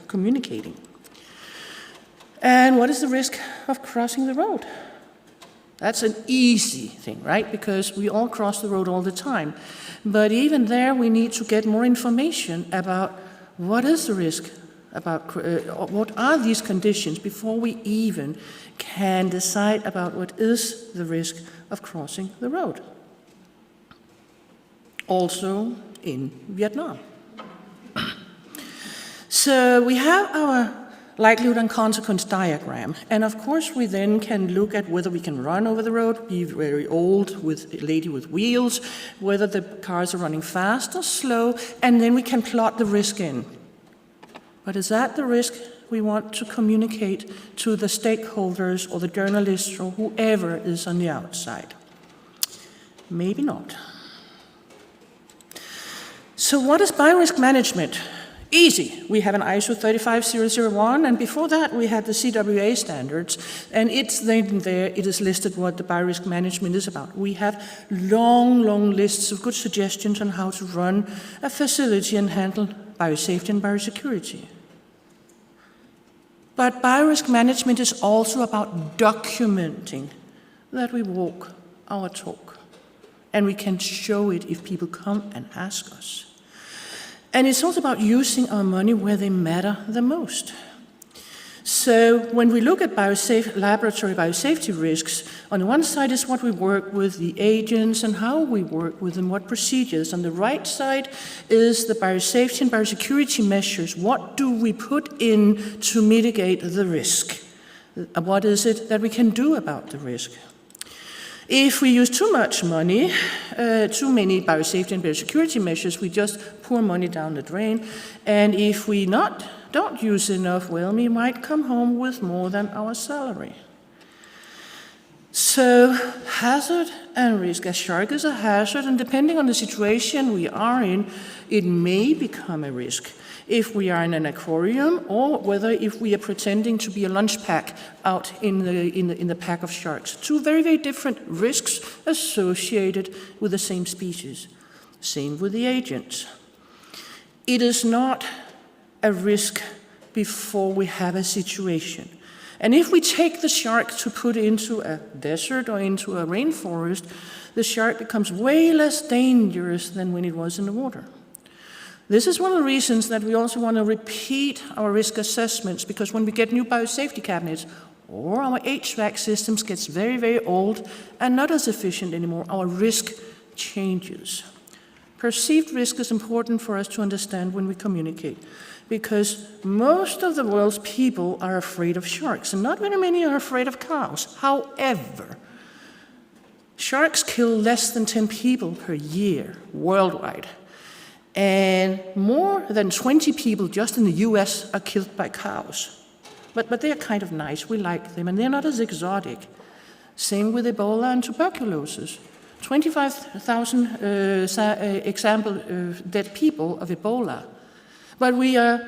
communicating? And what is the risk of crossing the road? That's an easy thing, right? Because we all cross the road all the time. But even there, we need to get more information about what is the risk, about what are these conditions before we even can decide about what is the risk of crossing the road. Also in Vietnam. So we have our likelihood and consequence diagram. And of course, we then can look at whether we can run over the road, be very old with a lady with wheels, whether the cars are running fast or slow, and then we can plot the risk in. But is that the risk we want to communicate to the stakeholders or the journalists or whoever is on the outside? Maybe not. So what is biorisk management? Easy. We have an ISO 35001, and before that we had the CWA standards, and it's then there, it is listed what the biorisk management is about. We have long, long lists of good suggestions on how to run a facility and handle biosafety and biosecurity. But biorisk management is also about documenting that we walk our talk, and we can show it if people come and ask us. And it's also about using our money where they matter the most. So when we look at laboratory biosafety risks, on the one side is what we work with, the agents and how we work with them, what procedures. On the right side is the biosafety and biosecurity measures. What do we put in to mitigate the risk? What is it that we can do about the risk? If we use too much money, too many biosafety and biosecurity measures, we just pour money down the drain. And if we don't use enough, well, we might come home with more than our salary. So hazard and risk. A shark is a hazard, and depending on the situation we are in, it may become a risk. if we are in an aquarium, or whether if we are pretending to be a lunch pack out in the pack of sharks. Two very, very different risks associated with the same species. Same with the agents. It is not a risk before we have a situation. And if we take the shark to put into a desert or into a rainforest, the shark becomes way less dangerous than when it was in the water. This is one of the reasons that we also want to repeat our risk assessments, because when we get new biosafety cabinets or our HVAC systems gets very, very old and not as efficient anymore, our risk changes. Perceived risk is important for us to understand when we communicate, because most of the world's people are afraid of sharks, and not very many are afraid of cows. However, sharks kill less than 10 people per year worldwide. And more than 20 people just in the US are killed by cows. But they are kind of nice, we like them, and they're not as exotic. Same with Ebola and tuberculosis. 25,000 dead people of Ebola. But we are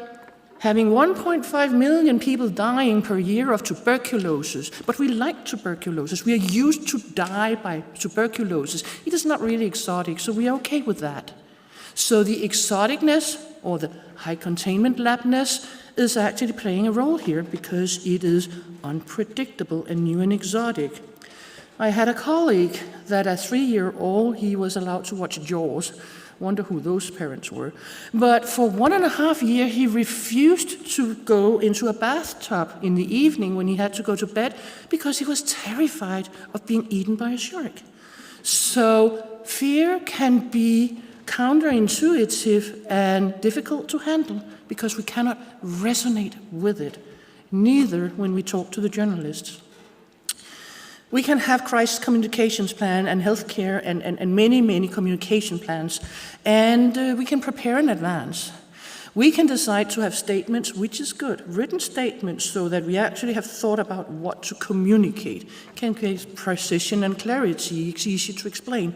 having 1.5 million people dying per year of tuberculosis. But we like tuberculosis. We are used to die by tuberculosis. It is not really exotic, so we are okay with that. So the exoticness or the high containment labness is actually playing a role here because it is unpredictable and new and exotic. I had a colleague that at 3-year-old, he was allowed to watch Jaws. Wonder who those parents were. But for 1.5 years, he refused to go into a bathtub in the evening when he had to go to bed because he was terrified of being eaten by a shark. So fear can be counterintuitive and difficult to handle because we cannot resonate with it, neither when we talk to the journalists. We can have crisis communications plan and healthcare and many, many communication plans, and we can prepare in advance. We can decide to have statements, which is good, written statements, so that we actually have thought about what to communicate. It can create precision and clarity, it's easy to explain.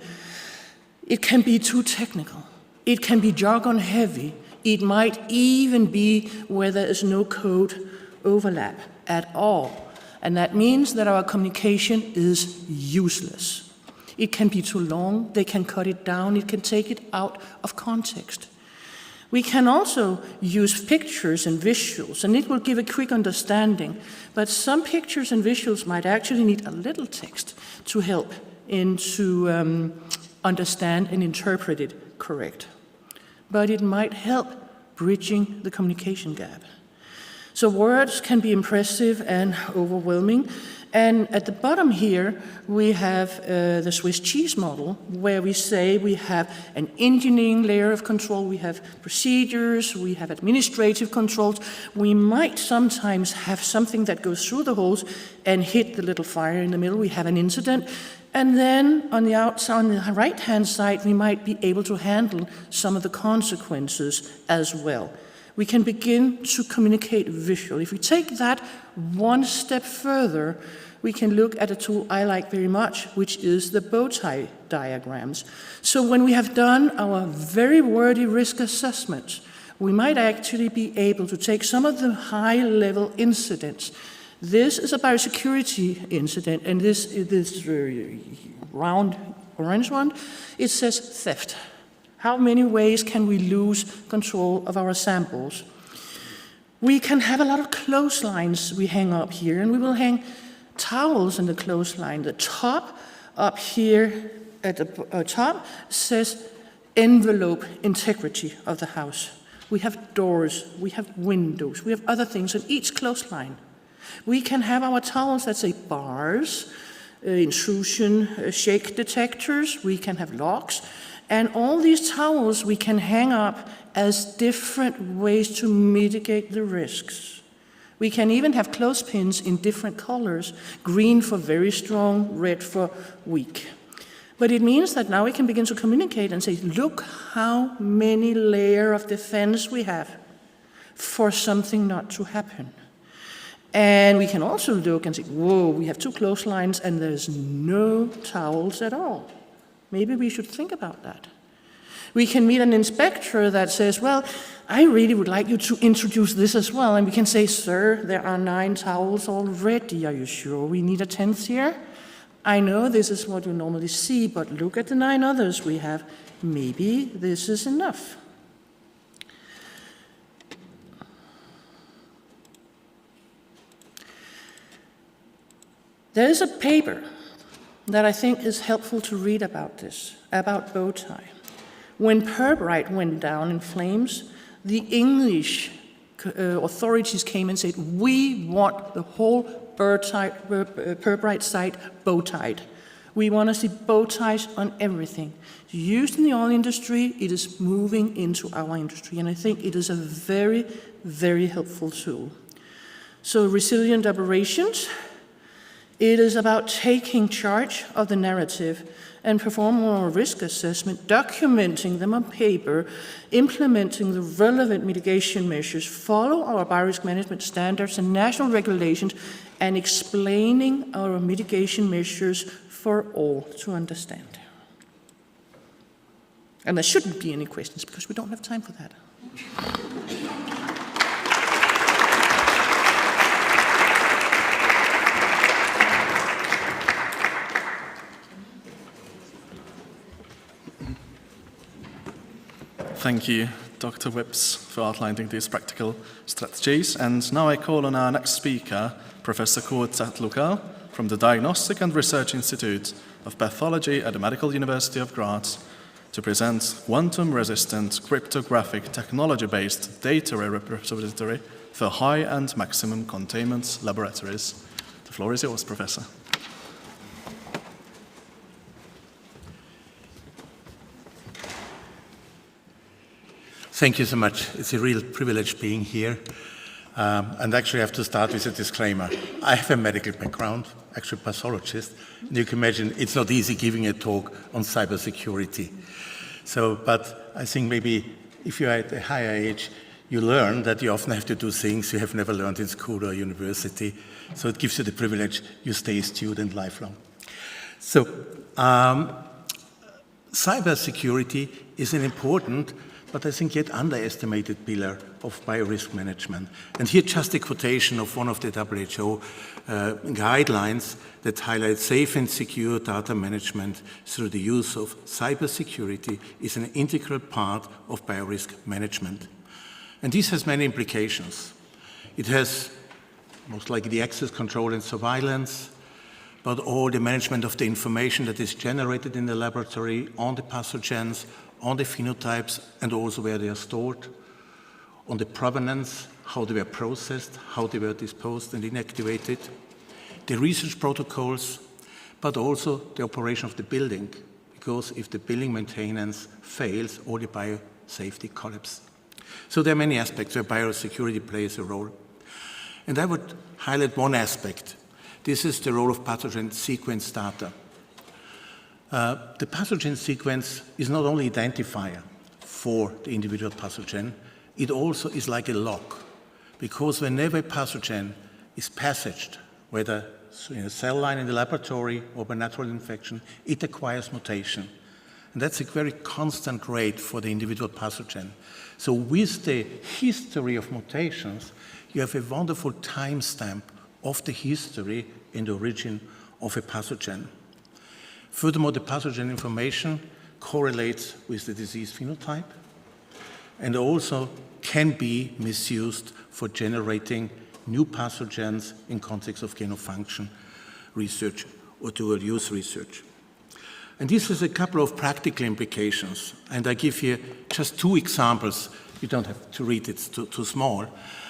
It can be too technical. It can be jargon heavy. It might even be where there is no code overlap at all. And that means that our communication is useless. It can be too long, they can cut it down, it can take it out of context. We can also use pictures and visuals, and it will give a quick understanding. But some pictures and visuals might actually need a little text to help and to understand and interpret it correct. But it might help bridging the communication gap. So words can be impressive and overwhelming. And at the bottom here, we have the Swiss cheese model, where we say we have an engineering layer of control, we have procedures, we have administrative controls. We might sometimes have something that goes through the holes and hit the little fire in the middle. We have an incident. And then on the outside, on the right-hand side, we might be able to handle some of the consequences as well. We can begin to communicate visually. If we take that one step further, we can look at a tool I like very much, which is the bow tie diagrams. So when we have done our very wordy risk assessments, we might actually be able to take some of the high-level incidents. This is a biosecurity incident, and this round orange one, it says theft. How many ways can we lose control of our samples? We can have a lot of clotheslines we hang up here, and we will hang towels in the clothesline. The top up here at the top says envelope integrity of the house. We have doors, we have windows, we have other things on each clothesline. We can have our towels that say bars, intrusion, shake detectors, we can have locks. And all these towels we can hang up as different ways to mitigate the risks. We can even have clothespins in different colors, green for very strong, red for weak. But it means that now we can begin to communicate and say, look how many layers of defense we have for something not to happen. And we can also look and say, whoa, we have 2 clotheslines and there's no towels at all. Maybe we should think about that. We can meet an inspector that says, well, I really would like you to introduce this as well. And we can say, sir, there are 9 towels already. Are you sure we need a 10th here? I know this is what you normally see, but look at the 9 others we have. Maybe this is enough. There is a paper that I think is helpful to read about this, about bow tie. When Pirbright went down in flames, the English authorities came and said, we want the whole Pirbright site bow tied. We want to see bow ties on everything. It's used in the oil industry, it is moving into our industry, and I think it is a very, very helpful tool. So resilient operations, it is about taking charge of the narrative and performing a risk assessment, documenting them on paper, implementing the relevant mitigation measures, follow our biorisk management standards and national regulations, and explaining our mitigation measures for all to understand. And there shouldn't be any questions because we don't have time for that. Thank you, Dr. Whips, for outlining these practical strategies. And now I call on our next speaker, Professor Kurt Zetluka, from the Diagnostic and Research Institute of Pathology at the Medical University of Graz, to present quantum-resistant cryptographic technology-based data repository for high and maximum containment laboratories. The floor is yours, Professor. Thank you so much. It's a real privilege being here. And actually I have to start with a disclaimer. I have a medical background, actually a pathologist, and you can imagine it's not easy giving a talk on cybersecurity. So, but I think maybe if you're at a higher age, you learn that you often have to do things you have never learned in school or university. So it gives you the privilege, you stay a student lifelong. So, cybersecurity is an important but I think yet underestimated pillar of biorisk management. And here just a quotation of one of the WHO guidelines that highlight safe and secure data management through the use of cybersecurity is an integral part of biorisk management. And this has many implications. It has most likely the access control and surveillance, but all the management of the information that is generated in the laboratory on the pathogens, on the phenotypes, and also where they are stored, on the provenance, how they were processed, how they were disposed and inactivated, the research protocols, but also the operation of the building, because if the building maintenance fails, all the biosafety collapses. So there are many aspects where biosecurity plays a role. And I would highlight one aspect. This is the role of pathogen sequence data. The pathogen sequence is not only an identifier for the individual pathogen, it also is like a lock, because whenever a pathogen is passaged, whether in a cell line in the laboratory or by natural infection, it acquires mutation. And that's a very constant rate for the individual pathogen. So with the history of mutations, you have a wonderful timestamp of the history and the origin of a pathogen. Furthermore, the pathogen information correlates with the disease phenotype and also can be misused for generating new pathogens in context of gain of function research or dual use research. And this has a couple of practical implications, and I give here just 2 examples. You don't have to read it, it's too small.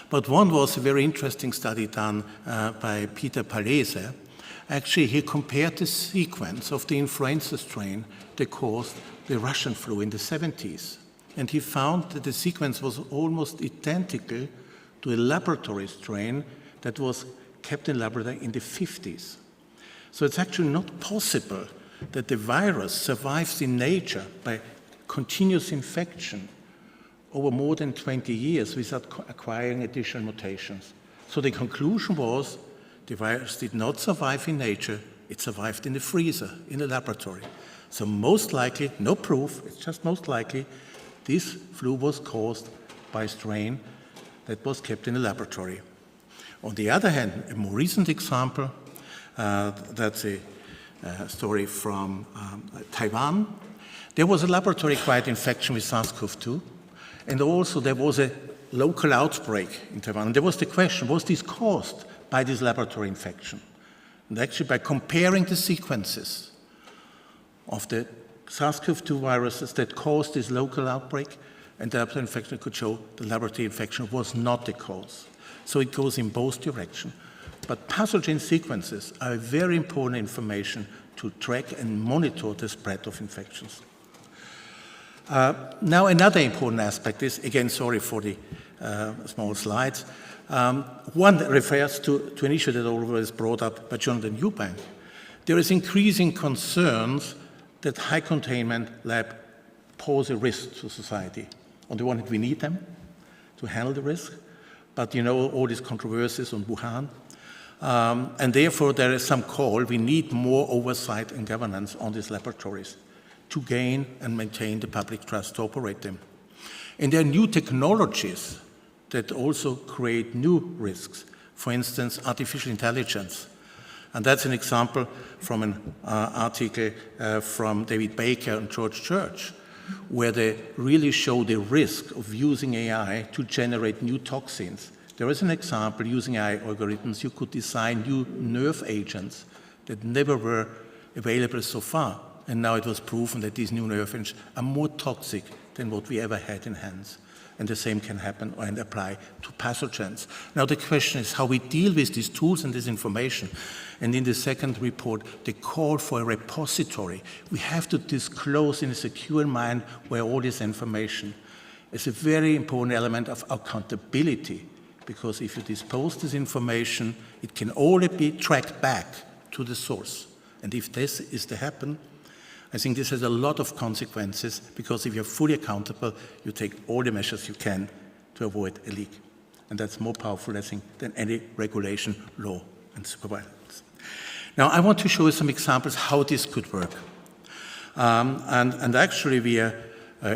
But one was a very interesting study done by Peter Palese. Actually, he compared the sequence of the influenza strain that caused the Russian flu in the 70s. And he found that the sequence was almost identical to a laboratory strain that was kept in laboratory in the 50s. So it's actually not possible that the virus survives in nature by continuous infection over more than 20 years without acquiring additional mutations. So the conclusion was the virus did not survive in nature, it survived in the freezer, in the laboratory. So most likely, no proof, it's just most likely, this flu was caused by strain that was kept in a laboratory. On the other hand, a more recent example, that's a story from Taiwan. There was a laboratory-acquired infection with SARS-CoV-2, and also there was a local outbreak in Taiwan. And there was the question, was this caused by this laboratory infection? And actually, by comparing the sequences of the SARS-CoV-2 viruses that caused this local outbreak and the laboratory infection, could show the laboratory infection was not the cause. So it goes in both directions. But pathogen sequences are very important information to track and monitor the spread of infections. Now, another important aspect is, again, sorry for the small slides. One refers to an issue that always brought up by Jonathan Eubank. There is increasing concerns that high containment labs pose a risk to society. On the one hand, we need them to handle the risk, but you know all these controversies on Wuhan. And therefore, there is some call, we need more oversight and governance on these laboratories to gain and maintain the public trust to operate them. And there are new technologies that also create new risks. For instance, artificial intelligence. And that's an example from an article from David Baker and George Church, where they really show the risk of using AI to generate new toxins. There is an example, using AI algorithms, you could design new nerve agents that never were available so far. And now it was proven that these new nerve agents are more toxic than what we ever had in hands. And the same can happen and apply to pathogens. Now the question is how we deal with these tools and this information. And in the second report, the call for a repository. We have to disclose in a secure manner where all this information is a very important element of accountability. Because if you dispose this information, it can only be tracked back to the source. And if this is to happen, I think this has a lot of consequences, because if you're fully accountable, you take all the measures you can to avoid a leak. And that's more powerful, I think, than any regulation, law, and supervision. Now, I want to show you some examples how this could work. And actually, we are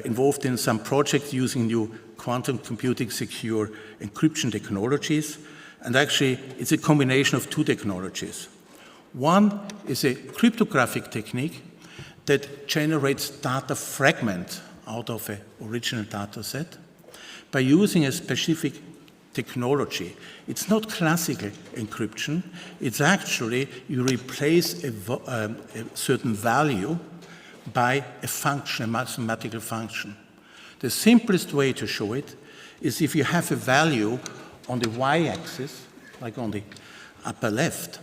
involved in some projects using new quantum computing secure encryption technologies. And actually, it's a combination of two technologies. One is a cryptographic technique that generates data fragment out of an original data set by using a specific technology. It's not classical encryption. It's actually you replace a certain value by a function, a mathematical function. The simplest way to show it is if you have a value on the y-axis, like on the upper left,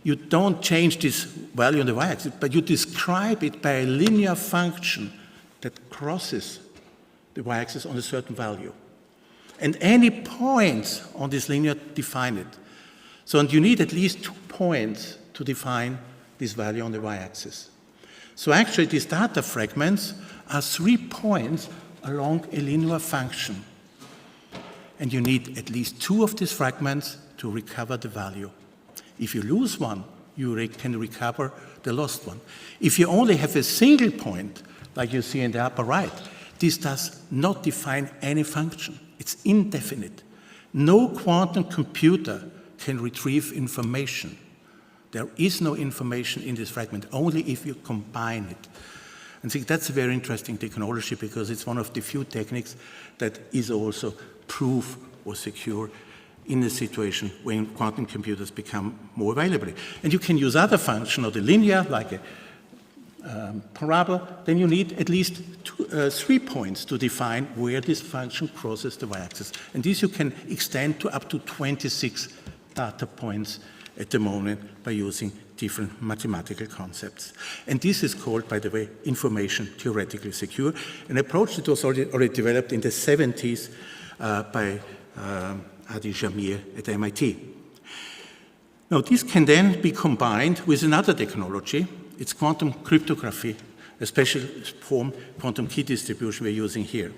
you don't change this value on the y-axis, but you describe it by a linear function that crosses the y-axis on a certain value. And any points on this linear define it. So and you need at least 2 points to define this value on the y-axis. So actually, these data fragments are 3 points along a linear function. And you need at least 2 of these fragments to recover the value. If you lose one, you can recover the lost one. If you only have a single point, like you see in the upper right, this does not define any function. It's indefinite. No quantum computer can retrieve information. There is no information in this fragment, only if you combine it. And I think that's a very interesting technology, because it's one of the few techniques that is also proof or secure in a situation when quantum computers become more available. And you can use other functions, or the linear, like a parabola, then you need at least 3 points to define where this function crosses the y-axis. And this you can extend to up to 26 data points at the moment by using different mathematical concepts. And this is called, by the way, information theoretically secure, an approach that was already developed in the 70s by Adi Jamir at MIT. Now, this can then be combined with another technology. It's quantum cryptography, a special form, quantum key distribution we're using here.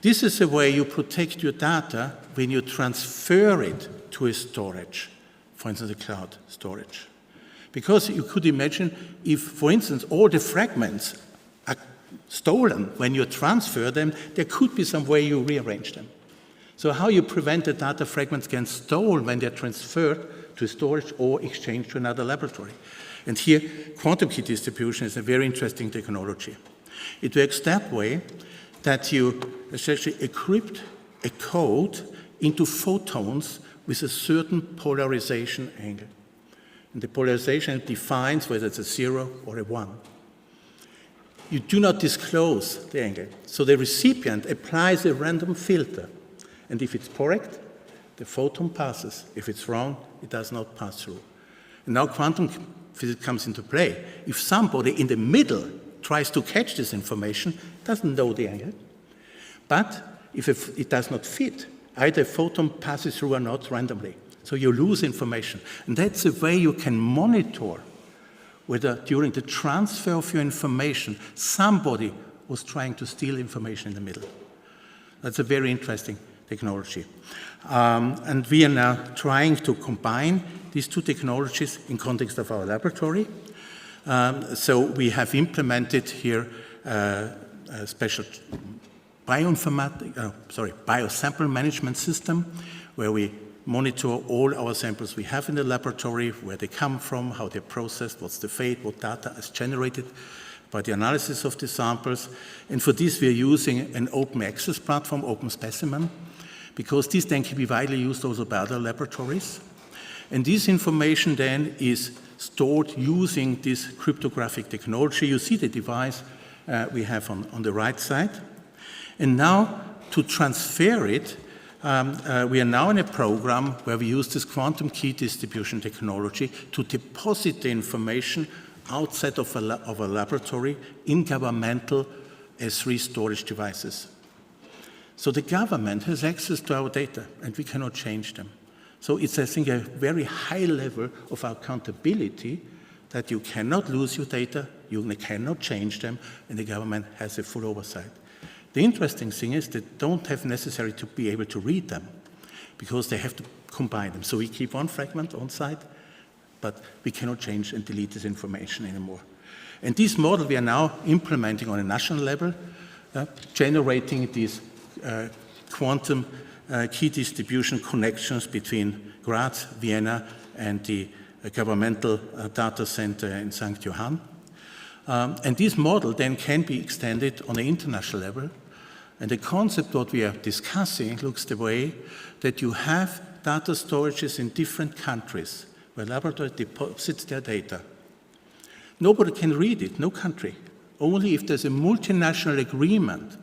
This is a way you protect your data when you transfer it to a storage, for instance, a cloud storage. Because you could imagine if, for instance, all the fragments are stolen, when you transfer them, there could be some way you rearrange them. So how you prevent the data fragments getting stolen when they're transferred to storage or exchanged to another laboratory. And here, quantum key distribution is a very interesting technology. It works that way that you essentially encrypt a code into photons with a certain polarization angle. And the polarization defines whether it's a 0 or a 1. You do not disclose the angle. So the recipient applies a random filter. And if it's correct, the photon passes. If it's wrong, it does not pass through. And now quantum physics comes into play. If somebody in the middle tries to catch this information, doesn't know the angle, but if it does not fit, either a photon passes through or not randomly. So you lose information. And that's a way you can monitor whether during the transfer of your information, somebody was trying to steal information in the middle. That's a very interesting technology. And we are now trying to combine these two technologies in context of our laboratory. So we have implemented here a special biosample management system where we monitor all our samples we have in the laboratory, where they come from, how they're processed, what's the fate, what data is generated by the analysis of the samples. And for this, we are using an open access platform, Open Specimen, because this then can be widely used also by other laboratories. And this information then is stored using this cryptographic technology. You see the device we have on the right side. And now, to transfer it, we are now in a program where we use this quantum key distribution technology to deposit the information outside of a laboratory in governmental S3 storage devices. So the government has access to our data, and we cannot change them. So it's, I think, a very high level of accountability that you cannot lose your data, you cannot change them, and the government has a full oversight. The interesting thing is they don't have necessary to be able to read them because they have to combine them. So we keep one fragment on site, but we cannot change and delete this information anymore. And this model we are now implementing on a national level, generating these quantum key distribution connections between Graz, Vienna, and the governmental data center in St. Johann. And this model then can be extended on an international level. And the concept what we are discussing looks the way that you have data storages in different countries where laboratory deposits their data. Nobody can read it, no country. Only if there's a multinational agreement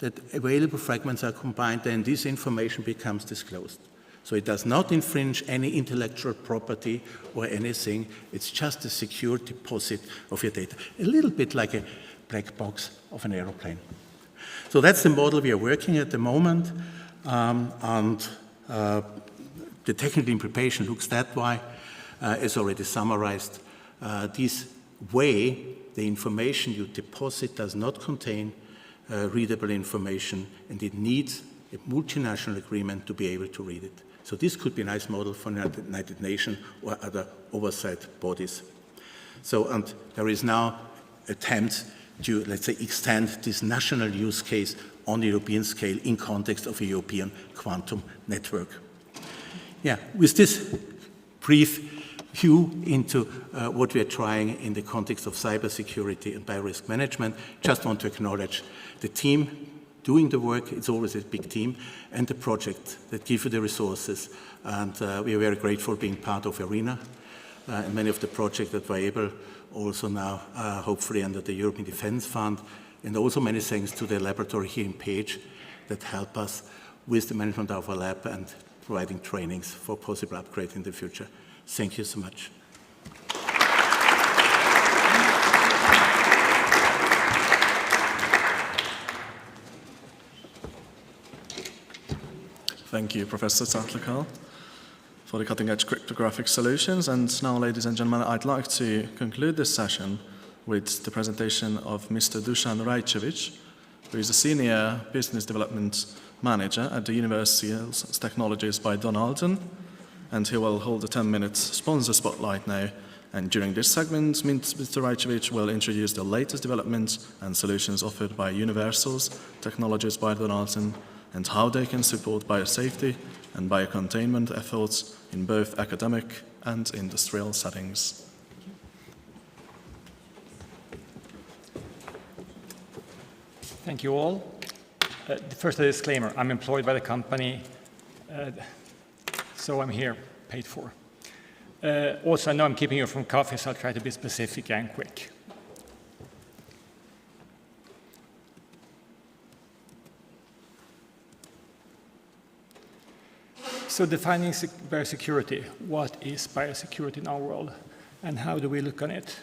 that available fragments are combined, then this information becomes disclosed. So it does not infringe any intellectual property or anything. It's just a secure deposit of your data. A little bit like a black box of an aeroplane. So that's the model we are working at the moment. The technical implementation looks that way, as already summarized. This way, the information you deposit does not contain readable information, and it needs a multinational agreement to be able to read it. So this could be a nice model for the United Nations or other oversight bodies. So, and there is now attempts to, let's say, extend this national use case on the European scale in context of a European quantum network. Yeah, with this brief view into what we are trying in the context of cybersecurity and biorisk management, just want to acknowledge the team doing the work. It's always a big team, and the project that give you the resources. And we are very grateful being part of ARENA and many of the projects that were able also now, hopefully under the European Defence Fund, and also many thanks to the laboratory here in Page that help us with the management of our lab and providing trainings for possible upgrade in the future. Thank you so much. Thank you, Professor Zatlakal, for the cutting-edge cryptographic solutions. And now, ladies and gentlemen, I'd like to conclude this session with the presentation of Mr. Dusan Rajcevic, who is a Senior Business Development Manager at the University of Technologies by Donaldson, and he will hold a 10-minute sponsor spotlight now And during this segment, Mr. Rajcevic will introduce the latest developments and solutions offered by Universal's technologies by Donaldson and how they can support biosafety and biocontainment efforts in both academic and industrial settings. Thank you all. First, a disclaimer. I'm employed by the company, so I'm here, paid for. Also, I know I'm keeping you from coffee, so I'll try to be specific and quick. So defining biosecurity. What is biosecurity in our world, and how do we look on it?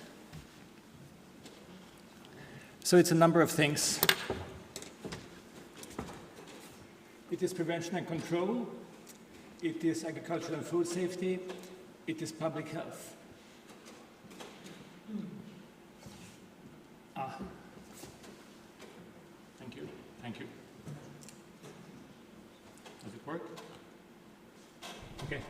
So it's a number of things. It is prevention and control. It is agricultural and food safety. It is public health. Thank you. Thank you. Does it work? Okay.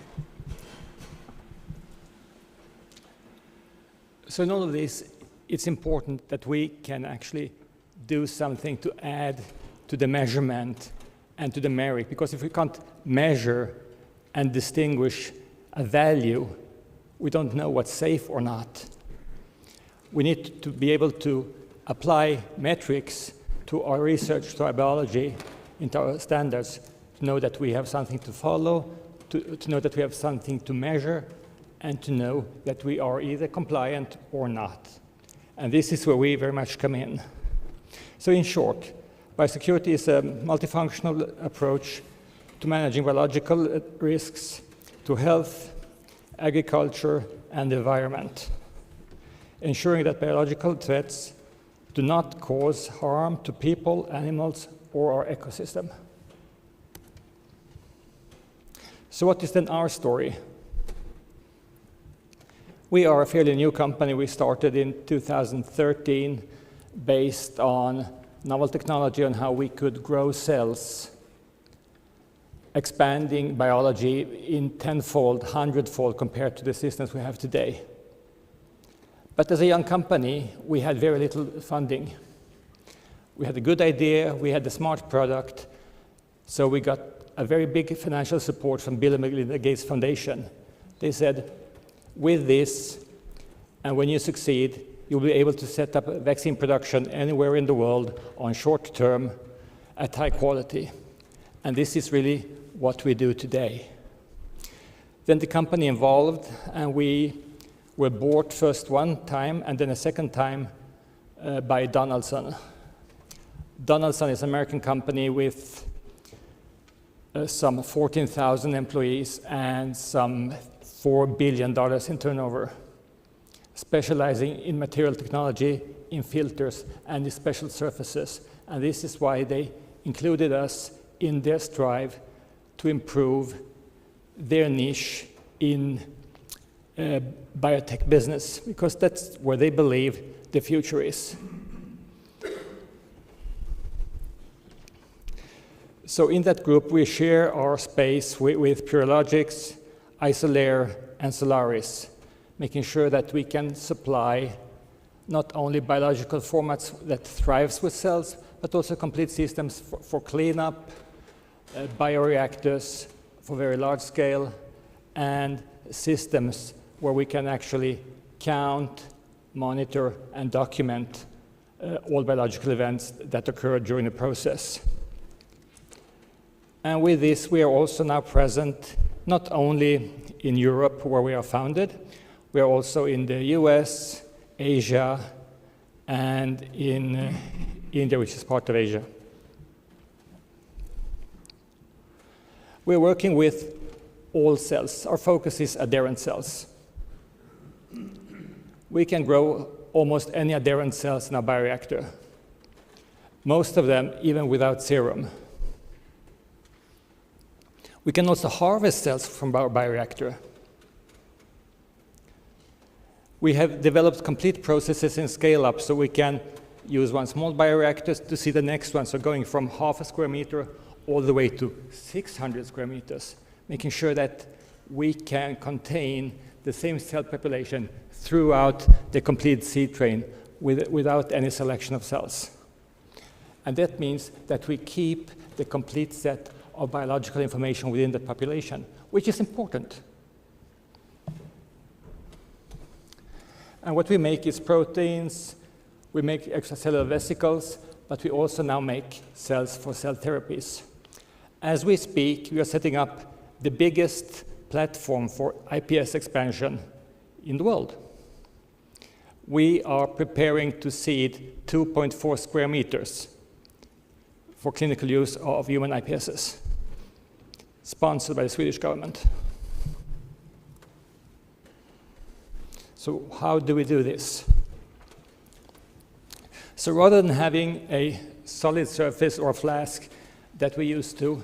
So in all of this, it's important that we can actually do something to add to the measurement and to the merit, because if we can't measure and distinguish a value, we don't know what's safe or not. We need to be able to apply metrics to our research, to our biology, into our standards, to know that we have something to follow, to know that we have something to measure, and to know that we are either compliant or not. And this is where we very much come in. So in short, biosecurity is a multifunctional approach to managing biological risks, to health, agriculture, and the environment, ensuring that biological threats do not cause harm to people, animals, or our ecosystem. So what is then our story? We are a fairly new company. We started in 2013 based on novel technology on how we could grow cells, expanding biology in 10-fold, 100-fold compared to the systems we have today. But as a young company, we had very little funding. We had a good idea, we had a smart product, so we got a very big financial support from Bill and Melinda Gates Foundation. They said, with this, and when you succeed, you'll be able to set up vaccine production anywhere in the world on short term at high quality. And this is really what we do today. Then the company evolved, and we were bought first one time and then a second time by Donaldson. Donaldson is an American company with some 14,000 employees and some $4 billion in turnover, specializing in material technology, in filters, and in special surfaces. And this is why they included us in their strive to improve their niche in biotech business, because that's where they believe the future is. So in that group, we share our space with Purilogics, Isolair, and Solaris, making sure that we can supply not only biological formats that thrives with cells, but also complete systems for cleanup, bioreactors for very large scale, and systems where we can actually count, monitor, and document all biological events that occur during the process. And with this, we are also now present not only in Europe, where we are founded, we are also in the US, Asia, and in India, which is part of Asia. We're working with all cells. Our focus is adherent cells. We can grow almost any adherent cells in a bioreactor, most of them even without serum. We can also harvest cells from our bioreactor. We have developed complete processes in scale-up, so we can use one small bioreactor to see the next one, so going from half a square meter all the way to 600 square meters, making sure that we can contain the same cell population throughout the complete seed train without any selection of cells. And that means that we keep the complete set of biological information within the population, which is important. And what we make is proteins, we make extracellular vesicles, but we also now make cells for cell therapies. As we speak, we are setting up the biggest platform for iPS expansion in the world. We are preparing to seed 2.4 square meters for clinical use of human iPSs, sponsored by the Swedish government. So how do we do this? So rather than having a solid surface or flask that we used to,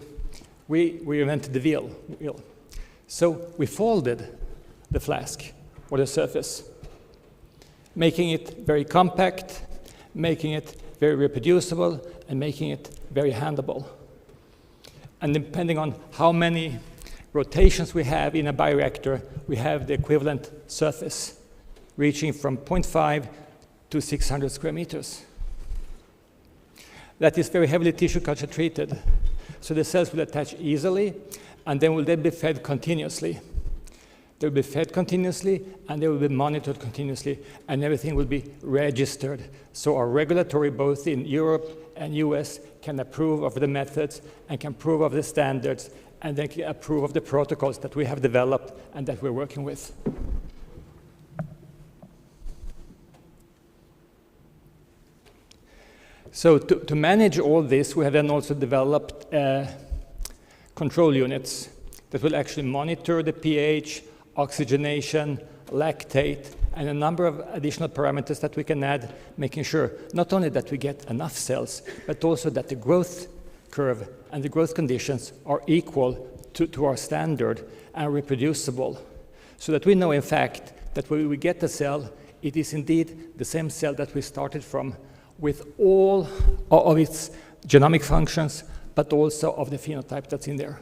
we invented the wheel. So we folded the flask or the surface, making it very compact, making it very reproducible, and making it very handleable. And depending on how many rotations we have in a bioreactor, we have the equivalent surface, reaching from 0.5 to 600 square meters. That is very heavily tissue culture treated. So the cells will attach easily, and then will then be fed continuously. They will be fed continuously, and they will be monitored continuously, and everything will be registered. So our regulatory, both in Europe and US, can approve of the methods and can approve of the standards, and they can approve of the protocols that we have developed and that we're working with. So to manage all this, we have then also developed control units that will actually monitor the pH, oxygenation, lactate, and a number of additional parameters that we can add, making sure not only that we get enough cells, but also that the growth curve and the growth conditions are equal to our standard and reproducible, so that we know, in fact, that when we get the cell, it is indeed the same cell that we started from, with all of its genomic functions, but also of the phenotype that's in there.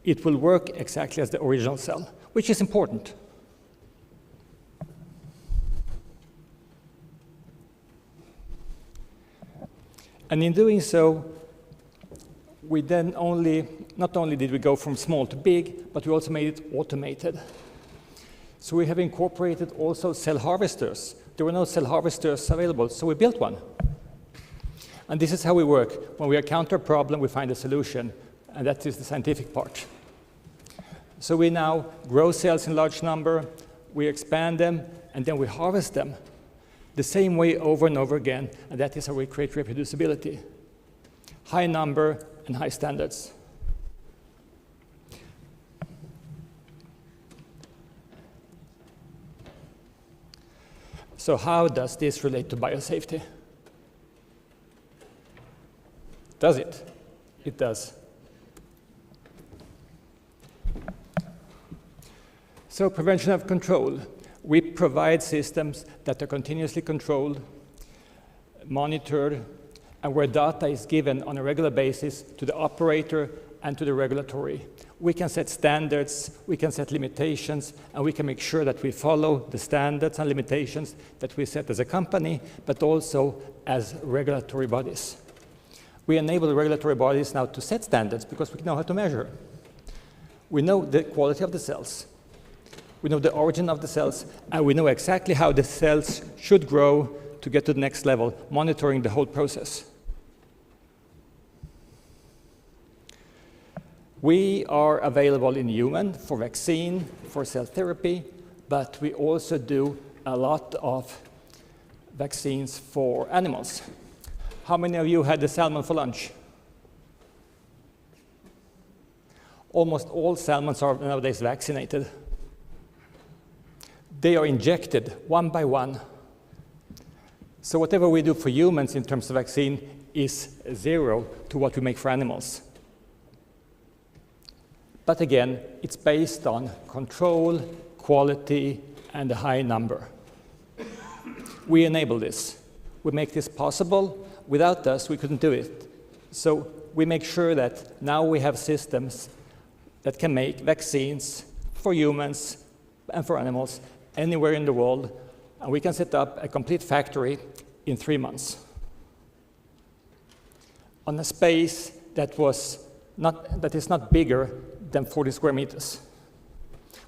It will work exactly as the original cell, which is important. And in doing so, we then not only did we go from small to big, but we also made it automated. So we have incorporated also cell harvesters. There were no cell harvesters available, so we built one. And this is how we work. When we encounter a problem, we find a solution, and that is the scientific part. So we now grow cells in large number, we expand them, and then we harvest them the same way over and over again, and that is how we create reproducibility. High number and high standards. So how does this relate to biosafety? Does it? It does. So prevention of control. We provide systems that are continuously controlled, monitored, and where data is given on a regular basis to the operator and to the regulatory. We can set standards, we can set limitations, and we can make sure that we follow the standards and limitations that we set as a company, but also as regulatory bodies. We enable the regulatory bodies now to set standards because we know how to measure. We know the quality of the cells. We know the origin of the cells, and we know exactly how the cells should grow to get to the next level, monitoring the whole process. We are available in human for vaccine, for cell therapy, but we also do a lot of vaccines for animals. How many of you had the salmon for lunch? Almost all salmons are nowadays vaccinated. They are injected one by one. So whatever we do for humans in terms of vaccine is zero to what we make for animals. But again, it's based on control, quality, and a high number. We enable this. We make this possible. Without us, we couldn't do it. So we make sure that now we have systems that can make vaccines for humans and for animals anywhere in the world, and we can set up a complete factory in 3 months on a space that is not bigger than 40 square meters,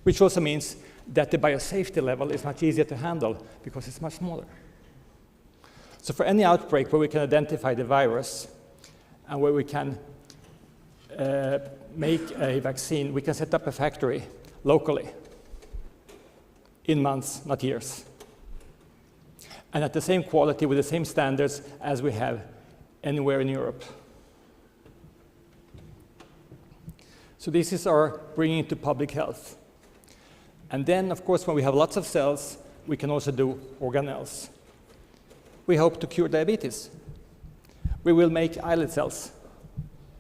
which also means that the biosafety level is much easier to handle because it's much smaller. So for any outbreak where we can identify the virus and where we can make a vaccine, we can set up a factory locally in months, not years, and at the same quality with the same standards as we have anywhere in Europe. So this is our bringing it to public health. And then, of course, when we have lots of cells, we can also do organelles. We hope to cure diabetes. We will make islet cells.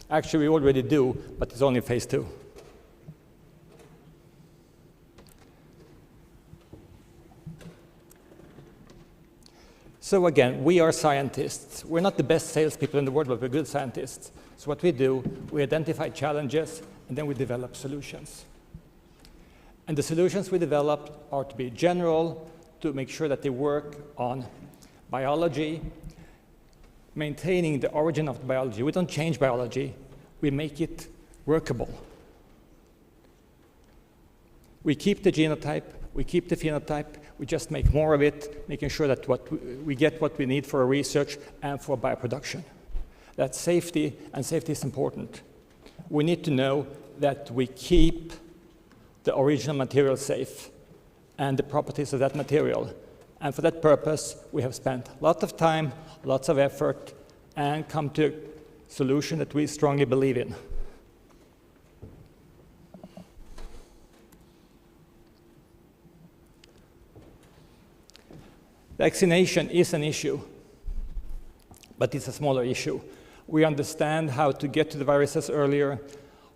Actually, we already do, but it's only phase 2. So again, we are scientists. We're not the best salespeople in the world, but we're good scientists. So what we do, we identify challenges, and then we develop solutions. And the solutions we develop are to be general, to make sure that they work on biology, maintaining the origin of the biology. We don't change biology, we make it workable. We keep the genotype, we keep the phenotype, we just make more of it, making sure that we get what we need for our research and for bioproduction. That's safety, and safety is important. We need to know that we keep the original material safe and the properties of that material. And for that purpose, we have spent a lot of time, lots of effort, and come to a solution that we strongly believe in. Vaccination is an issue, but it's a smaller issue. We understand how to get to the viruses earlier,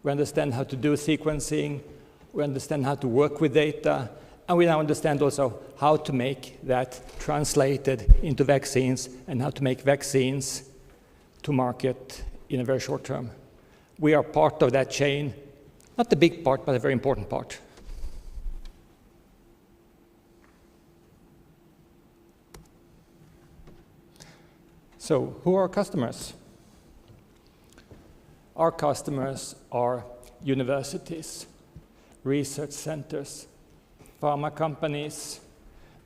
we understand how to do sequencing, we understand how to work with data, and we now understand also how to make that translated into vaccines and how to make vaccines to market in a very short term. We are part of that chain, not the big part, but a very important part. So, who are our customers? Our customers are universities, research centers, pharma companies,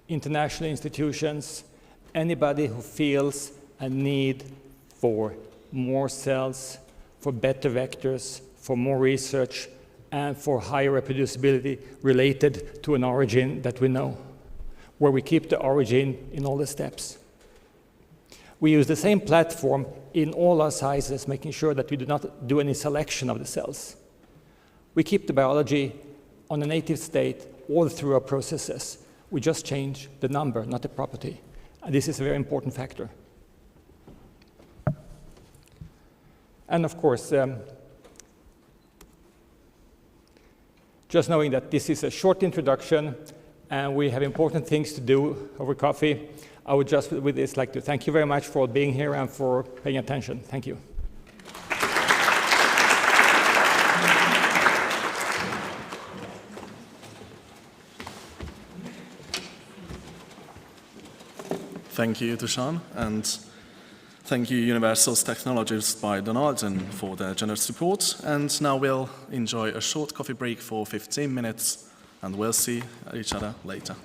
international institutions, anybody who feels a need for more cells, for better vectors, for more research, and for higher reproducibility related to an origin that we know, where we keep the origin in all the steps. We use the same platform in all our sizes, making sure that we do not do any selection of the cells. We keep the biology on a native state all through our processes. We just change the number, not the property. And this is a very important factor. And of course, just knowing that this is a short introduction and we have important things to do over coffee, I would just with this like to thank you very much for being here and for paying attention. Thank you. Thank you, Dusan, and thank you, Universal's Technologies by Donaldson, for their generous support. And now we'll enjoy a short coffee break for 15 minutes, and we'll see each other later.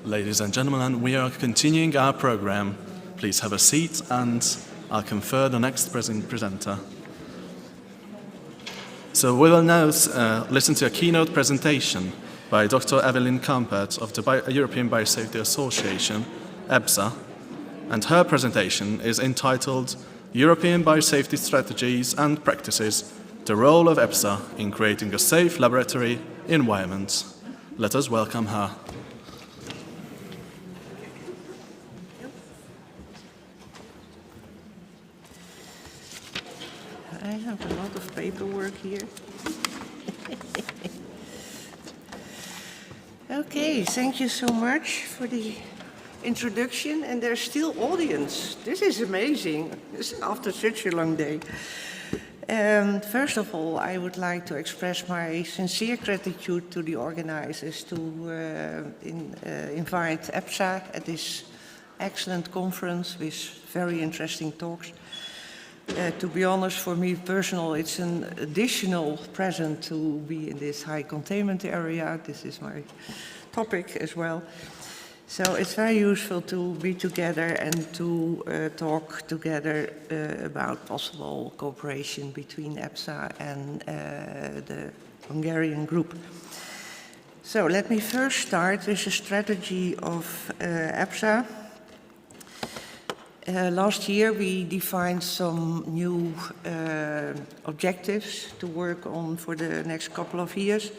Ladies and gentlemen, we are continuing our program. Please have a seat and I'll confer the next presenter. So we will now listen to a keynote presentation by Dr. Evelyn Kampert of the European Biosafety Association, EBSA, and her presentation is entitled European Biosafety Strategies and Practices, the Role of EBSA in Creating a Safe Laboratory Environment. Let us welcome her. I have a lot of paperwork here. Okay, thank you so much for the introduction, and there's still audience. This is amazing, after such a long day. First of all, I would like to express my sincere gratitude to the organizers to invite EBSA at this excellent conference with very interesting talks. To be honest, for me personal, it's an additional present to be in this high containment area. This is my topic as well. So it's very useful to be together and to talk together about possible cooperation between EBSA and the Hungarian group. So let me first start with the strategy of EBSA. Last year we defined some new objectives to work on for the next couple of years.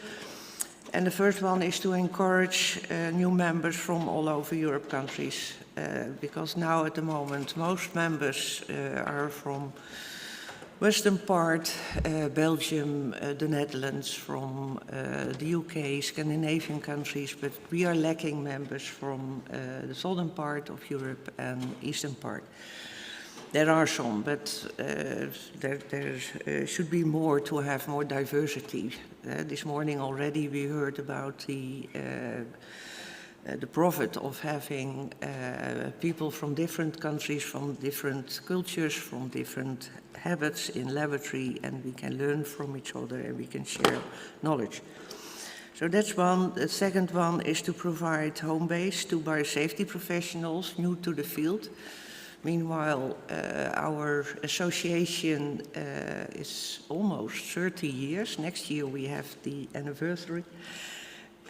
And the first one is to encourage new members from all over Europe countries. Because now at the moment most members are from western part, Belgium, the Netherlands, from the UK, Scandinavian countries, but we are lacking members from the southern part of Europe and eastern part. There are some, but there should be more to have more diversity. This morning already we heard about the profit of having people from different countries, from different cultures, from different habits in laboratory, and we can learn from each other and we can share knowledge. So that's one. The second one is to provide home base to biosafety professionals new to the field. Meanwhile, our association is almost 30 years. Next year we have the anniversary.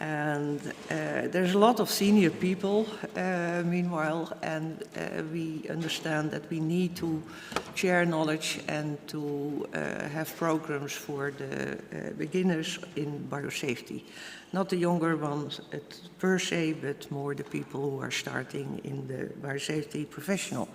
And there's a lot of senior people, meanwhile, and we understand that we need to share knowledge and to have programs for the beginners in biosafety. Not the younger ones per se, but more the people who are starting in the biosafety professional.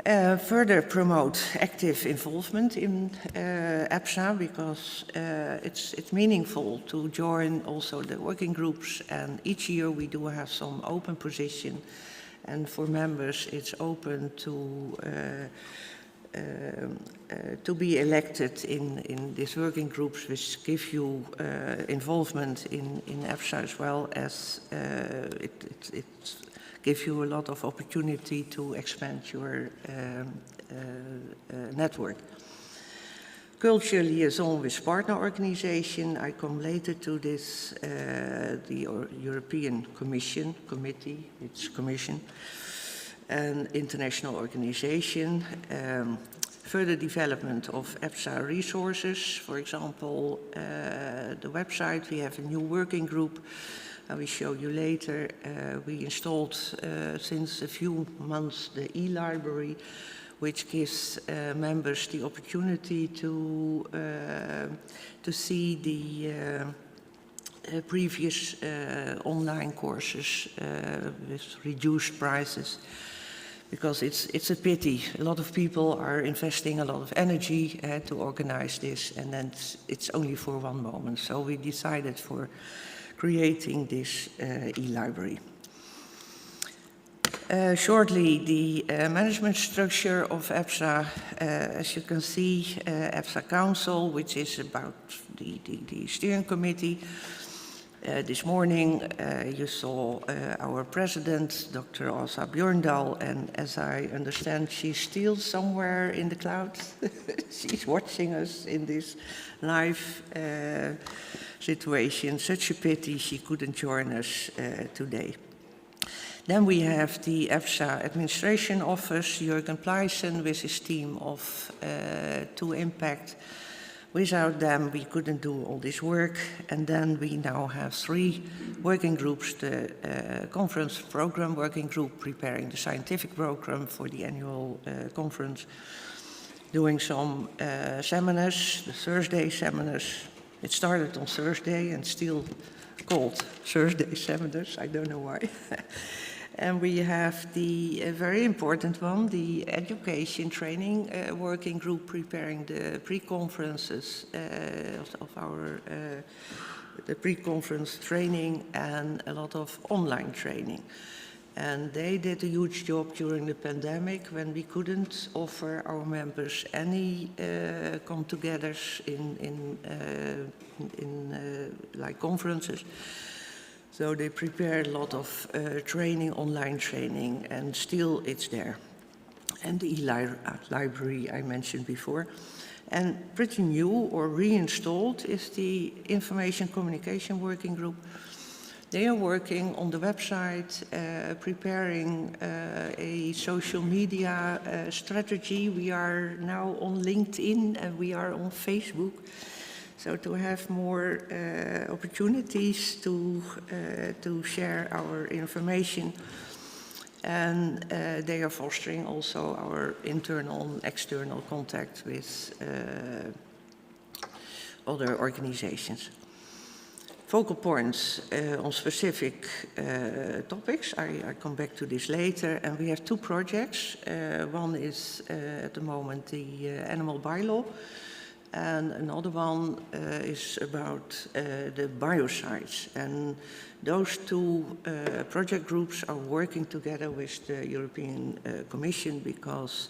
Further promote active involvement in EBSA because it's meaningful to join also the working groups, and each year we do have some open position, and for members it's open to be elected in these working groups, which give you involvement in EBSA as well as it give you a lot of opportunity to expand your network. Culture liaison with partner organization. I come later to this, the European Committee, it's Commission, and international organization. Further development of EBSA resources. For example, the website, we have a new working group. I will show you later. We installed since a few months the e-library, which gives members the opportunity to see the previous online courses with reduced prices. Because it's a pity. A lot of people are investing a lot of energy to organize this, and then it's only for one moment. So we decided for creating this e-library. Shortly, the management structure of EBSA, as you can see, EBSA Council, which is about the steering committee. This morning you saw our president, Dr. Åsa Björndal, and as I understand, she's still somewhere in the clouds. She's watching us in this live situation. Such a pity she couldn't join us today. Then we have the EFSA Administration Office, Jürgen Pleissen with his team of To Impact. Without them, we couldn't do all this work. And then we now have 3 working groups, the conference program working group preparing the scientific program for the annual conference, doing some seminars, the Thursday seminars. It started on Thursday and still called Thursday seminars, I don't know why. And we have the very important one, the education training working group preparing the pre-conferences of our the pre-conference training and a lot of online training. And they did a huge job during the pandemic when we couldn't offer our members any come-togethers like conferences. So they prepared a lot of training, online training, and still it's there. And the e-library I mentioned before. And pretty new or reinstalled is the Information Communication Working Group. They are working on the website, preparing a social media strategy. We are now on LinkedIn and we are on Facebook. So to have more opportunities to share our information. And they are fostering also our internal and external contact with other organizations. Focal points on specific topics. I come back to this later. And we have 2 projects. One is at the moment the animal bylaw. And another one is about the biocides. And those 2 project groups are working together with the European Commission because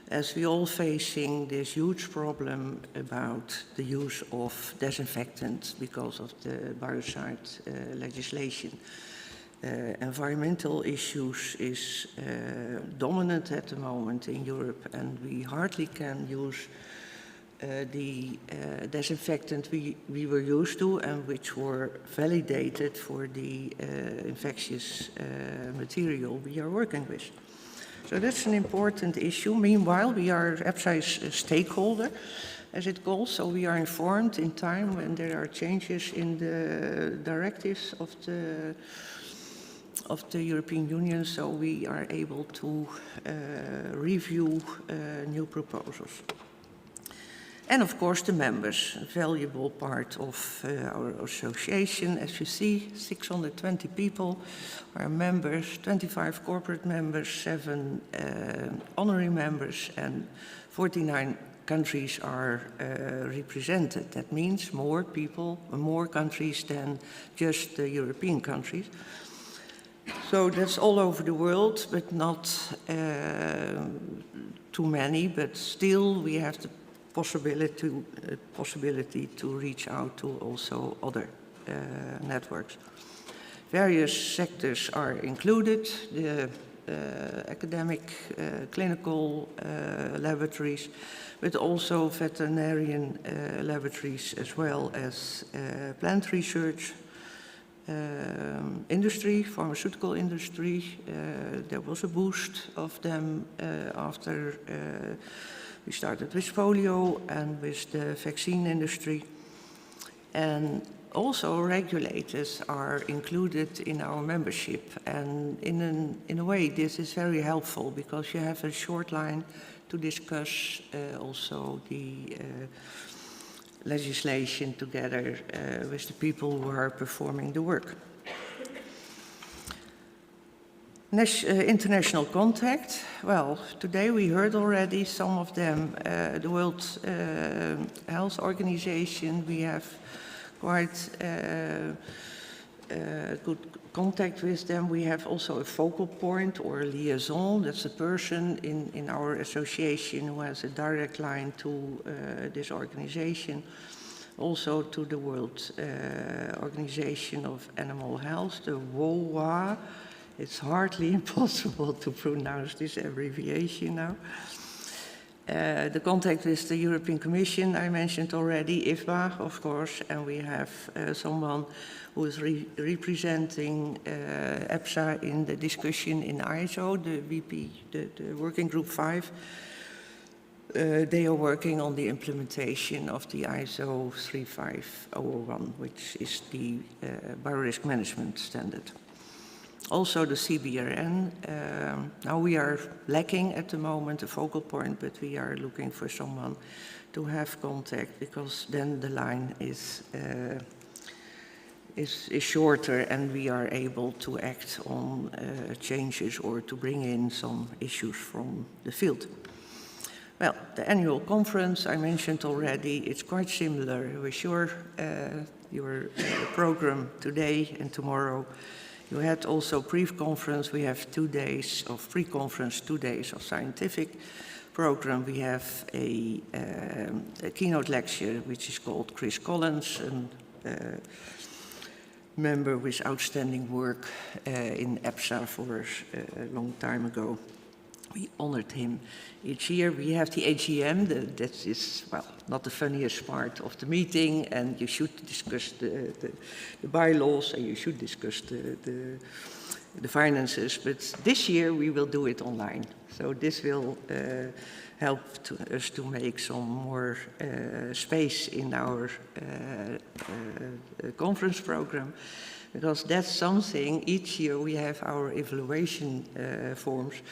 as we all facing this huge problem about the use of disinfectants because of the biocide legislation. Environmental issues is dominant at the moment in Europe and we hardly can use the disinfectant we were used to and which were validated for the infectious material we are working with. So that's an important issue. Meanwhile, EFSA is a stakeholder, as it calls, so we are informed in time when there are changes in the directives of the European Union, so we are able to review new proposals. And of course the members, a valuable part of our association. As you see, 620 people are members, 25 corporate members, 7 honorary members, and 49 countries are represented. That means more people, more countries than just the European countries. So that's all over the world, but not too many, but still we have the possibility to reach out to also other networks. Various sectors are included, the academic, clinical laboratories, but also veterinarian laboratories as well as plant research, industry, pharmaceutical industry. There was a boost of them after we started with polio and with the vaccine industry. And also regulators are included in our membership. And in a way, this is very helpful because you have a short line to discuss also the legislation together with the people who are performing the work. International contact. Well, today we heard already some of them. The World Health Organization, we have quite good contact with them. We have also a focal point or a liaison. That's a person in our association who has a direct line to this organization. also to the World Organization of Animal Health, the WOA. It's hardly impossible to pronounce this abbreviation now. The contact with the European Commission, I mentioned already, IFBA, of course, and we have someone who is representing EPSA in the discussion in ISO, the VP, the Working Group 5. They are working on the implementation of the ISO 35001, which is the biorisk management standard. Also the CBRN. Now we are lacking at the moment a focal point, but we are looking for someone to have contact, because then the line is shorter and we are able to act on changes or to bring in some issues from the field. Well, the annual conference I mentioned already, it's quite similar. We're sure your program today and tomorrow. You had also pre-conference. We have 2 days of pre-conference, 2 days of scientific program. We have a keynote lecture, which is called Chris Collins, a member with outstanding work in EPSA for a long time ago. We honored him each year. We have the AGM, that is, well, not the funniest part of the meeting, and you should discuss the bylaws and you should discuss the finances, but this year we will do it online. So this will help us to make some more space in our conference program, because that's something. Each year we have our evaluation forms,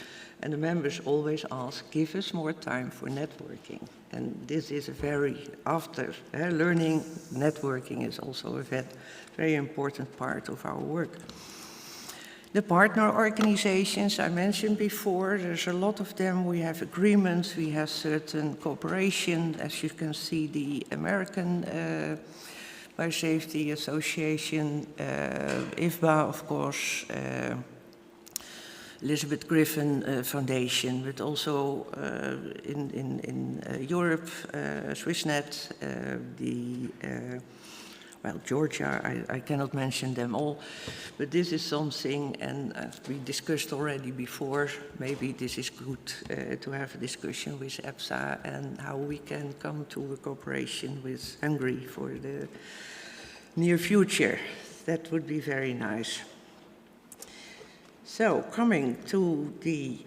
and the members always ask, give us more time for networking. And this is a very, after learning, networking is also a very important part of our work. The partner organizations I mentioned before, there's a lot of them. We have agreements, we have certain cooperation. As you can see, the American Biosafety Association, IFBA, of course, Elizabeth Griffin Foundation, but also in Europe, Swissnet, well, Georgia, I cannot mention them all, but this is something, and we discussed already before, maybe this is good to have a discussion with EPSA and how we can come to a cooperation with Hungary for the near future. That would be very nice. So, coming to the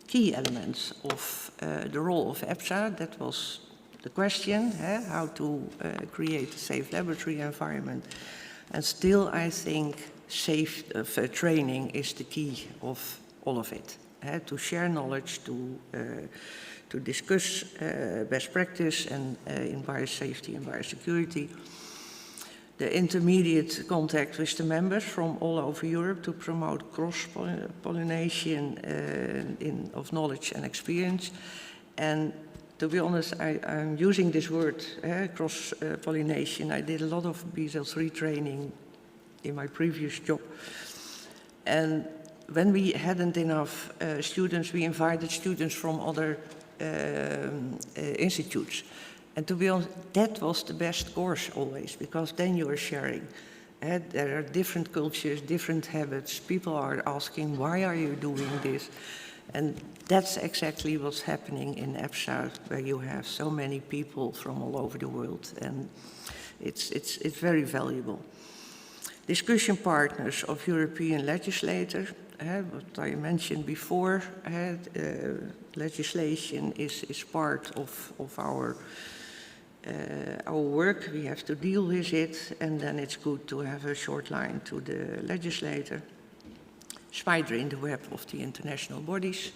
key elements of the role of EPSA, that was the question, how to create a safe laboratory environment. And still, I think safe training is the key of all of it. To share knowledge, to discuss best practice and in biosafety and biosecurity. The intermediate contact with the members from all over Europe to promote cross-pollination of knowledge and experience. And to be honest, I'm using this word, cross-pollination. I did a lot of BSL-3 training in my previous job. And when we hadn't enough students, we invited students from other institutes. And to be honest, that was the best course always, because then you are sharing. There are different cultures, different habits. People are asking, why are you doing this? And that's exactly what's happening in EPSA, where you have so many people from all over the world, and it's very valuable. Discussion partners of European legislators, what I mentioned before, legislation is part of our work. We have to deal with it, and then it's good to have a short line to the legislator. Spider in the web of the international bodies.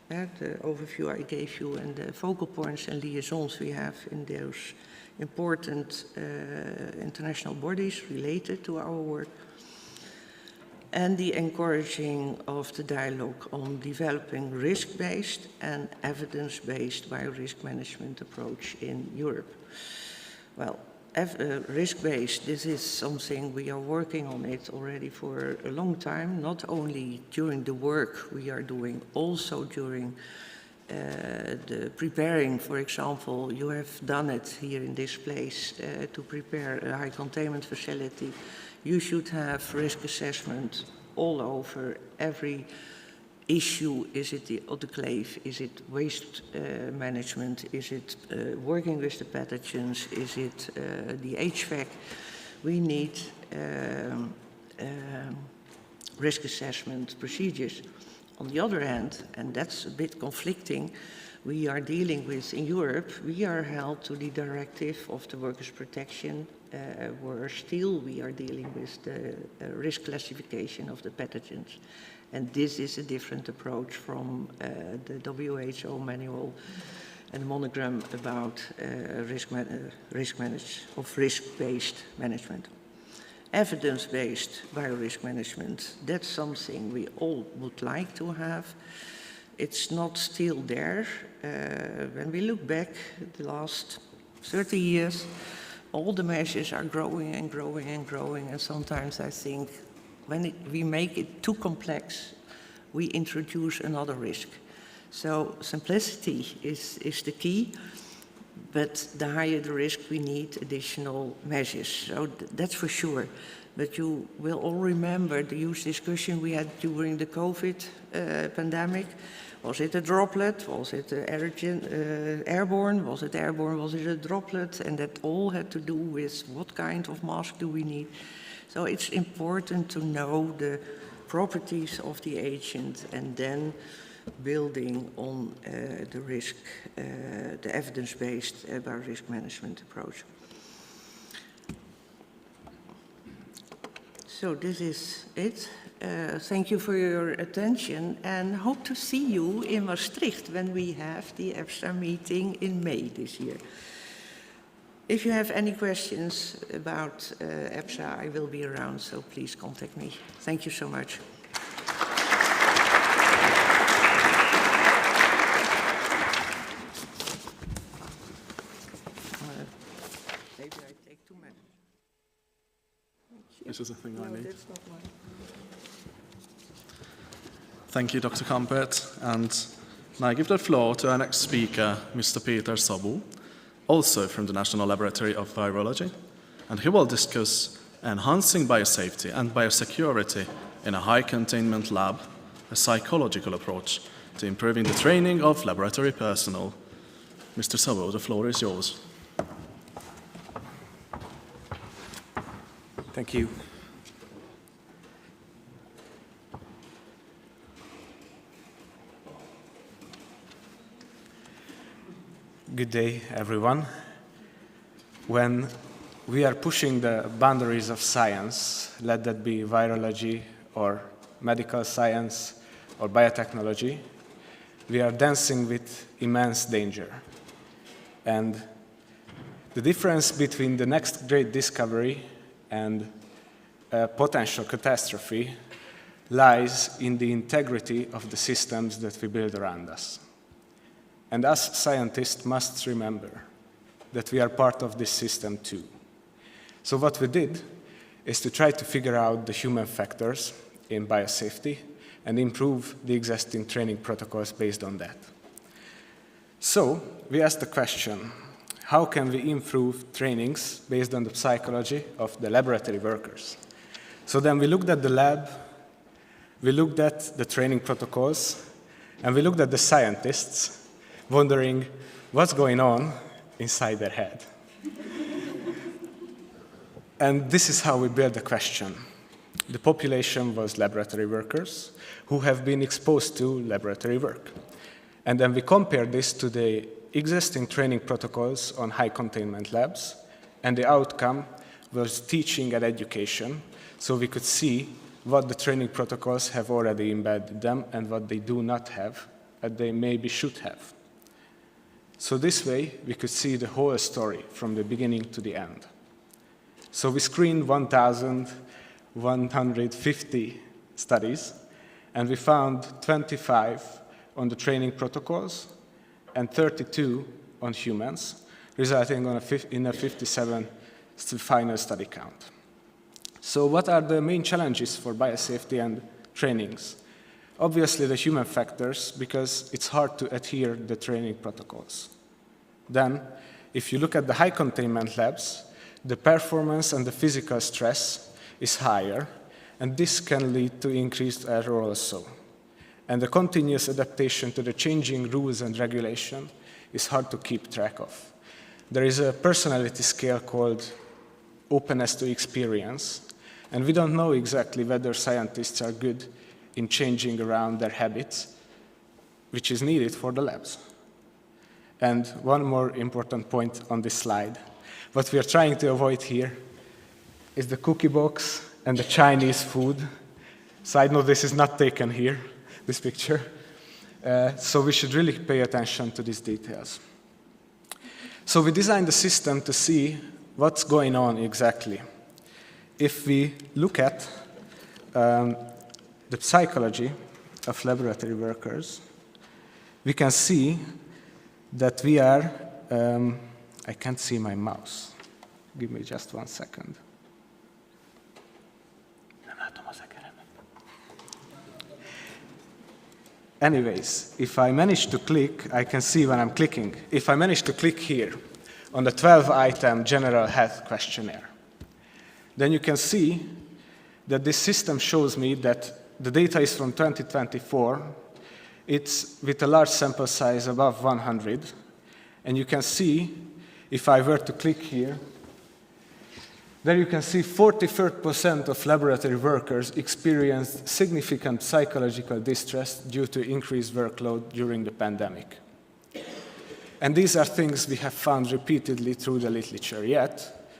The overview I gave you and the focal points and liaisons we have in those important international bodies related to our work. And the encouraging of the dialogue on developing risk-based and evidence-based biorisk management approach in Europe. Well, risk-based, this is something we are working on it already for a long time, not only during the work we are doing, also during the preparing, for example, you have done it here in this place to prepare a high containment facility. You should have risk assessment all over every issue. Is it the autoclave? Is it waste management? Is it working with the pathogens? Is it the HVAC? We need risk assessment procedures. On the other hand, and that's a bit conflicting, we are dealing with, in Europe, we are held to the directive of the workers' protection, where still we are dealing with the risk classification of the pathogens. And this is a different approach from the WHO manual and monogram about risk-based management. Evidence-based biorisk management, that's something we all would like to have. It's not still there. When we look back the last 30 years, all the measures are growing and growing and growing, and sometimes I think when we make it too complex, we introduce another risk. So simplicity is the key. But the higher the risk, we need additional measures. So that's for sure. But you will all remember the huge discussion we had during the COVID pandemic. Was it a droplet? Was it airborne? Was it airborne? Was it a droplet? And that all had to do with what kind of mask do we need. So it's important to know the properties of the agent and then building on the risk, the evidence-based biorisk management approach. So this is it. Thank you for your attention and hope to see you in Maastricht when we have the EFSA meeting in May this year. If you have any questions about EFSA, I will be around, so please contact me. Thank you so much. This is the thing I need. Thank you, Dr. Kampert. And now I give the floor to our next speaker, Mr. Peter Szabó, also from the National Laboratory of Virology. And he will discuss enhancing biosafety and biosecurity in a high containment lab, a psychological approach to improving the training of laboratory personnel. Mr. Szabó, the floor is yours. Thank you. Good day, everyone. When we are pushing the boundaries of science, let that be virology or medical science or biotechnology, we are dancing with immense danger. And the difference between the next great discovery and a potential catastrophe lies in the integrity of the systems that we build around us. And us scientists must remember that we are part of this system too. So what we did is to try to figure out the human factors in biosafety and improve the existing training protocols based on that. So we asked the question, how can we improve trainings based on the psychology of the laboratory workers? So then we looked at the lab, we looked at the training protocols, and we looked at the scientists, wondering what's going on inside their head. And this is how we built the question. The population was laboratory workers who have been exposed to laboratory work. And then we compared this to the existing training protocols on high containment labs, and the outcome was teaching and education, so we could see what the training protocols have already embedded them and what they do not have, and they maybe should have. So this way, we could see the whole story from the beginning to the end. So we screened 1,150 studies, and we found 25 on the training protocols and 32 on humans, resulting in a 57 final study count. So what are the main challenges for biosafety and trainings? Obviously, the human factors, because it's hard to adhere the training protocols. Then, if you look at the high containment labs, the performance and the physical stress is higher, and this can lead to increased error also. And the continuous adaptation to the changing rules and regulation is hard to keep track of. There is a personality scale called openness to experience, and we don't know exactly whether scientists are good in changing around their habits, which is needed for the labs. And one more important point on this slide. What we are trying to avoid here is the cookie box and the Chinese food. Side note, this is not taken here, this picture. So we should really pay attention to these details. So we designed the system to see what's going on exactly. If we look at the psychology of laboratory workers, we can see that we are, I can't see my mouse. Give me just 1 second. Anyways, if I manage to click, I can see when I'm clicking. If I manage to click here on the 12-item general health questionnaire, then you can see that this system shows me that the data is from 2024. It's with a large sample size above 100. And you can see, if I were to click here, there you can see 43% of laboratory workers experienced significant psychological distress due to increased workload during the pandemic. And these are things we have found repeatedly through the literature, yet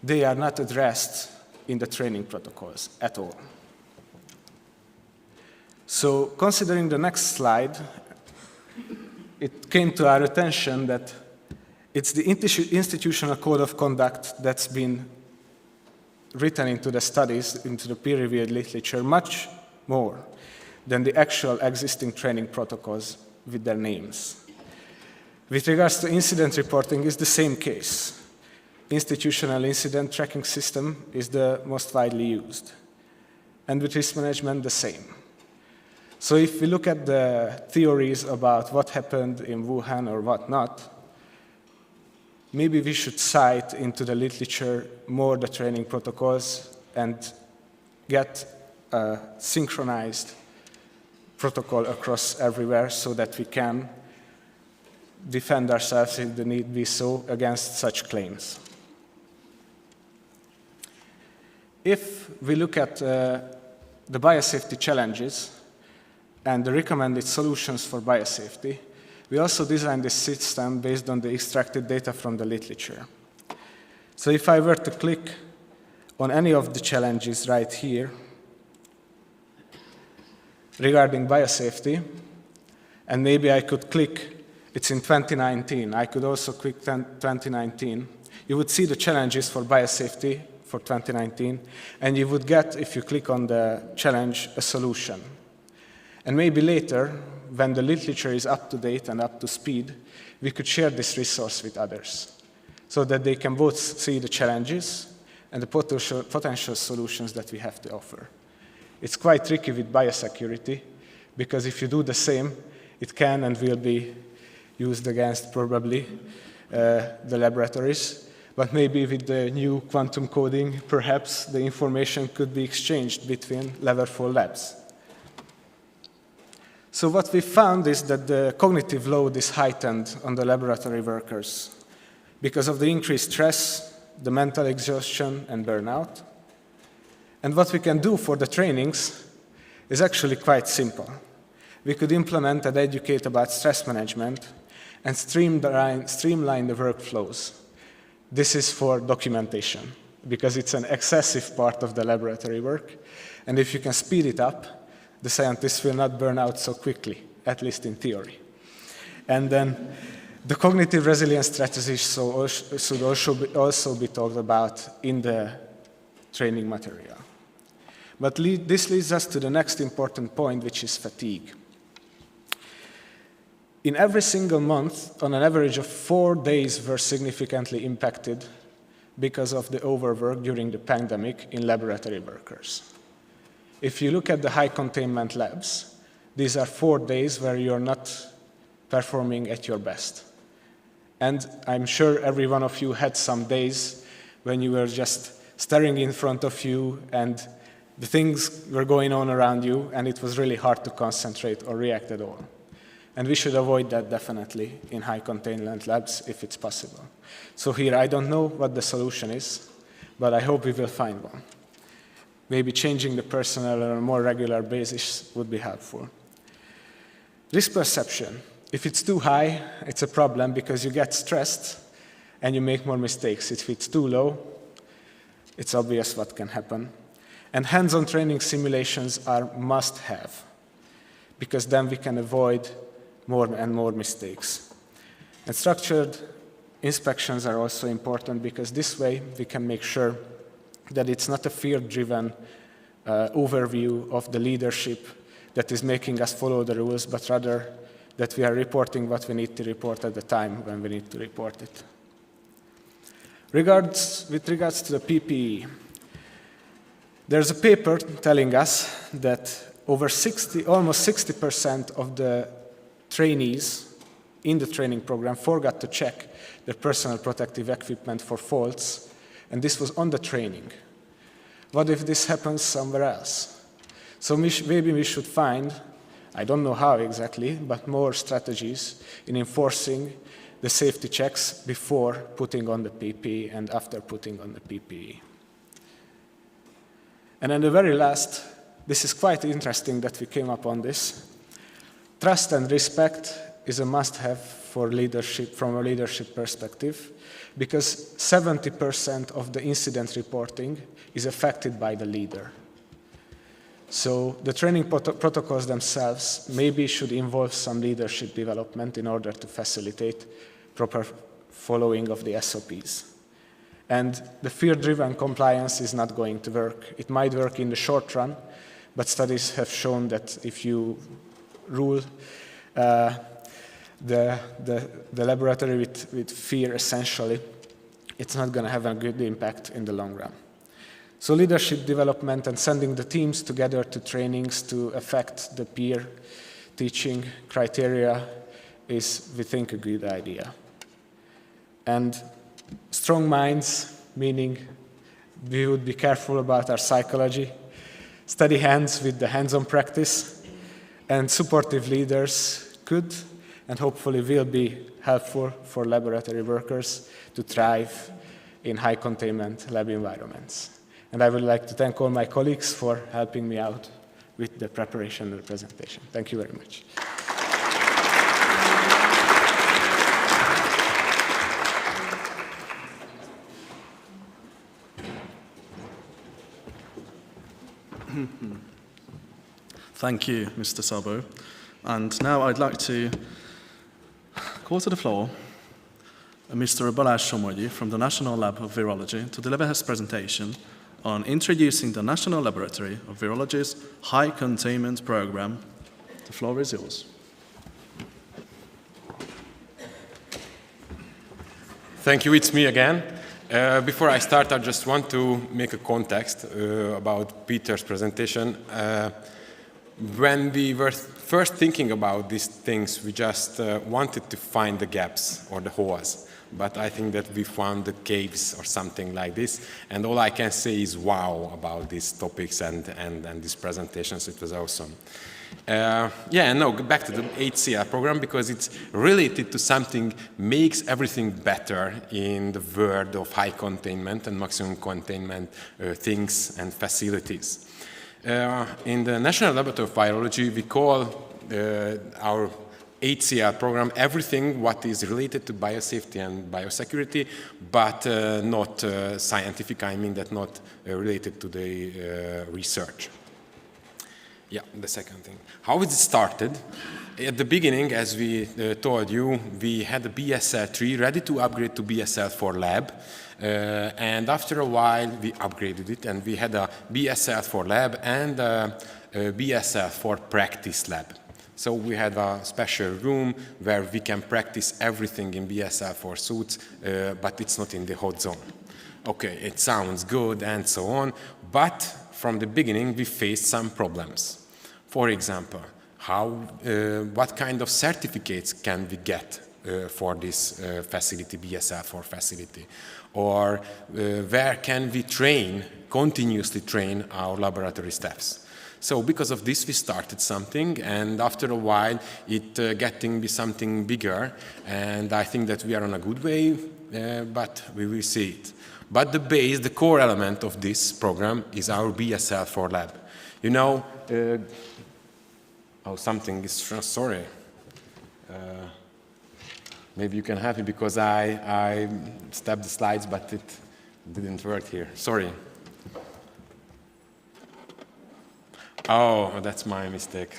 they are not addressed in the training protocols at all. So considering the next slide, it came to our attention that it's the institutional code of conduct that's been written into the studies, into the peer-reviewed literature, much more than the actual existing training protocols with their names. With regards to incident reporting, it's the same case. Institutional incident tracking system is the most widely used. And with risk management, the same. So if we look at the theories about what happened in Wuhan or what not, maybe we should cite into the literature more the training protocols and get a synchronized protocol across everywhere so that we can defend ourselves if the need be so against such claims. If we look at the biosafety challenges and the recommended solutions for biosafety, we also designed this system based on the extracted data from the literature. So if I were to click on any of the challenges right here regarding biosafety, and maybe I could click, it's in 2019, I could also click 2019, you would see the challenges for biosafety for 2019, and you would get, if you click on the challenge, a solution. And maybe later, when the literature is up to date and up to speed, we could share this resource with others so that they can both see the challenges and the potential solutions that we have to offer. It's quite tricky with biosecurity, because if you do the same, it can and will be used against probably the laboratories. But maybe with the new quantum coding, perhaps the information could be exchanged between level 4 labs. So what we found is that the cognitive load is heightened on the laboratory workers because of the increased stress, the mental exhaustion, and burnout. And what we can do for the trainings is actually quite simple. We could implement and educate about stress management and streamline the workflows. This is for documentation, because it's an excessive part of the laboratory work. And if you can speed it up, the scientists will not burn out so quickly, at least in theory. And then the cognitive resilience strategies should also be talked about in the training material. But this leads us to the next important point, which is fatigue. In every single month, on an average of 4 days were significantly impacted because of the overwork during the pandemic in laboratory workers. If you look at the high containment labs, these are 4 days where you're not performing at your best. And I'm sure every one of you had some days when you were just staring in front of you and the things were going on around you and it was really hard to concentrate or react at all. And we should avoid that definitely in high containment labs if it's possible. So here I don't know what the solution is, but I hope we will find one. Maybe changing the personnel on a more regular basis would be helpful. Risk perception. If it's too high, it's a problem because you get stressed and you make more mistakes. If it's too low, it's obvious what can happen. And hands-on training simulations are must-have because then we can avoid more and more mistakes. And structured inspections are also important because this way we can make sure that it's not a fear-driven overview of the leadership that is making us follow the rules, but rather that we are reporting what we need to report at the time when we need to report it. With regards to the PPE, there's a paper telling us that almost 60% of the trainees in the training program forgot to check their personal protective equipment for faults, and this was on the training. What if this happens somewhere else? So maybe we should find, I don't know how exactly, but more strategies in enforcing the safety checks before putting on the PPE and after putting on the PPE. And then the very last, this is quite interesting that we came up on this. Trust and respect is a must-have for leadership from a leadership perspective because 70% of the incident reporting is affected by the leader. So the training protocols themselves maybe should involve some leadership development in order to facilitate proper following of the SOPs. And the fear-driven compliance is not going to work. It might work in the short run, but studies have shown that if you rule the laboratory with fear, essentially, it's not going to have a good impact in the long run. So leadership development and sending the teams together to trainings to affect the peer teaching criteria is, we think, a good idea. And strong minds, meaning we would be careful about our psychology, steady hands with the hands-on practice, and supportive leaders could and hopefully will be helpful for laboratory workers to thrive in high containment lab environments. And I would like to thank all my colleagues for helping me out with the preparation of the presentation. Thank you very much. Thank you, Mr. Sabo. And now I'd like to call to the floor Mr. Balázs Somogyi from the National Lab of Virology to deliver his presentation on introducing the National Laboratory of Virology's High Containment Program. The floor is yours. Thank you, it's me again. Before I start, I just want to make a context about Peter's presentation. When we were first thinking about these things, we just wanted to find the gaps or the holes. But I think that we found the caves or something like this. And all I can say is wow about these topics and these presentations. It was awesome. Now back to the HCL program because it's related to something makes everything better in the world of high containment and maximum containment things and facilities. In the National Laboratory of Virology, we call our HCL program everything what is related to biosafety and biosecurity, but not scientific. I mean that not related to the research. Yeah, the second thing. How it started? At the beginning, as we told you, we had a BSL-3 ready to upgrade to BSL-4 lab. And after a while, we upgraded it, and we had a BSL-4 lab and a BSL-4 practice lab. So we had a special room where we can practice everything in BSL-4 suits, but it's not in the hot zone. Okay, it sounds good and so on, but from the beginning, we faced some problems. For example, what kind of certificates can we get for this facility, BSL-4 facility? Or where can we continuously train our laboratory staffs? So because of this, we started something, and after a while, it getting be something bigger, and I think that we are on a good way, but we will see it. But the core element of this program is our BSL-4 lab. You know, oh, something is, sorry. Maybe you can help me because I stepped the slides, but it didn't work here. Sorry. Oh, that's my mistake.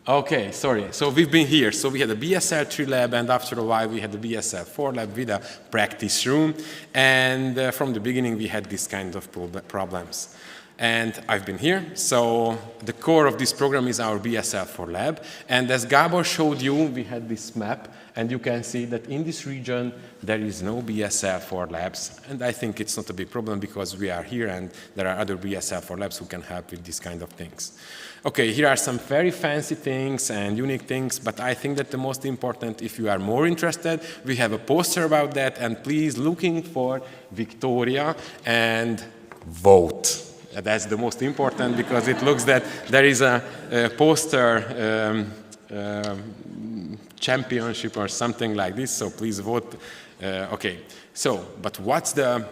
Okay, sorry. So we've been here. So we had a BSL-3 lab, and after a while we had the BSL-4 lab with a practice room. And from the beginning we had this kind of problems. And I've been here. So the core of this program is our BSL-4 lab. And as Gabor showed you, we had this map. And you can see that in this region, there is no BSL-4 labs. And I think it's not a big problem because we are here and there are other BSL-4 labs who can help with these kind of things. Okay, here are some very fancy things and unique things, but I think that the most important, if you are more interested, we have a poster about that, and please looking for Victoria and vote. That's the most important because it looks that there is a poster championship or something like this, so please vote. Okay, so, but what's the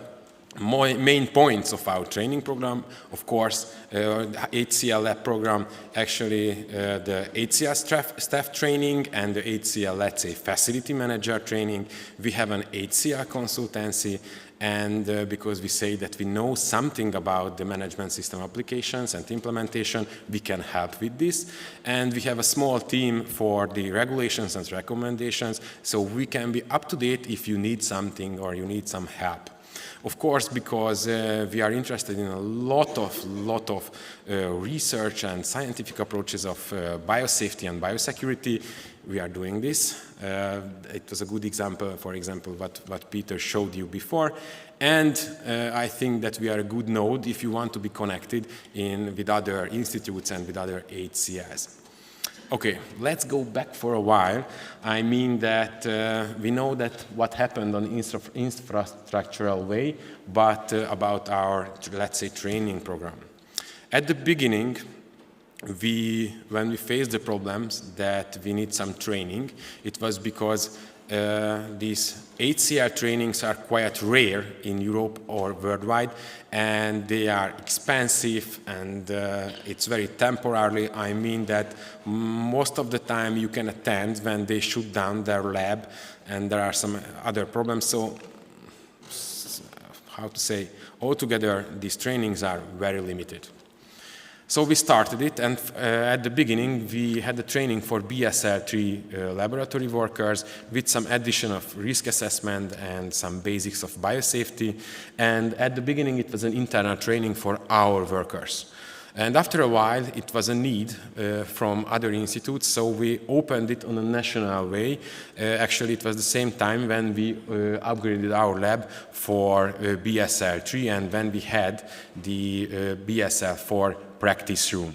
main points of our training program? Of course, HCL lab program, actually the HCL staff training and the HCL, let's say, facility manager training. We have an HCL consultancy, and because we say that we know something about the management system applications and implementation, we can help with this. And we have a small team for the regulations and recommendations, so we can be up to date if you need something or you need some help. Of course, because we are interested in a lot of research and scientific approaches of biosafety and biosecurity, we are doing this. It was a good example, for example, what Peter showed you before. And I think that we are a good node if you want to be connected with other institutes and with other HCS. Okay, let's go back for a while. I mean that we know that what happened on infrastructural way, but about our, let's say, training program. At the beginning, when we faced the problems that we need some training, it was because these HCR trainings are quite rare in Europe or worldwide, and they are expensive, and it's very temporarily. I mean that most of the time you can attend when they shut down their lab, and there are some other problems. So, how to say, altogether these trainings are very limited. So we started it, and at the beginning we had the training for BSL-3 laboratory workers with some addition of risk assessment and some basics of biosafety. And at the beginning it was an internal training for our workers. And after a while it was a need from other institutes, so we opened it on a national way. Actually it was the same time when we upgraded our lab for BSL-3 and when we had the BSL-4 practice room.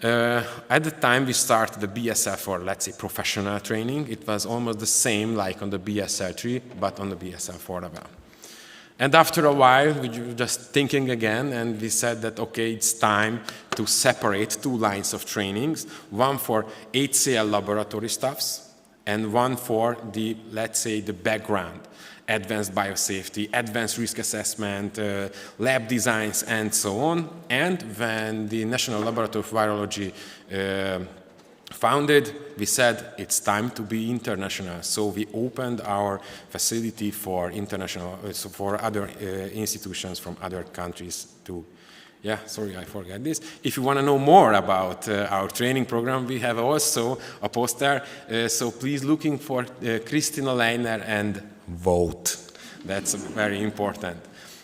At the time we started the BSL-4, let's say, professional training. It was almost the same like on the BSL-3, but on the BSL-4 level. And after a while, we were just thinking again, and we said that, okay, it's time to separate two lines of trainings, one for HCL laboratory staffs, and one for the, let's say, the background, advanced biosafety, advanced risk assessment, lab designs, and so on. And when the National Laboratory of Virology founded, we said it's time to be international. So we opened our facility for international, so for other institutions from other countries too. Yeah, sorry, I forgot this. If you want to know more about our training program, we have also a poster. So please looking for Christina Leiner and vote. That's very important.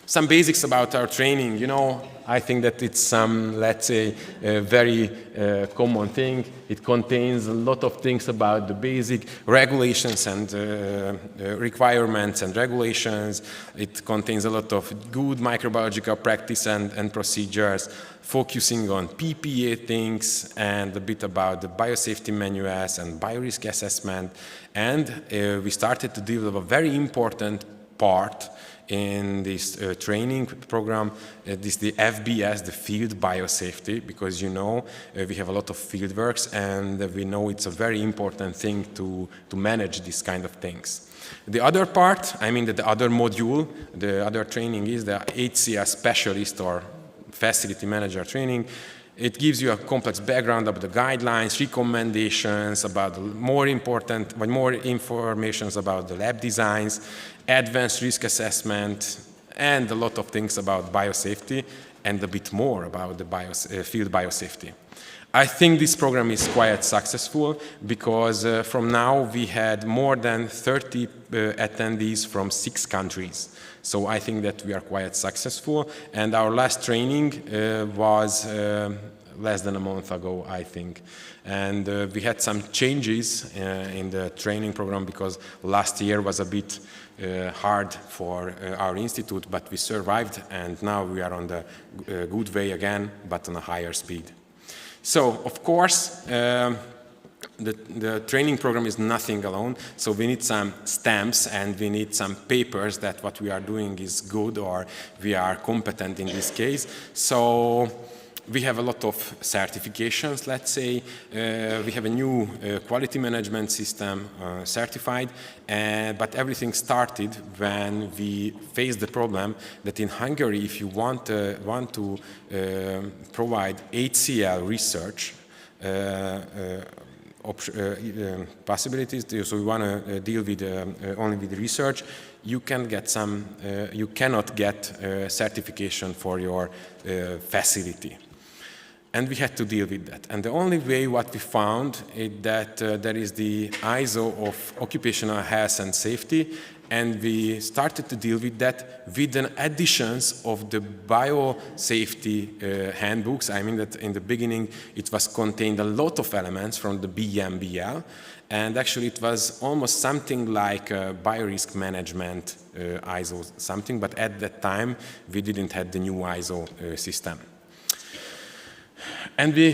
Some basics about our training, you know, I think that it's some, let's say, very common thing. It contains a lot of things about the basic regulations and requirements and regulations. It contains a lot of good microbiological practice and procedures, focusing on PPA things and a bit about the biosafety manuals and biorisk assessment. And we started to develop a very important part in this training program. This is the FBS, the field biosafety, because you know we have a lot of field works and we know it's a very important thing to manage these kind of things. The other part, I mean that the other module, the other training is the HCL specialist or facility manager training. It gives you a complex background about the guidelines, recommendations, about more important, but more information about the lab designs, advanced risk assessment, and a lot of things about biosafety, and a bit more about the field biosafety. I think this program is quite successful because from now we had more than 30 attendees from 6 countries. So I think that we are quite successful, and our last training was less than a month ago, I think. And we had some changes in the training program because last year was a bit hard for our institute, but we survived, and now we are on the good way again, but on a higher speed. So, of course, the training program is nothing alone, so we need some stamps and we need some papers that what we are doing is good or we are competent in this case. So we have a lot of certifications, let's say. We have a new quality management system certified, but everything started when we faced the problem that in Hungary, if you want to provide HCL research, possibilities, so we want to deal with only with research, you can get some, you cannot get certification for your facility. And we had to deal with that. And the only way what we found is that there is the ISO of occupational health and safety, and we started to deal with that with an additions of the biosafety handbooks. I mean that in the beginning it was contained a lot of elements from the BMBL, and actually it was almost something like biorisk management ISO something, but at that time we didn't have the new ISO system. And we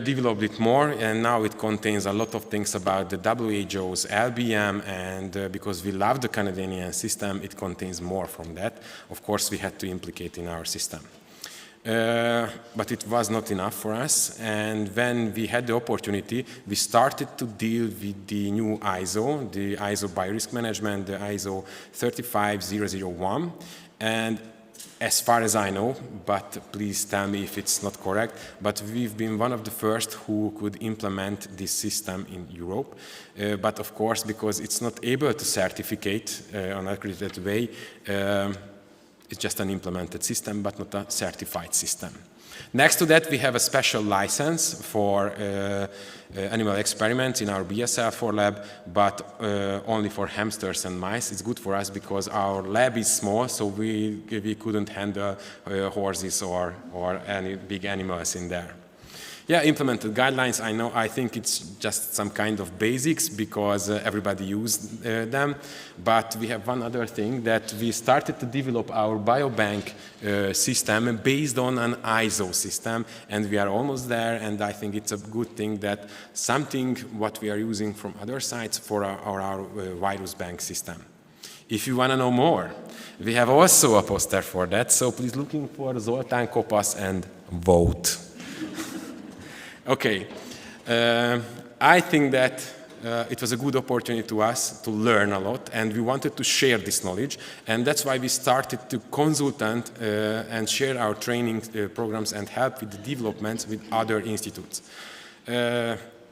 developed it more, and now it contains a lot of things about the WHO's LBM, and because we love the Canadian system, it contains more from that. Of course, we had to implicate in our system. But it was not enough for us, and when we had the opportunity, we started to deal with the new ISO, the ISO Biorisk Management, the ISO 35001, and as far as I know, but please tell me if it's not correct, but we've been one of the first who could implement this system in Europe. But of course, because it's not able to certificate on an accredited way, it's just an implemented system, but not a certified system. Next to that, we have a special license for animal experiments in our BSL-4 lab, but only for hamsters and mice. It's good for us because our lab is small, so we couldn't handle horses or any big animals in there. Yeah, implemented guidelines, I think it's just some kind of basics because everybody used them. But we have one other thing, that we started to develop our biobank system based on an ISO system, and we are almost there, and I think it's a good thing that something what we are using from other sites for our virus bank system. If you want to know more, we have also a poster for that, so please looking for Zoltán Kopasz and vote. Okay, I think that it was a good opportunity to us to learn a lot, and we wanted to share this knowledge, and that's why we started to consult and share our training programs and help with the developments with other institutes.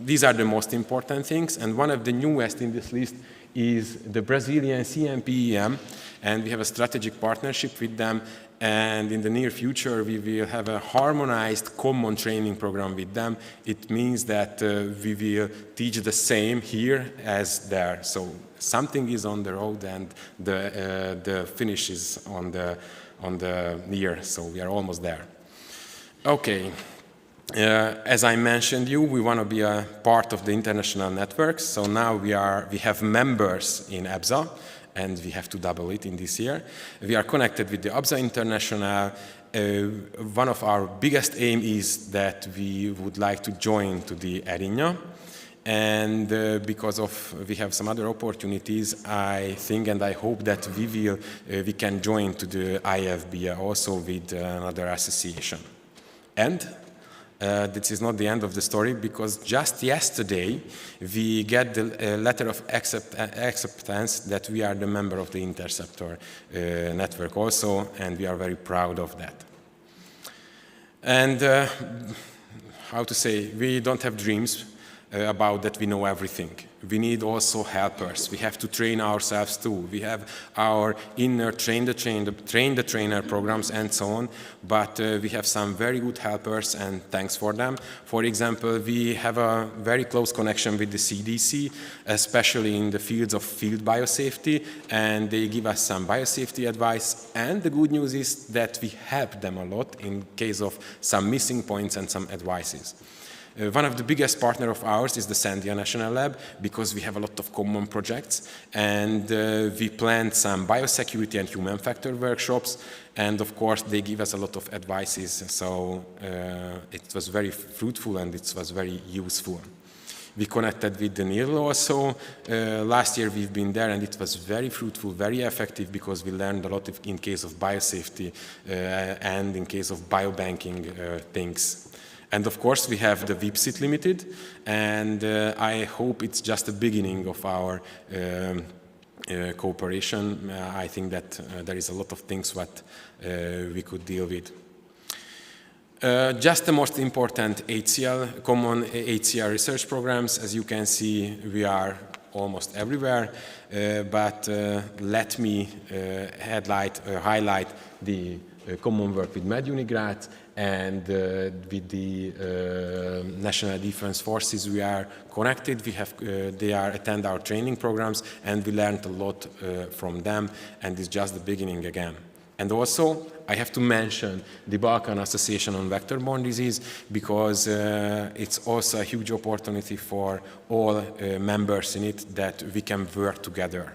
These are the most important things, and one of the newest in this list is the Brazilian CMPEM, and we have a strategic partnership with them. And in the near future, we will have a harmonized common training program with them. It means that we will teach the same here as there. So something is on the road, and the finish is on on the year, so we are almost there. Okay. As I mentioned we want to be a part of the international network. So now we have members in EBSA, and we have to double it in this year. We are connected with the EBSA International. One of our biggest aim is that we would like to join to the arena. And because we have some other opportunities, I think and I hope that we can join to the IFB also with another association. And this is not the end of the story, because just yesterday we get the letter of acceptance that we are the member of the Interceptor network also, and we are very proud of that. And how to say, we don't have dreams about that we know everything. We need also helpers. We have to train ourselves too. We have our inner train the trainer programs and so on, but we have some very good helpers, and thanks for them. For example, we have a very close connection with the CDC, especially in the fields of field biosafety, and they give us some biosafety advice. And the good news is that we help them a lot in case of some missing points and some advices. One of the biggest partners of ours is the Sandia National Lab, because we have a lot of common projects, and we planned some biosecurity and human factor workshops, and of course they give us a lot of advices, so it was very fruitful and it was very useful. We connected with the NIL also. Last year we've been there, and it was very fruitful, very effective, because we learned a lot in case of biosafety and in case of biobanking things. And of course, we have the VIPSIT Limited, and I hope it's just the beginning of our cooperation. I think that there is a lot of things what we could deal with. Just the most important HCL, common HCL research programs. As you can see, we are almost everywhere, but let me highlight the common work with MedUnigrad, and with the National Defense Forces we are connected. They attend our training programs, and we learned a lot from them, and it's just the beginning again. And also, I have to mention the Balkan Association on Vector-Borne Disease, because it's also a huge opportunity for all members in it that we can work together.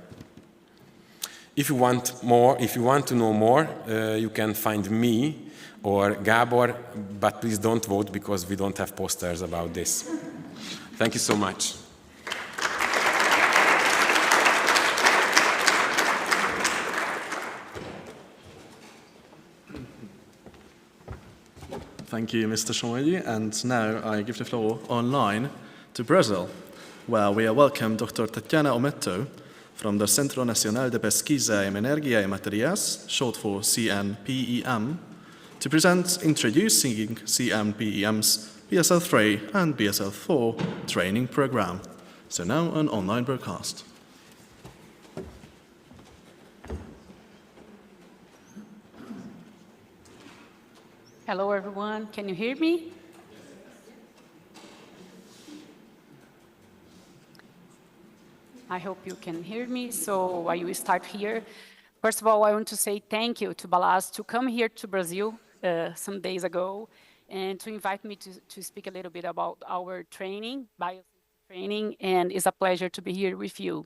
If you want to know more, you can find me or Gabor, but please don't vote, because we don't have posters about this. Thank you so much. Thank you, Mr. Shomoyi. And now I give the floor online to Brazil, where we welcome Dr. Tatiana Ometto from the Centro Nacional de Pesquisa em Energia y Materias, short for CNPEM, to present introducing CNPEM's BSL-3 and BSL-4 training program. So now an online broadcast. Hello everyone, can you hear me? I hope you can hear me, so I will start here. First of all, I want to say thank you to Balazs to come here to Brazil some days ago, and to invite me to speak a little bit about our training, biosafety training, and it's a pleasure to be here with you.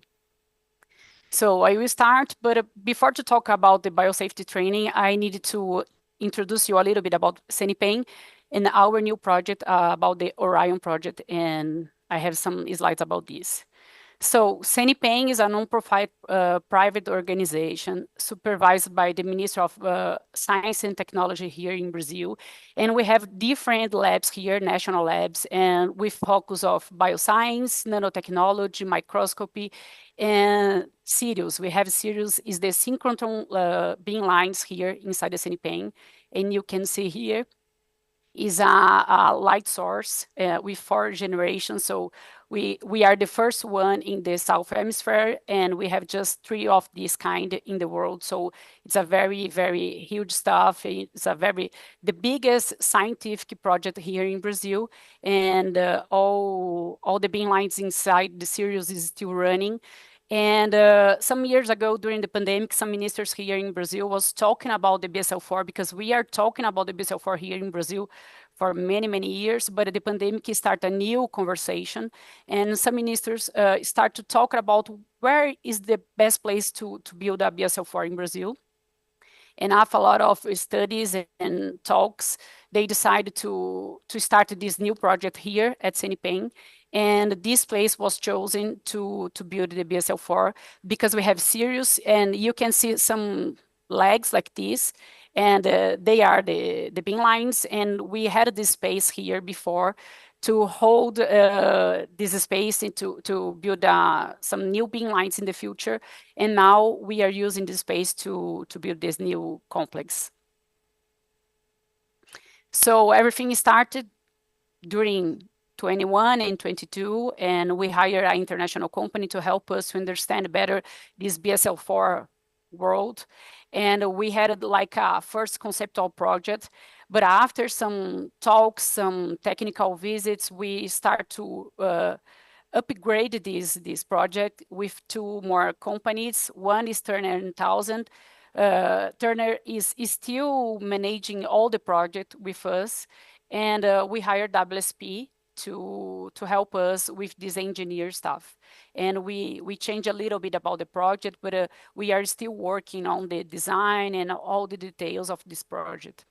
So I will start, but before to talk about the biosafety training, I needed to introduce you a little bit about CNPEM and our new project about the Orion project, and I have some slides about this. So CNPEM is a non-profit private organization supervised by the Ministry of Science and Technology here in Brazil. And we have different labs here, national labs, and with focus of bioscience, nanotechnology, microscopy, and Sirius. We have Sirius is the synchrotron beam lines here inside the CNPEM. And you can see here is a light source with 4 generations. So we are the first one in the South Hemisphere, and we have just 3 of this kind in the world. So it's a very, very huge stuff. It's the biggest scientific project here in Brazil, and all the beam lines inside the Sirius is still running. And some years ago, during the pandemic, some ministers here in Brazil was talking about the BSL-4, because we are talking about the BSL-4 here in Brazil for many, many years, but the pandemic started a new conversation, and some ministers start to talk about where is the best place to build a BSL-4 in Brazil. And after a lot of studies and talks, they decided to start this new project here at CNPEM. And this place was chosen to build the BSL-4 because we have Sirius, and you can see some legs like this, and they are the beam lines. And we had this space here before to hold this space to build some new beam lines in the future. And now we are using this space to build this new complex. So everything started during 21 and 22, and we hired an international company to help us to understand better this BSL-4 world. And we had like a first conceptual project, but after some talks, some technical visits, we start to upgrade this project with two more companies. One is Turner & Townsend. Turner is still managing all the project with us, and we hired WSP to help us with this engineer stuff. And we changed a little bit about the project, but we are still working on the design and all the details of this project.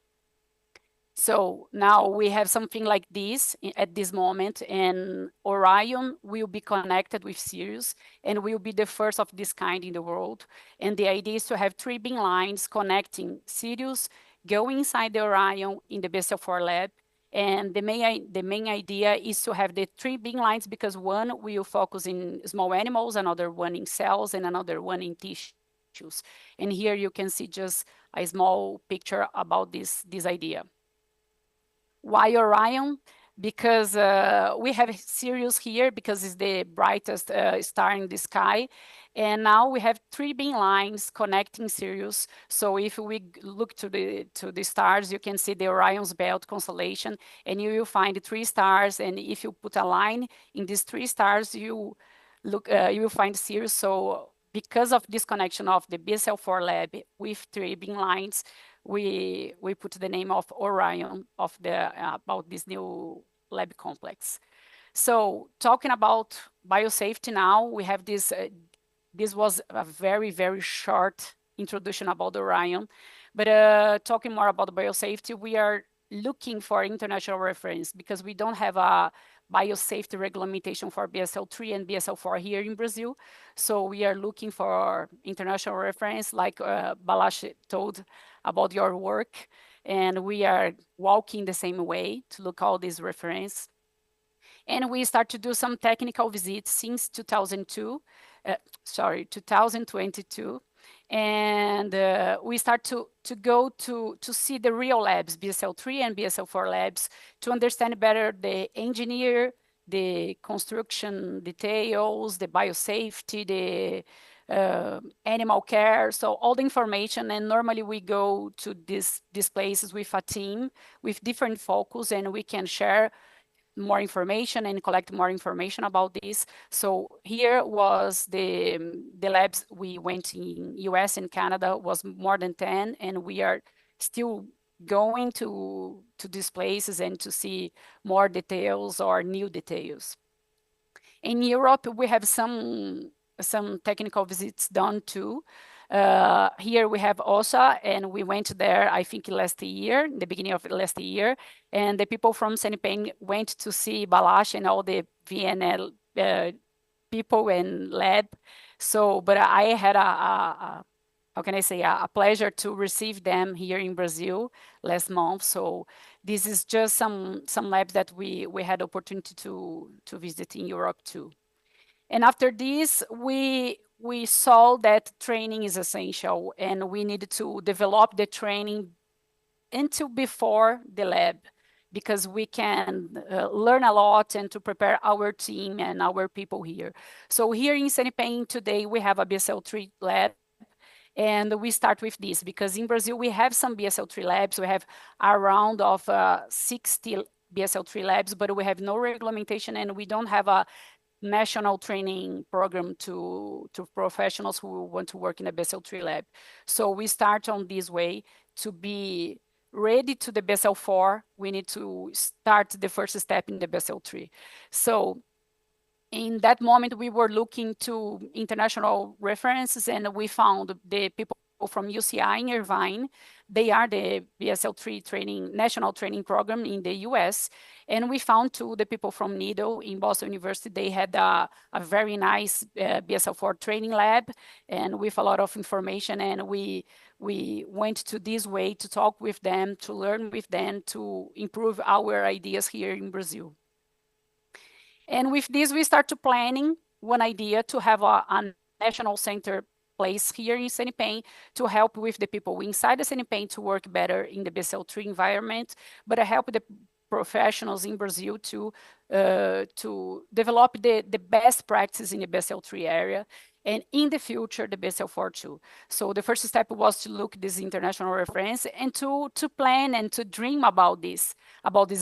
So now we have something like this at this moment, and Orion will be connected with Sirius and will be the first of this kind in the world. And the idea is to have 3 beam lines connecting Sirius, go inside the Orion in the BSL-4 lab. And the main idea is to have the 3 beam lines, because one will focus in small animals, another one in cells, and another one in tissues. And here you can see just a small picture about this idea. Why Orion? Because we have Sirius here because it's the brightest star in the sky. And now we have 3 beam lines connecting Sirius. So if we look to the stars, you can see the Orion's belt constellation, and you will find 3 stars. And if you put a line in these 3 stars, you will find Sirius. So because of this connection of the BSL-4 lab with 3 beam lines, we put the name of Orion about this new lab complex. So talking about biosafety now, we have this. This was a very, very short introduction about Orion, but talking more about biosafety, we are looking for international reference because we don't have a biosafety regulation for BSL-3 and BSL-4 here in Brazil. So we are looking for international reference, like Balázs told about your work, and we are walking the same way to look all these reference. And we start to do some technical visits since 2022, and we start to go to see the real labs, BSL-3 and BSL-4 labs, to understand better the engineer, the construction details, the biosafety, the animal care, so all the information. And normally we go to these places with a team with different focus, and we can share more information and collect more information about this. So here was the labs we went in US and Canada was more than 10, and we are still going to these places and to see more details or new details. In Europe, we have some technical visits done too. Here we have OSA, and we went there, I think, last year, the beginning of last year. And the people from CNPEM went to see Balázs and all the VNL people and lab. So, but I had how can I say, a pleasure to receive them here in Brazil last month. So this is just some labs that we had opportunity to visit in Europe too. And after this, we saw that training is essential, and we needed to develop the training until before the lab, because we can learn a lot and to prepare our team and our people here. So here in CNPEM today, we have a BSL-3 lab, and we start with this because in Brazil, we have some BSL-3 labs. We have around of 60 BSL-3 labs, but we have no regulation, and we don't have a national training program to professionals who want to work in a BSL-3 lab. So we start on this way to be ready to the BSL-4. We need to start the first step in the BSL-3. So in that moment, we were looking to international references, and we found the people from UCI in Irvine. They are the BSL-3 training, national training program in the US. And we found too the people from NIDO in Boston University. They had a very nice BSL-4 training lab, and with a lot of information. And we went to this way to talk with them, to learn with them, to improve our ideas here in Brazil. And with this, we start to planning one idea to have a national center place here in Senipen to help with the people inside the Senipen to work better in the BSL-3 environment, but help the professionals in Brazil to develop the best practices in the BSL-3 area, and in the future, the BSL-4 too. So the first step was to look this international reference and to plan and to dream about this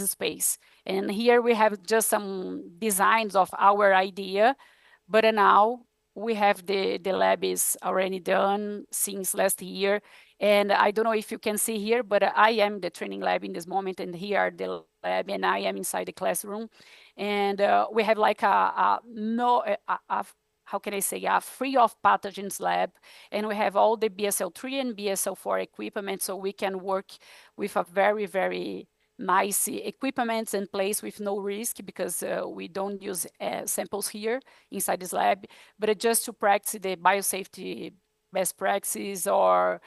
space. And here we have just some designs of our idea, but now we have the lab is already done since last year. And I don't know if you can see here, but I am the training lab in this moment, and here are the lab, and I am inside the classroom. And we have like how can I say, a free of pathogens lab, and we have all the BSL-3 and BSL-4 equipment, so we can work with a very, very nice equipment and place with no risk, because we don't use samples here inside this lab, but just to practice the biosafety best practices or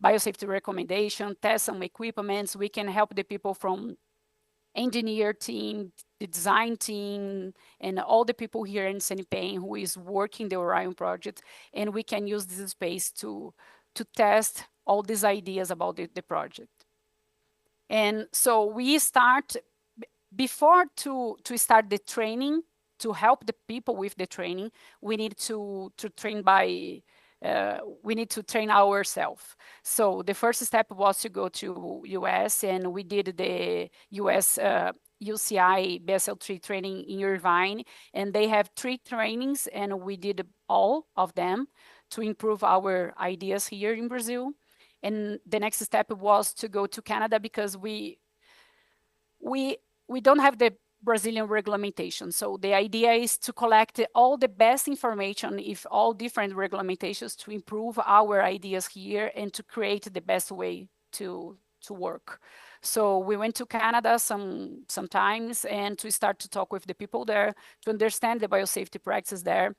biosafety recommendation, test some equipments. We can help the people from engineer team, the design team, and all the people here in Senipen who is working the Orion project, and we can use this space to test all these ideas about the project. And so we start, before to start the training, to help the people with the training, we need to train by, we need to train ourselves. So the first step was to go to US, and we did the US UCI BSL-3 training in Irvine, and they have 3 trainings, and we did all of them to improve our ideas here in Brazil. And the next step was to go to Canada, because we don't have the Brazilian regulation. So the idea is to collect all the best information if all different regulations to improve our ideas here and to create the best way to work. So we went to Canada sometimes, and to start to talk with the people there, to understand the biosafety practices there.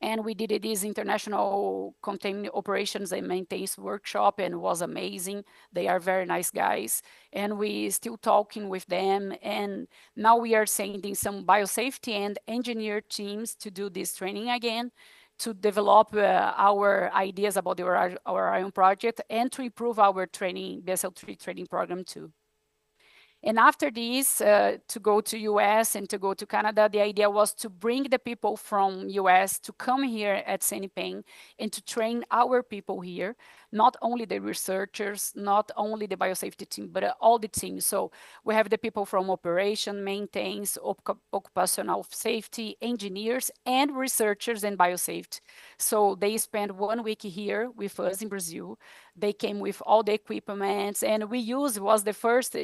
And we did this international containment operations and maintenance workshop, and it was amazing. They are very nice guys, and we still talking with them. And now we are sending some biosafety and engineer teams to do this training again, to develop our ideas about our Orion project, and to improve our training, BSL-3 training program too. And after this, to go to US and to go to Canada, the idea was to bring the people from US to come here at Senipen and to train our people here, not only the researchers, not only the biosafety team, but all the teams. So we have the people from operation, maintenance, occupational safety, engineers, and researchers in biosafety. So they spend 1 week here with us in Brazil. They came with all the equipments, and was the first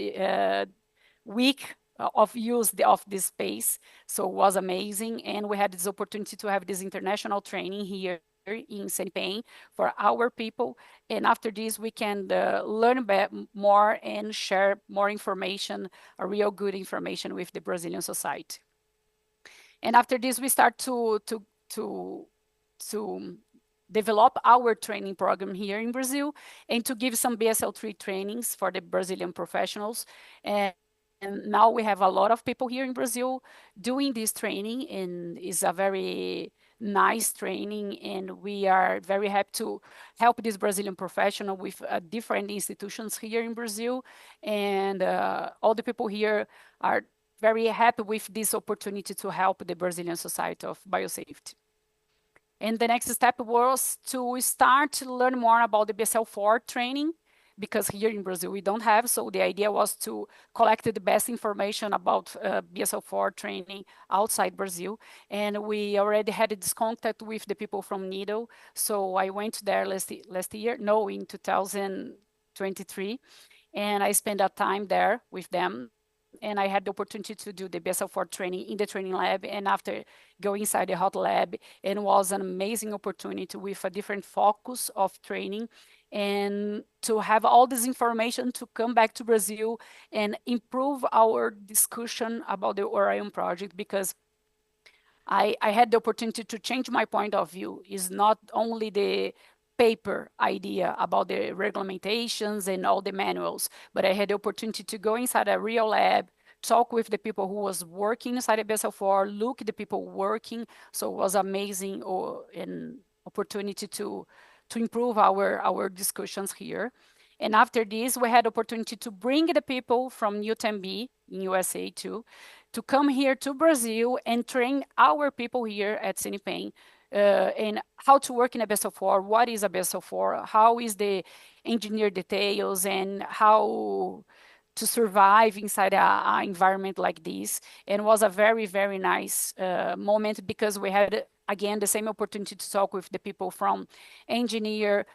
week of use of this space. So it was amazing. And we had this opportunity to have this international training here in Senipen for our people. And after this, we can learn more and share more information, a real good information with the Brazilian society. And after this, we start to develop our training program here in Brazil, and to give some BSL-3 trainings for the Brazilian professionals. And now we have a lot of people here in Brazil doing this training, and it's a very nice training, and we are very happy to help this Brazilian professional with different institutions here in Brazil. And all the people here are very happy with this opportunity to help the Brazilian Society of Biosafety. And the next step was to start to learn more about the BSL-4 training, because here in Brazil we don't have. So the idea was to collect the best information about BSL-4 training outside Brazil. And we already had this contact with the people from NIDO. So I went there last year, no, in 2023. And I spent that time there with them. And I had the opportunity to do the BSL-4 training in the training lab, and after go inside the hot lab, and it was an amazing opportunity with a different focus of training, and to have all this information to come back to Brazil and improve our discussion about the Orion project, because I had the opportunity to change my point of view. It's not only the paper idea about the regulations and all the manuals, but I had the opportunity to go inside a real lab, talk with the people who was working inside the BSL-4, look at the people working. So it was amazing an opportunity to improve our discussions here. And after this, we had opportunity to bring the people from UTMB in USA too, to come here to Brazil and train our people here at CNPEM and how to work in a BSL-4, what is a BSL-4, how is the engineer details, and how to survive inside an environment like this. And it was a very, very nice moment, because we had, again, the same opportunity to talk with the people from engineer,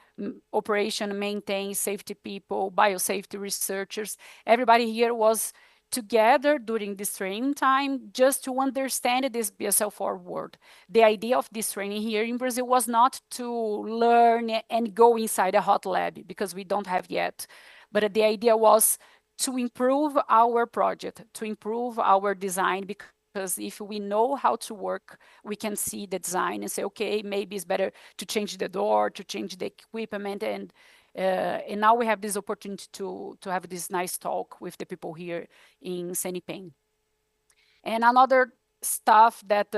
operation, maintain, safety people, biosafety researchers. Everybody here was together during this training time just to understand this BSL-4 world. The idea of this training here in Brazil was not to learn and go inside a hot lab, because we don't have yet. But the idea was to improve our project, to improve our design, because if we know how to work, we can see the design and say, okay, maybe it's better to change the door, to change the equipment, and now we have this opportunity to have this nice talk with the people here in CNPEM. And another stuff that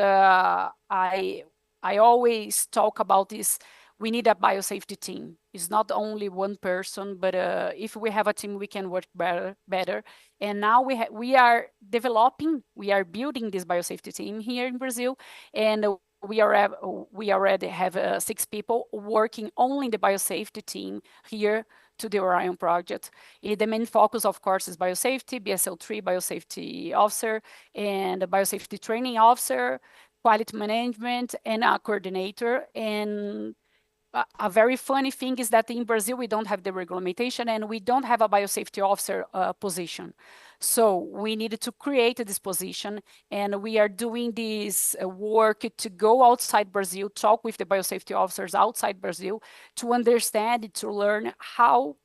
I always talk about is we need a biosafety team. It's not only one person, but if we have a team, we can work better. And now we are developing, we are building this biosafety team here in Brazil, and we already have 6 people working only in the biosafety team here to the Orion project. The main focus, of course, is biosafety, BSL-3 biosafety officer, and a biosafety training officer, quality management, and a coordinator. And a very funny thing is that in Brazil, we don't have the regulation, and we don't have a biosafety officer position. So we needed to create this position, and we are doing this work to go outside Brazil, talk with the biosafety officers outside Brazil to understand, to learn how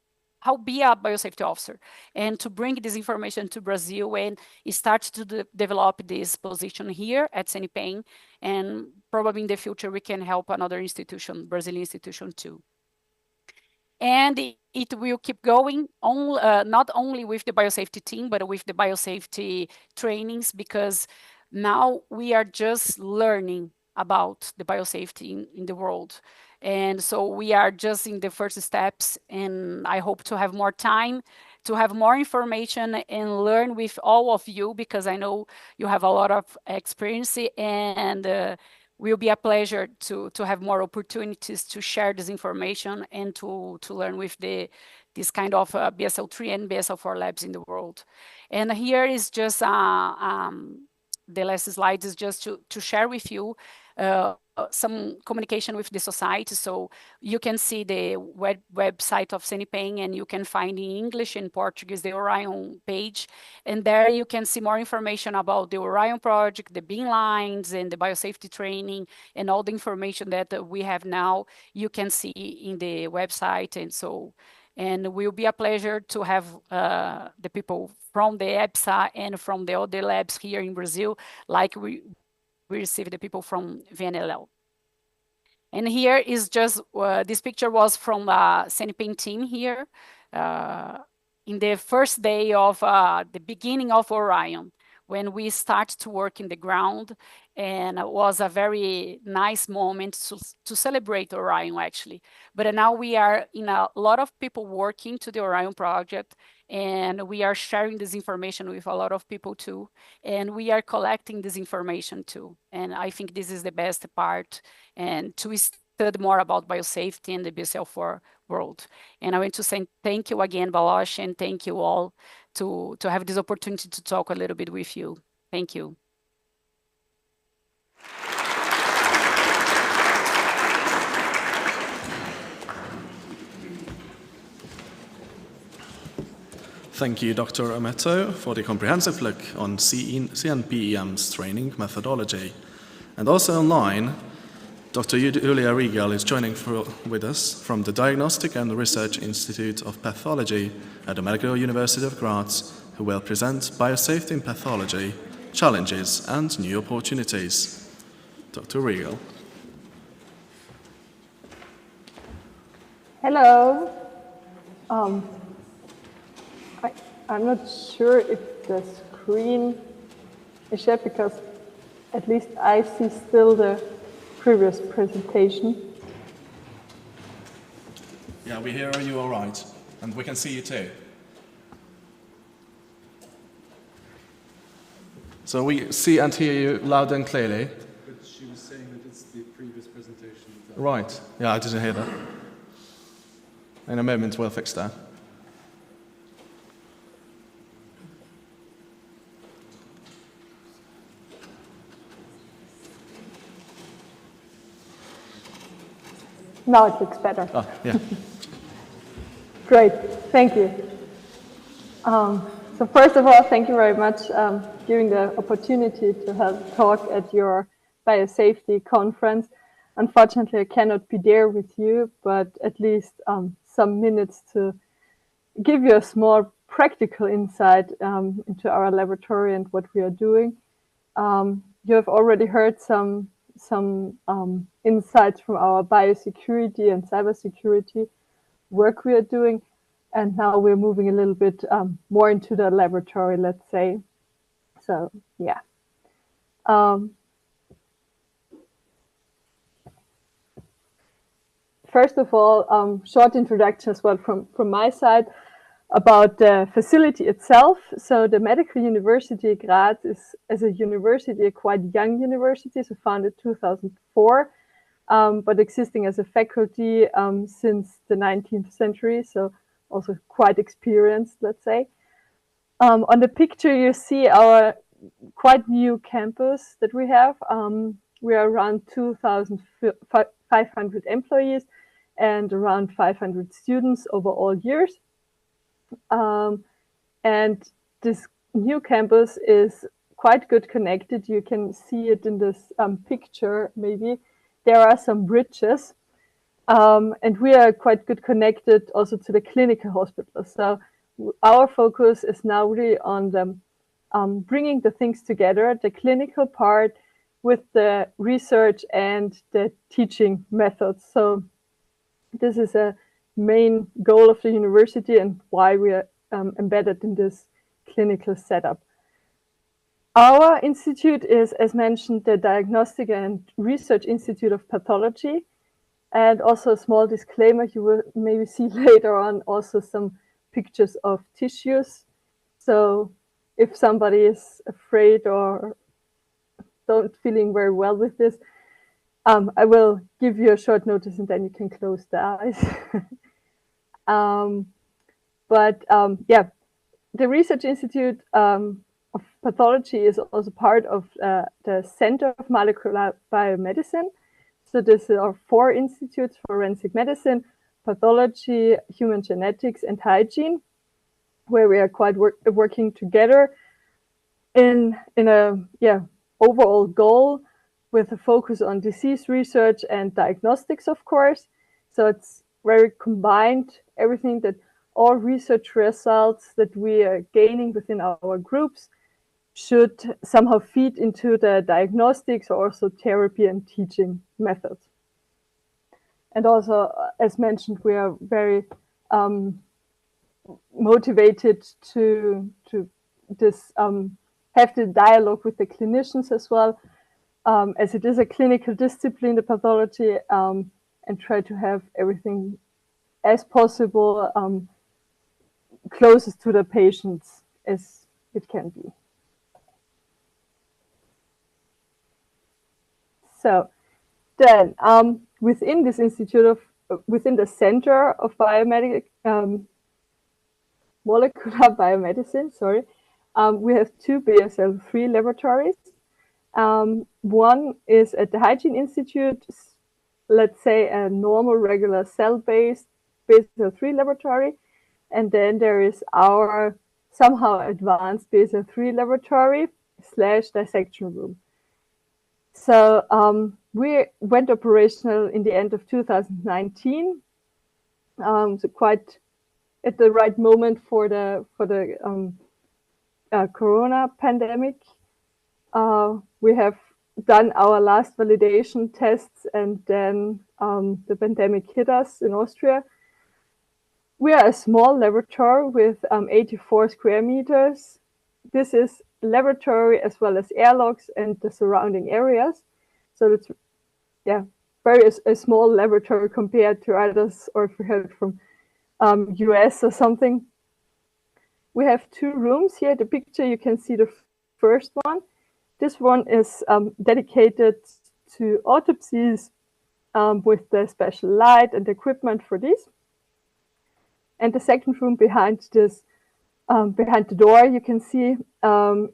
be a biosafety officer, and to bring this information to Brazil and start to develop this position here at CNPEM, and probably in the future we can help another institution, Brazilian institution too. And it will keep going, not only with the biosafety team, but with the biosafety trainings, because now we are just learning about the biosafety in the world. And so we are just in the first steps, and I hope to have more time, to have more information and learn with all of you, because I know you have a lot of experience, and will be a pleasure to have more opportunities to share this information and to learn with this kind of BSL-3 and BSL-4 labs in the world. And here is just the last slide is just to share with you some communication with the society. So you can see the website of CNPEM, and you can find in English and Portuguese the Orion page. And there you can see more information about the Orion project, the beam lines, and the biosafety training, and all the information that we have now, you can see in the website. And it will be a pleasure to have the people from the EBSA and from the other labs here in Brazil, like we received the people from VNLL. And here is just, this picture was from the CNPEM team here in the first day of the beginning of Orion, when we start to work in the ground. And it was a very nice moment to celebrate Orion, actually. But now we are in a lot of people working to the Orion project, and we are sharing this information with a lot of people too. And we are collecting this information too. And I think this is the best part, and to study more about biosafety and the BSL-4 world. And I want to say thank you again, Baloch, and thank you all to have this opportunity to talk a little bit with you. Thank you. Thank you, Dr. Ameto, for the comprehensive look on CNPEM's training methodology. And also online, Dr. Julia Riegel is joining with us from the Diagnostic and Research Institute of Pathology at the Medical University of Graz, who will present Biosafety in Pathology, Challenges and New Opportunities. Dr. Riegel. Hello. I'm not sure if the screen is shared because at least I see still the previous presentation. Yeah, we hear you all right, and we can see you too. So we see and hear you loud and clearly. But she was saying that it's the previous presentation. Right, yeah, I didn't hear that. In a moment, we'll fix that. Now it looks better. Oh, yeah. Great, thank you. So first of all, thank you very much giving the opportunity to have a talk at your biosafety conference. Unfortunately, I cannot be there with you, but at least some minutes to give you a small practical insight into our laboratory and what we are doing. You have already heard some insights from our biosecurity and cybersecurity work we are doing. And now we're moving a little bit more into the laboratory, let's say. So, yeah. First of all, short introduction as well from my side about the facility itself. So the Medical University Graz is, as a university, a quite young university, so founded 2004, but existing as a faculty since the 19th century, so also quite experienced, let's say. On the picture, you see our quite new campus that we have. We are around 2,500 employees and around 500 students over all years. And this new campus is quite good connected. You can see it in this picture, maybe. There are some bridges, and we are quite good connected also to the clinical hospitals. So our focus is now really on the, bringing the things together, the clinical part with the research and the teaching methods. So this is a main goal of the university and why we are embedded in this clinical setup. Our institute is, as mentioned, the Diagnostic and Research Institute of Pathology. And also a small disclaimer, you will maybe see later on also some pictures of tissues. So if somebody is afraid or don't feeling very well with this, I will give you a short notice and then you can close the eyes. Yeah, the Research Institute of Pathology is also part of the Center of Molecular Biomedicine. So this are 4 institutes: forensic medicine, pathology, human genetics, and hygiene, where we are quite working together in a overall goal with a focus on disease research and diagnostics, of course. So it's very combined, everything that all research results that we are gaining within our groups should somehow feed into the diagnostics or also therapy and teaching methods. And also, as mentioned, we are very motivated to have the dialogue with the clinicians as well, as it is a clinical discipline, the pathology, and try to have everything as possible closest to the patients as it can be. So then, within this institute within the Center of Molecular Biomedicine, sorry, we have two BSL-3 laboratories. One is at the Hygiene Institute, let's say a normal, regular cell-based BSL-3 laboratory. And then there is our somehow advanced BSL-3 laboratory / dissection room. So we went operational in the end of 2019, so quite at the right moment for the Corona pandemic. We have done our last validation tests, and then the pandemic hit us in Austria. We are a small laboratory with 84 square meters. This is laboratory as well as airlocks and the surrounding areas. So it's a small laboratory compared to others, or if you heard from US or something. We have two rooms here. The picture, you can see the first one. This one is dedicated to autopsies with the special light and equipment for this. And the second room behind this, behind the door, you can see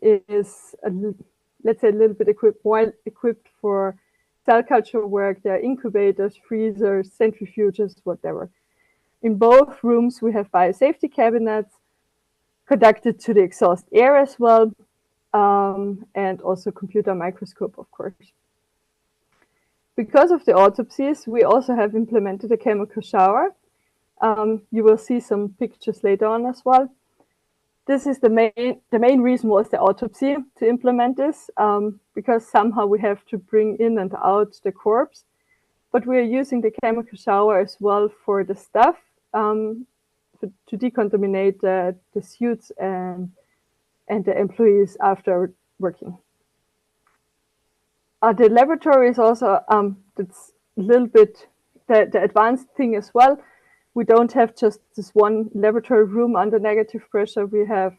is, let's say, a little bit more equipped for cell culture work. There are incubators, freezers, centrifuges, whatever. In both rooms, we have biosafety cabinets conducted to the exhaust air as well, and also computer microscope, of course. Because of the autopsies, we also have implemented a chemical shower. You will see some pictures later on as well. This is the main reason was the autopsy to implement this, because somehow we have to bring in and out the corpse. But we are using the chemical shower as well for the staff to decontaminate the suits and the employees after working. The laboratory is also that's a little bit the advanced thing as well. We don't have just this one laboratory room under negative pressure. We have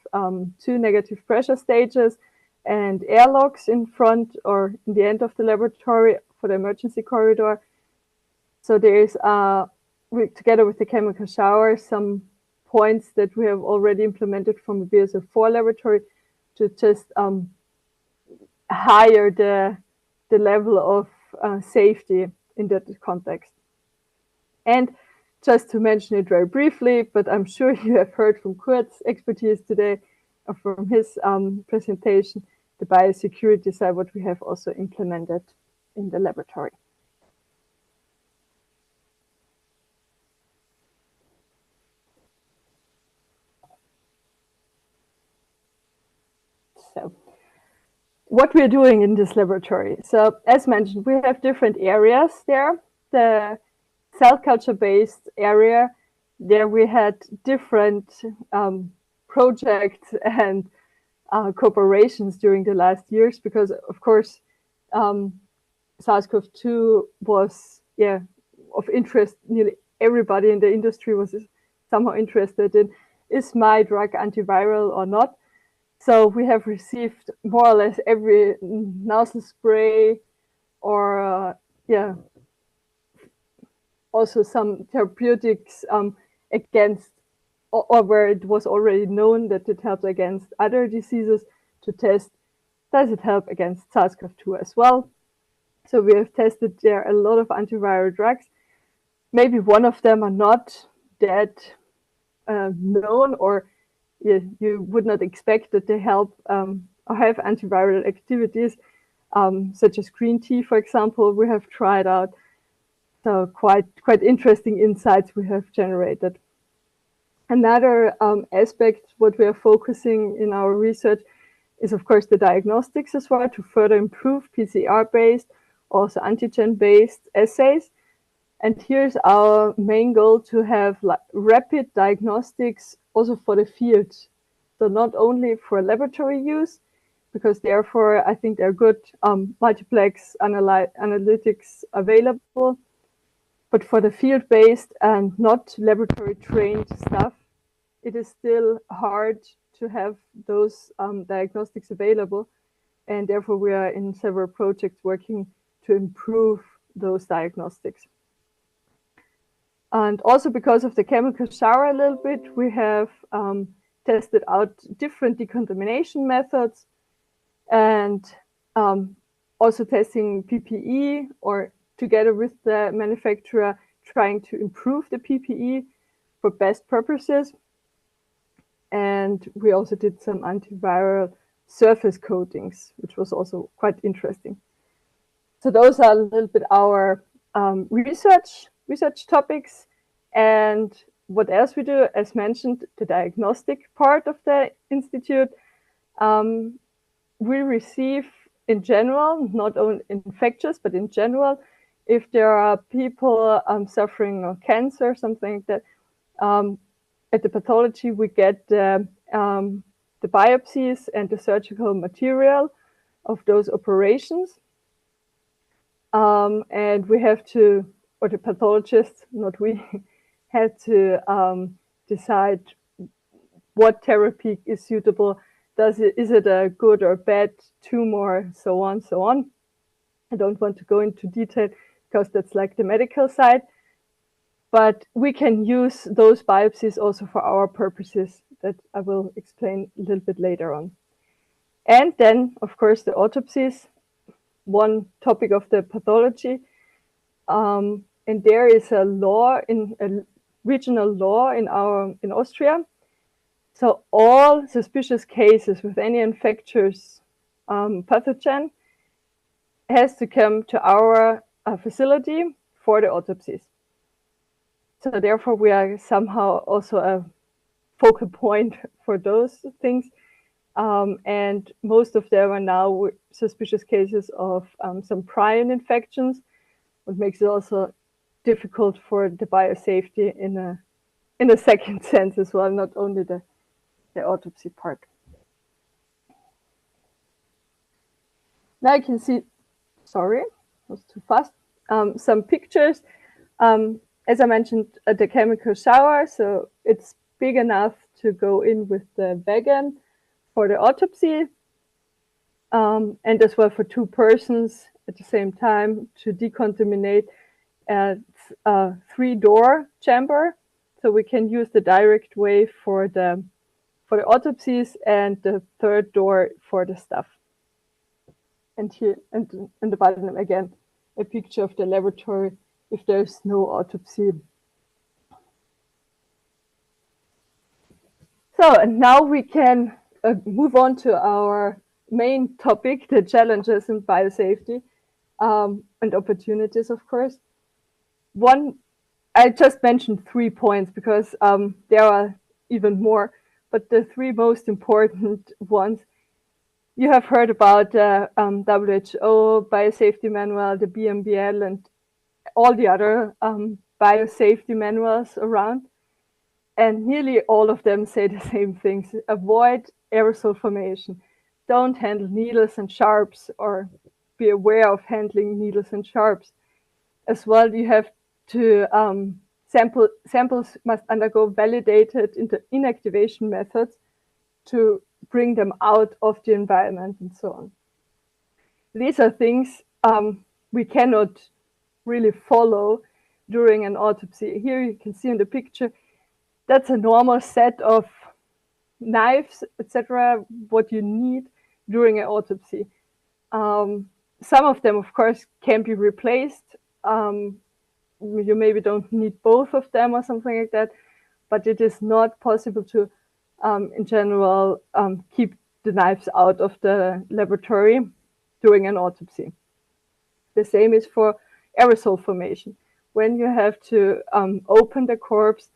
two negative pressure stages and airlocks in front or in the end of the laboratory for the emergency corridor. So there is, together with the chemical shower, some points that we have already implemented from the BSL-4 laboratory to just higher the level of safety in that context. And just to mention it very briefly, but I'm sure you have heard from Kurt's expertise today, or from his presentation, the biosecurity side, what we have also implemented in the laboratory. So, what we're doing in this laboratory. So, as mentioned, we have different areas there. The cell culture-based area, there we had different projects and cooperations during the last years, because of course SARS-CoV-2 was of interest. Nearly everybody in the industry was somehow interested in, is my drug antiviral or not? So we have received more or less every nasal spray or also some therapeutics against, or where it was already known that it helps against other diseases, to test, does it help against SARS-CoV-2 as well? So we have tested there a lot of antiviral drugs. Maybe one of them are not that known, or you would not expect that they help or have antiviral activities, such as green tea, for example, we have tried out. So quite interesting insights we have generated. Another aspect, what we are focusing in our research, is of course the diagnostics as well, to further improve PCR-based, also antigen-based assays. And here's our main goal, to have rapid diagnostics also for the field. So not only for laboratory use, because therefore I think there are good multiplex analytics available, but for the field-based and not laboratory-trained stuff, it is still hard to have those diagnostics available. And therefore we are in several projects working to improve those diagnostics. And also because of the chemical shower a little bit, we have tested out different decontamination methods and also testing PPE, or together with the manufacturer trying to improve the PPE for best purposes. And we also did some antiviral surface coatings, which was also quite interesting. So those are a little bit our research topics. And what else we do, as mentioned, the diagnostic part of the institute. We receive in general, not only infectious, but in general, if there are people suffering of cancer, something like that, at the pathology, we get the biopsies and the surgical material of those operations. And we have to, or the pathologists, not we, had to decide what therapy is suitable. Is it a good or bad tumor, so on, so on. I don't want to go into detail because that's like the medical side. But we can use those biopsies also for our purposes that I will explain a little bit later on. And then, of course, the autopsies, one topic of the pathology. And there is a law, a regional law in Austria. So all suspicious cases with any infectious pathogen has to come to our facility for the autopsies. So therefore, we are somehow also a focal point for those things. And most of them are now suspicious cases of some prion infections, what makes it also difficult for the biosafety in a second sense as well, not only the autopsy part. Now you can see, sorry, was too fast, some pictures. As I mentioned, the chemical shower, so it's big enough to go in with the wagon for the autopsy, and as well for 2 persons at the same time to decontaminate a 3-door chamber. So we can use the direct way for the autopsies and the 3rd door for the stuff. And here, and in the bottom again, a picture of the laboratory if there's no autopsy. So, and now we can move on to our main topic, the challenges in biosafety and opportunities, of course. One, I just mentioned 3 points because there are even more, but the 3 most important ones. You have heard about the WHO Biosafety Manual, the BMBL, and all the other biosafety manuals around. And nearly all of them say the same things. Avoid aerosol formation. Don't handle needles and sharps, or be aware of handling needles and sharps. As well, you have to, samples must undergo validated inactivation methods to bring them out of the environment and so on. These are things we cannot really follow during an autopsy. Here you can see in the picture, that's a normal set of knives, etc., what you need during an autopsy. Some of them, of course, can be replaced. You maybe don't need both of them or something like that, but it is not possible to, in general, keep the knives out of the laboratory during an autopsy. The same is for aerosol formation. When you have to open the corpse,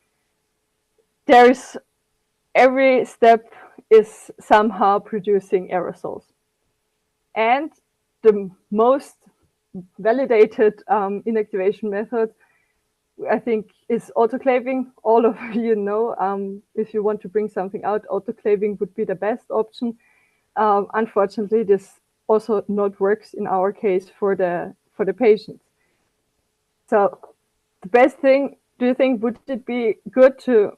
every step is somehow producing aerosols. And the most validated inactivation method, I think, is autoclaving. All of you know, if you want to bring something out, autoclaving would be the best option. Unfortunately, this also not works in our case for the patients. So the best thing, do you think, would it be good to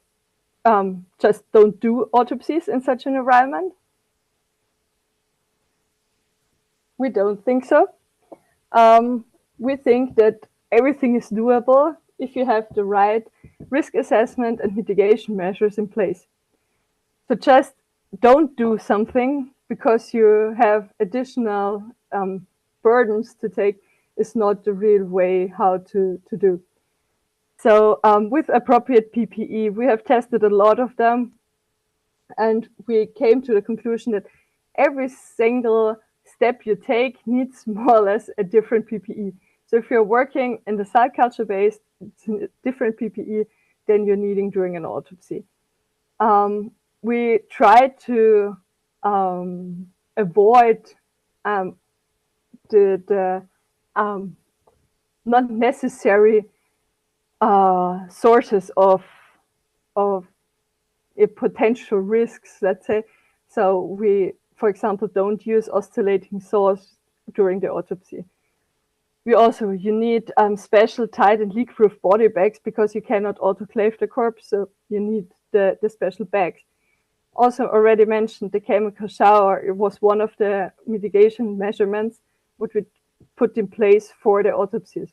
just don't do autopsies in such an environment? We don't think so. We think that everything is doable if you have the right risk assessment and mitigation measures in place. So just don't do something because you have additional burdens to take is not the real way how to do. So with appropriate PPE, we have tested a lot of them, and we came to the conclusion that every single step you take needs more or less a different PPE. So if you're working in the cell culture base, it's a different PPE than you're needing during an autopsy. We try to avoid the not necessary sources of potential risks, let's say. So we, for example, don't use oscillating saws during the autopsy. You need special tight and leak-proof body bags because you cannot autoclave the corpse, so you need the special bags. Also already mentioned the chemical shower. It was one of the mitigation measurements which we put in place for the autopsies.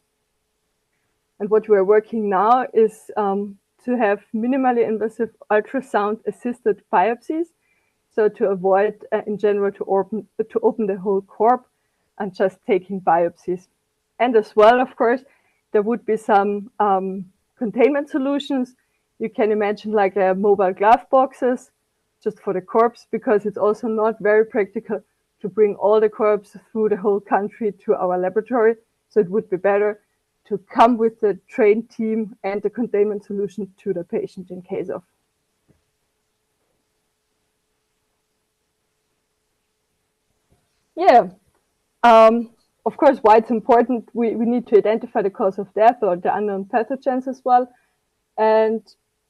And what we're working now is to have minimally invasive ultrasound-assisted biopsies, so to avoid, in general, to open the whole corpse and just taking biopsies. And as well, of course, there would be some containment solutions. You can imagine like mobile glove boxes just for the corpse, because it's also not very practical to bring all the corpses through the whole country to our laboratory. So it would be better to come with the trained team and the containment solution to the patient in case of. Yeah, of course, why it's important, we need to identify the cause of death or the unknown pathogens as well. And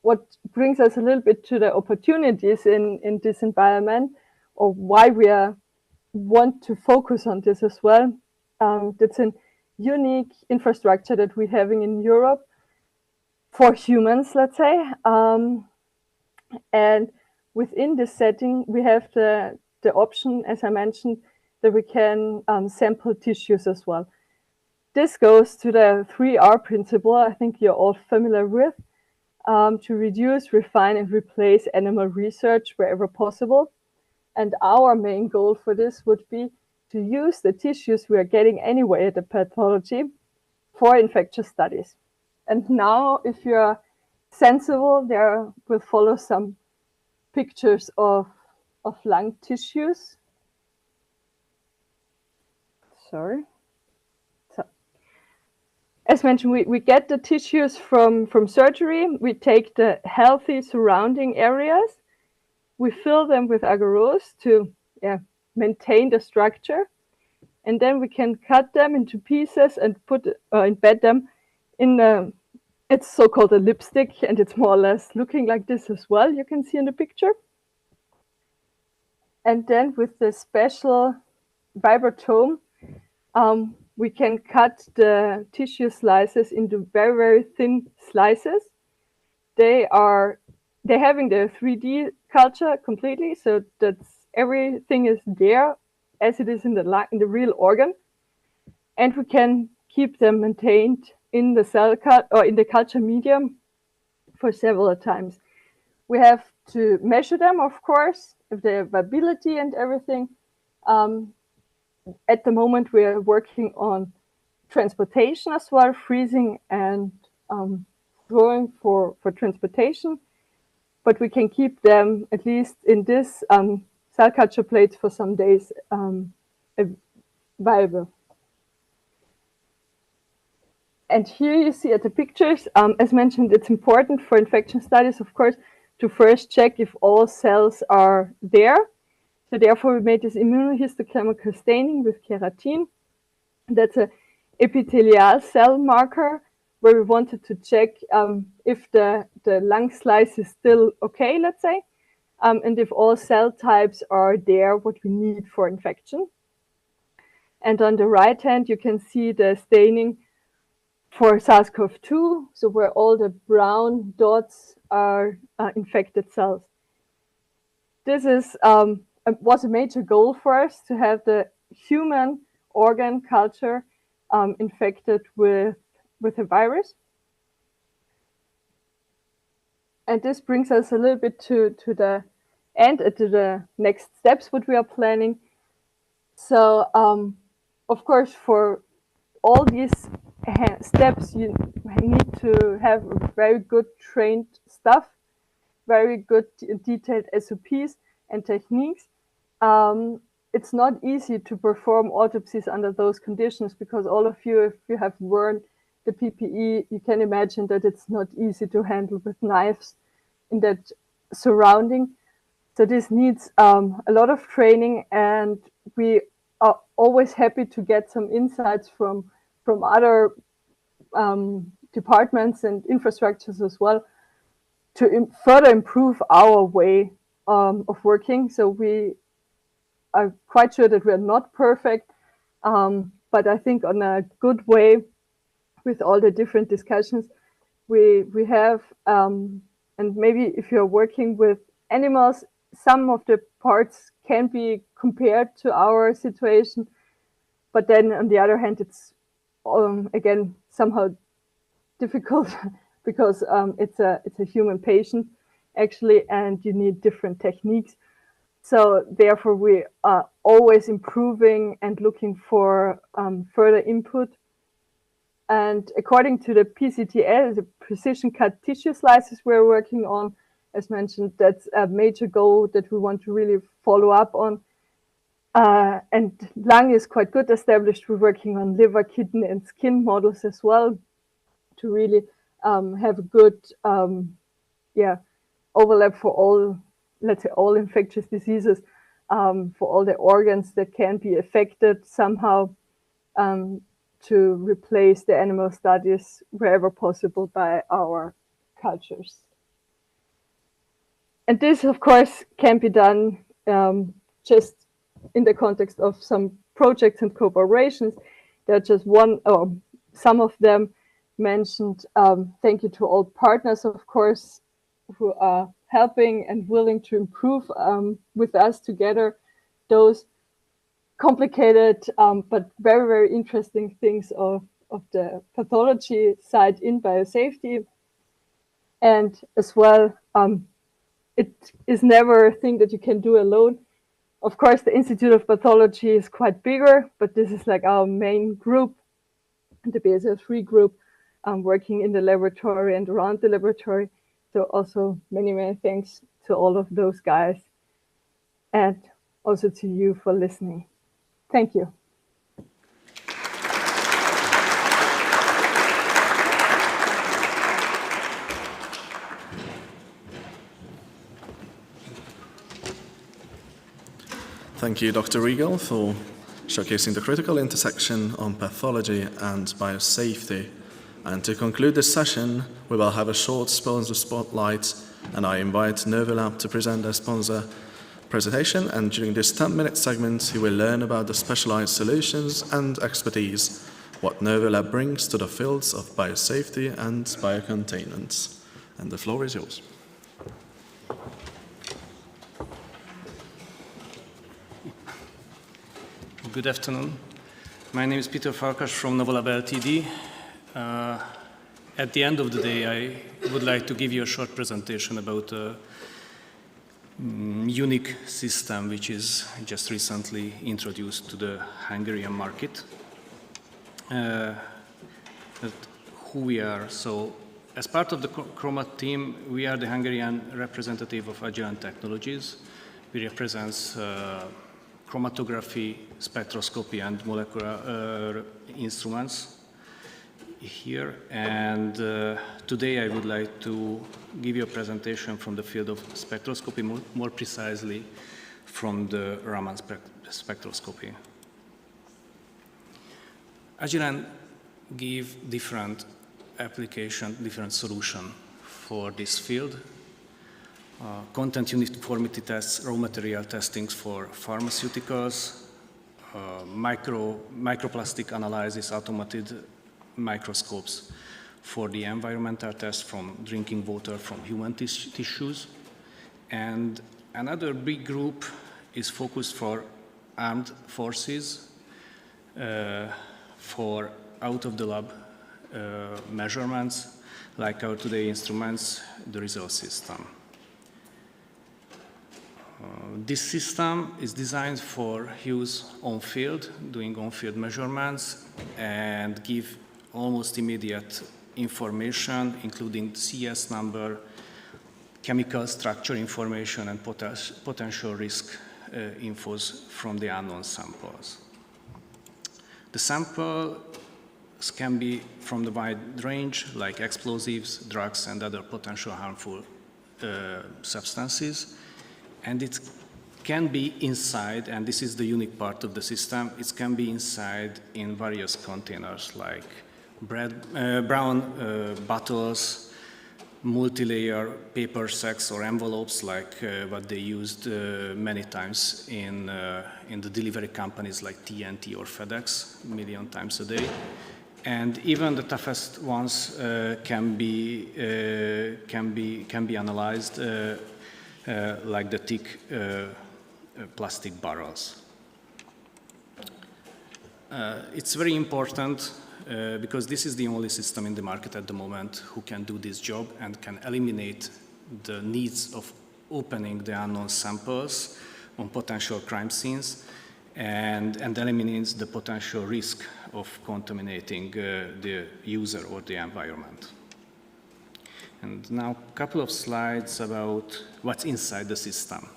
what brings us a little bit to the opportunities in this environment, or why we want to focus on this as well. That's an unique infrastructure that we're having in Europe for humans, let's say. And within this setting, we have the option, as I mentioned, that we can sample tissues as well. This goes to the 3R principle, I think you're all familiar with, to reduce, refine, and replace animal research wherever possible. And our main goal for this would be to use the tissues we are getting anyway at the pathology for infectious studies. And now, if you're sensible, there will follow some pictures of lung tissues. Sorry. So, as mentioned, we get the tissues from surgery. We take the healthy surrounding areas. We fill them with agarose to maintain the structure. And then we can cut them into pieces and embed them in it's so-called a lipstick, and it's more or less looking like this as well, you can see in the picture. And then with the special vibrotome, we can cut the tissue slices into very, very thin slices. They're having the 3D culture completely, so that's everything is there as it is in the real organ, and we can keep them maintained in the cell cut or in the culture medium for several times. We have to measure them, of course, if they have viability and everything. At the moment, we are working on transportation as well, freezing and growing for transportation. But we can keep them, at least in this cell culture plates, for some days viable. And here you see at the pictures, as mentioned, it's important for infection studies, of course, to first check if all cells are there. So therefore, we made this immunohistochemical staining with keratin. That's an epithelial cell marker where we wanted to check if the lung slice is still okay, let's say, and if all cell types are there, what we need for infection. And on the right hand, you can see the staining for SARS-CoV-2, so where all the brown dots are infected cells. This was a major goal for us, to have the human organ culture infected with a virus. And this brings us a little bit to the end, to the next steps, what we are planning. So, of course, for all these steps, you need to have very good trained staff, very good detailed SOPs and techniques. It's not easy to perform autopsies under those conditions because all of you, if you have worn the PPE, you can imagine that it's not easy to handle with knives in that surrounding. So this needs a lot of training, and we are always happy to get some insights from other departments and infrastructures as well to further improve our way of working. So we are quite sure that we're not perfect, but I think on a good way with all the different discussions we have. And maybe if you're working with animals, some of the parts can be compared to our situation, but then on the other hand, it's again somehow difficult because it's a human patient actually, and you need different techniques. So therefore, we are always improving and looking for further input. And according to the PCTL, the precision cut tissue slices we're working on, as mentioned, that's a major goal that we want to really follow up on. And lung is quite good established. We're working on liver, kidney, and skin models as well to really have a good overlap for all, let's say, all infectious diseases, for all the organs that can be affected somehow, to replace the animal studies wherever possible by our cultures. And this, of course, can be done just in the context of some projects and cooperations. There are just one, or some of them mentioned. Thank you to all partners, of course, who are helping and willing to improve with us together those complicated but very, very interesting things of the pathology side in biosafety. And as well, it is never a thing that you can do alone. Of course, the Institute of Pathology is quite bigger, but this is like our main group, the BSL3 group, working in the laboratory and around the laboratory. So also many, many thanks to all of those guys, and also to you for listening. Thank you. Thank you, Dr. Riegel, for showcasing the critical intersection on pathology and biosafety. And to conclude this session, we will have a short sponsor spotlight, and I invite Novolab to present their sponsor presentation. And during this 10-minute segment, you will learn about the specialized solutions and expertise, what Novolab brings to the fields of biosafety and biocontainment. And the floor is yours. Good afternoon. My name is Peter Farkas from Novolab Ltd. At the end of the day, I would like to give you a short presentation about a unique system which is just recently introduced to the Hungarian market. Who we are. So, as part of the Chroma team, we are the Hungarian representative of Agilent Technologies. We represent chromatography, spectroscopy, and molecular instruments here. And today I would like to give you a presentation from the field of spectroscopy, more precisely from the Raman spectroscopy. Agilent give different application, different solution for this field. Content uniformity tests, raw material testings for pharmaceuticals, microplastic analysis, automated microscopes for the environmental tests from drinking water from human tissues. And another big group is focused for armed forces, for out-of-the-lab measurements like our today instruments, the resource system. This system is designed for use on-field, doing on-field measurements, and give almost immediate information, including CS number, chemical structure information, and potential risk infos from the unknown samples. The samples can be from the wide range, like explosives, drugs, and other potential harmful substances. And it can be inside, and this is the unique part of the system, it can be inside in various containers like brown bottles, multi-layer paper sacks or envelopes like what they used many times in the delivery companies like TNT or FedEx, a million times a day. And even the toughest ones can be analyzed like the thick plastic barrels. It's very important because this is the only system in the market at the moment who can do this job and can eliminate the needs of opening the unknown samples on potential crime scenes and eliminates the potential risk of contaminating the user or the environment. And now a couple of slides about what's inside the system.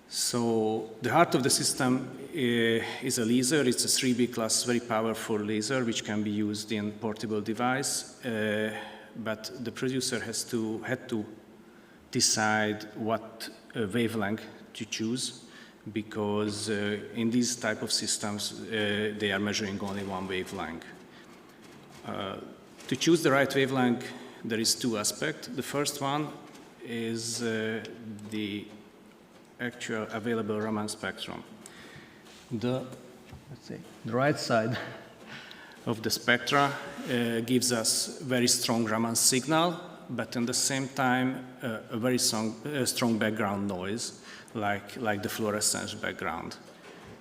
So the heart of the system is a laser. It's a 3B class, very powerful laser, which can be used in portable device. But the producer had to decide what wavelength to choose, because in these type of systems, they are measuring only one wavelength. To choose the right wavelength, there is two aspects. The first one is the actual available Raman spectrum. The right side of the spectra gives us very strong Raman signal, but at the same time a very strong background noise, like the fluorescence background.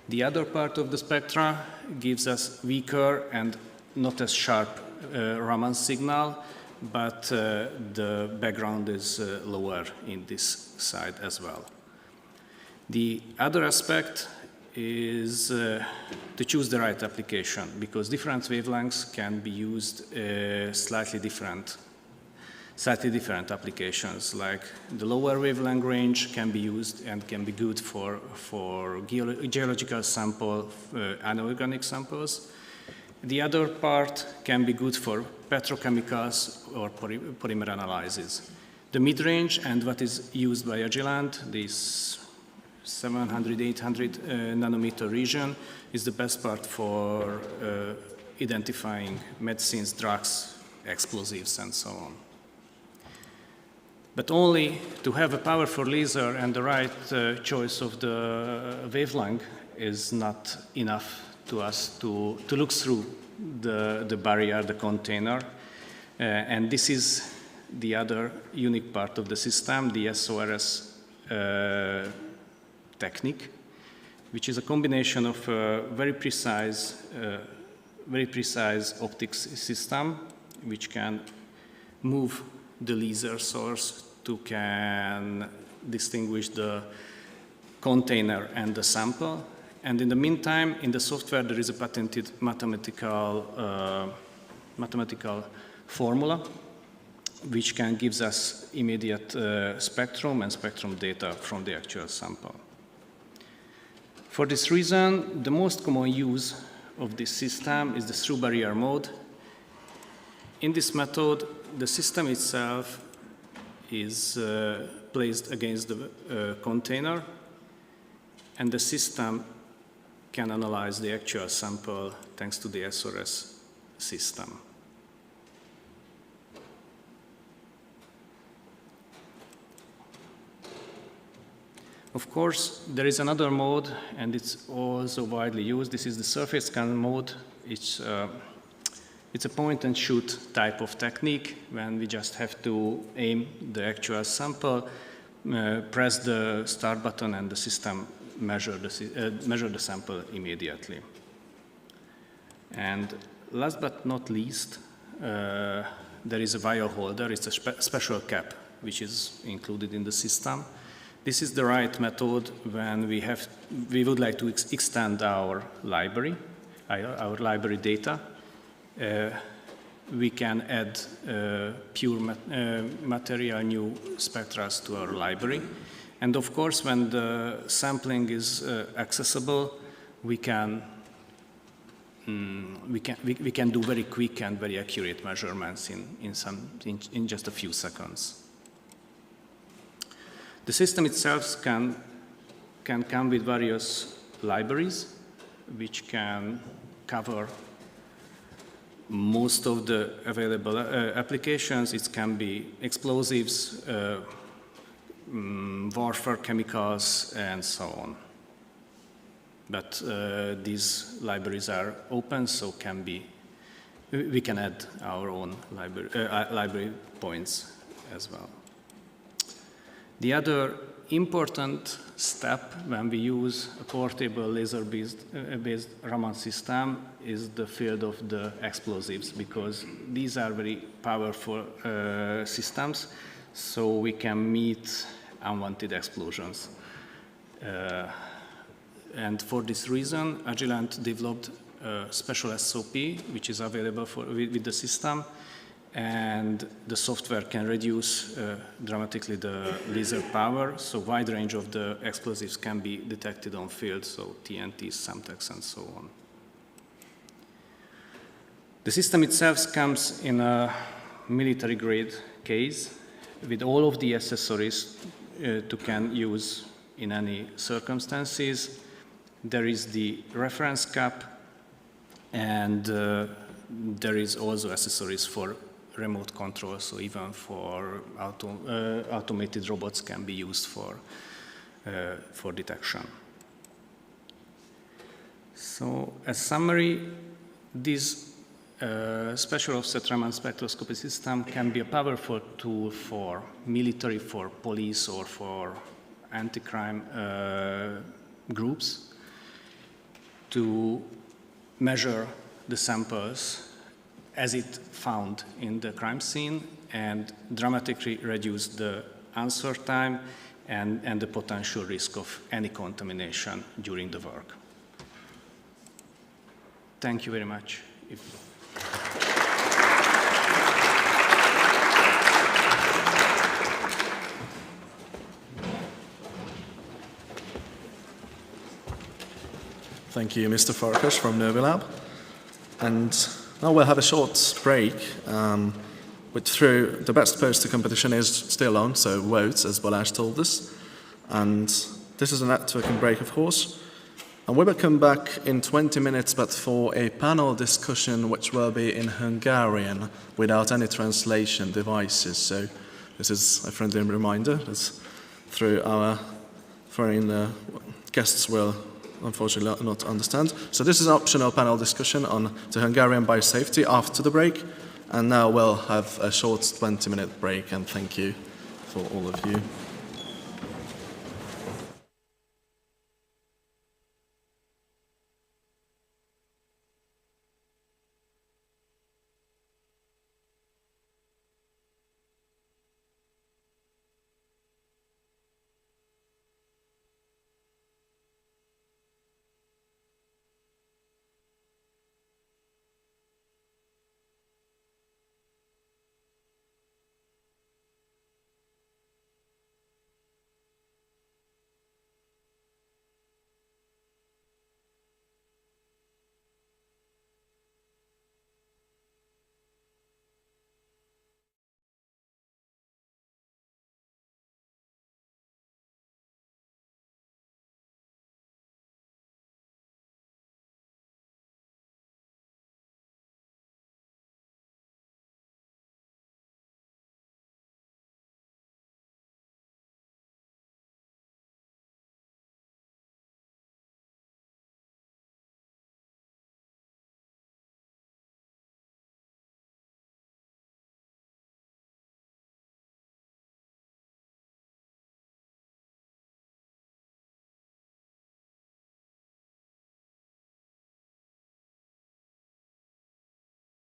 The other part of the spectra gives us weaker and not as sharp Raman signal, but the background is lower in this side as well. The other aspect is to choose the right application, because different wavelengths can be used slightly different applications. Like the lower wavelength range can be used and can be good for geological sample, anorganic samples. The other part can be good for petrochemicals or polymer analysis. The mid-range and what is used by Agilent, this 700, 800 nanometer region, is the best part for identifying medicines, drugs, explosives, and so on. But only to have a powerful laser and the right choice of the wavelength is not enough to us to look through the barrier, the container. And this is the other unique part of the system, the SORS technique, which is a combination of a very precise optics system, which can move the laser source to can distinguish the container and the sample. And in the meantime, in the software, there is a patented mathematical formula, which can give us immediate spectrum and spectrum data from the actual sample. For this reason, the most common use of this system is the through barrier mode. In this method, the system itself is placed against the container, and the system can analyze the actual sample thanks to the SORS system. Of course, there is another mode, and it's also widely used. This is the surface scan mode. It's a point and shoot type of technique when we just have to aim the actual sample, press the start button, and the system measure the sample immediately. And last but not least, the there is a wire holder. It's a special cap which is included in the system. This is the right method when we would like to extend our library data. We can add pure material new spectra to our library. And of course, when the sampling is accessible, we can do very quick and very accurate measurements in just a few seconds. The system itself can come with various libraries, which can cover most of the available applications. It can be explosives, warfare chemicals, and so on. But these libraries are open, so we can add our own library points as well. The other important step when we use a portable laser-based Raman system is the field of the explosives, because these are very powerful systems, so we can meet unwanted explosions. And for this reason, Agilent developed a special SOP, which is available with the system, and the software can reduce dramatically the laser power, so a wide range of the explosives can be detected on field, so TNTs, Semtex, and so on. The system itself comes in a military-grade case with all of the accessories to can use in any circumstances. There is the reference cap, and there is also accessories for remote control, so even for automated robots can be used for detection. So, as summary, this special offset Raman spectroscopy system can be a powerful tool for military, for police, or for anti-crime groups to measure the samples as it found in the crime scene and dramatically reduce the answer time and the potential risk of any contamination during the work. Thank you very much. Thank you, Mr. Farkas from Novilab. And now we'll have a short break, through the best poster competition is still on, so vote, as Balázs told us. And this is a networking break, of course. And we will come back in 20 minutes, but for a panel discussion which will be in Hungarian without any translation devices. So this is a friendly reminder that through our foreign guests will unfortunately not understand. So this is an optional panel discussion on the Hungarian biosafety after the break. And now we'll have a short 20-minute break, and thank you for all of you.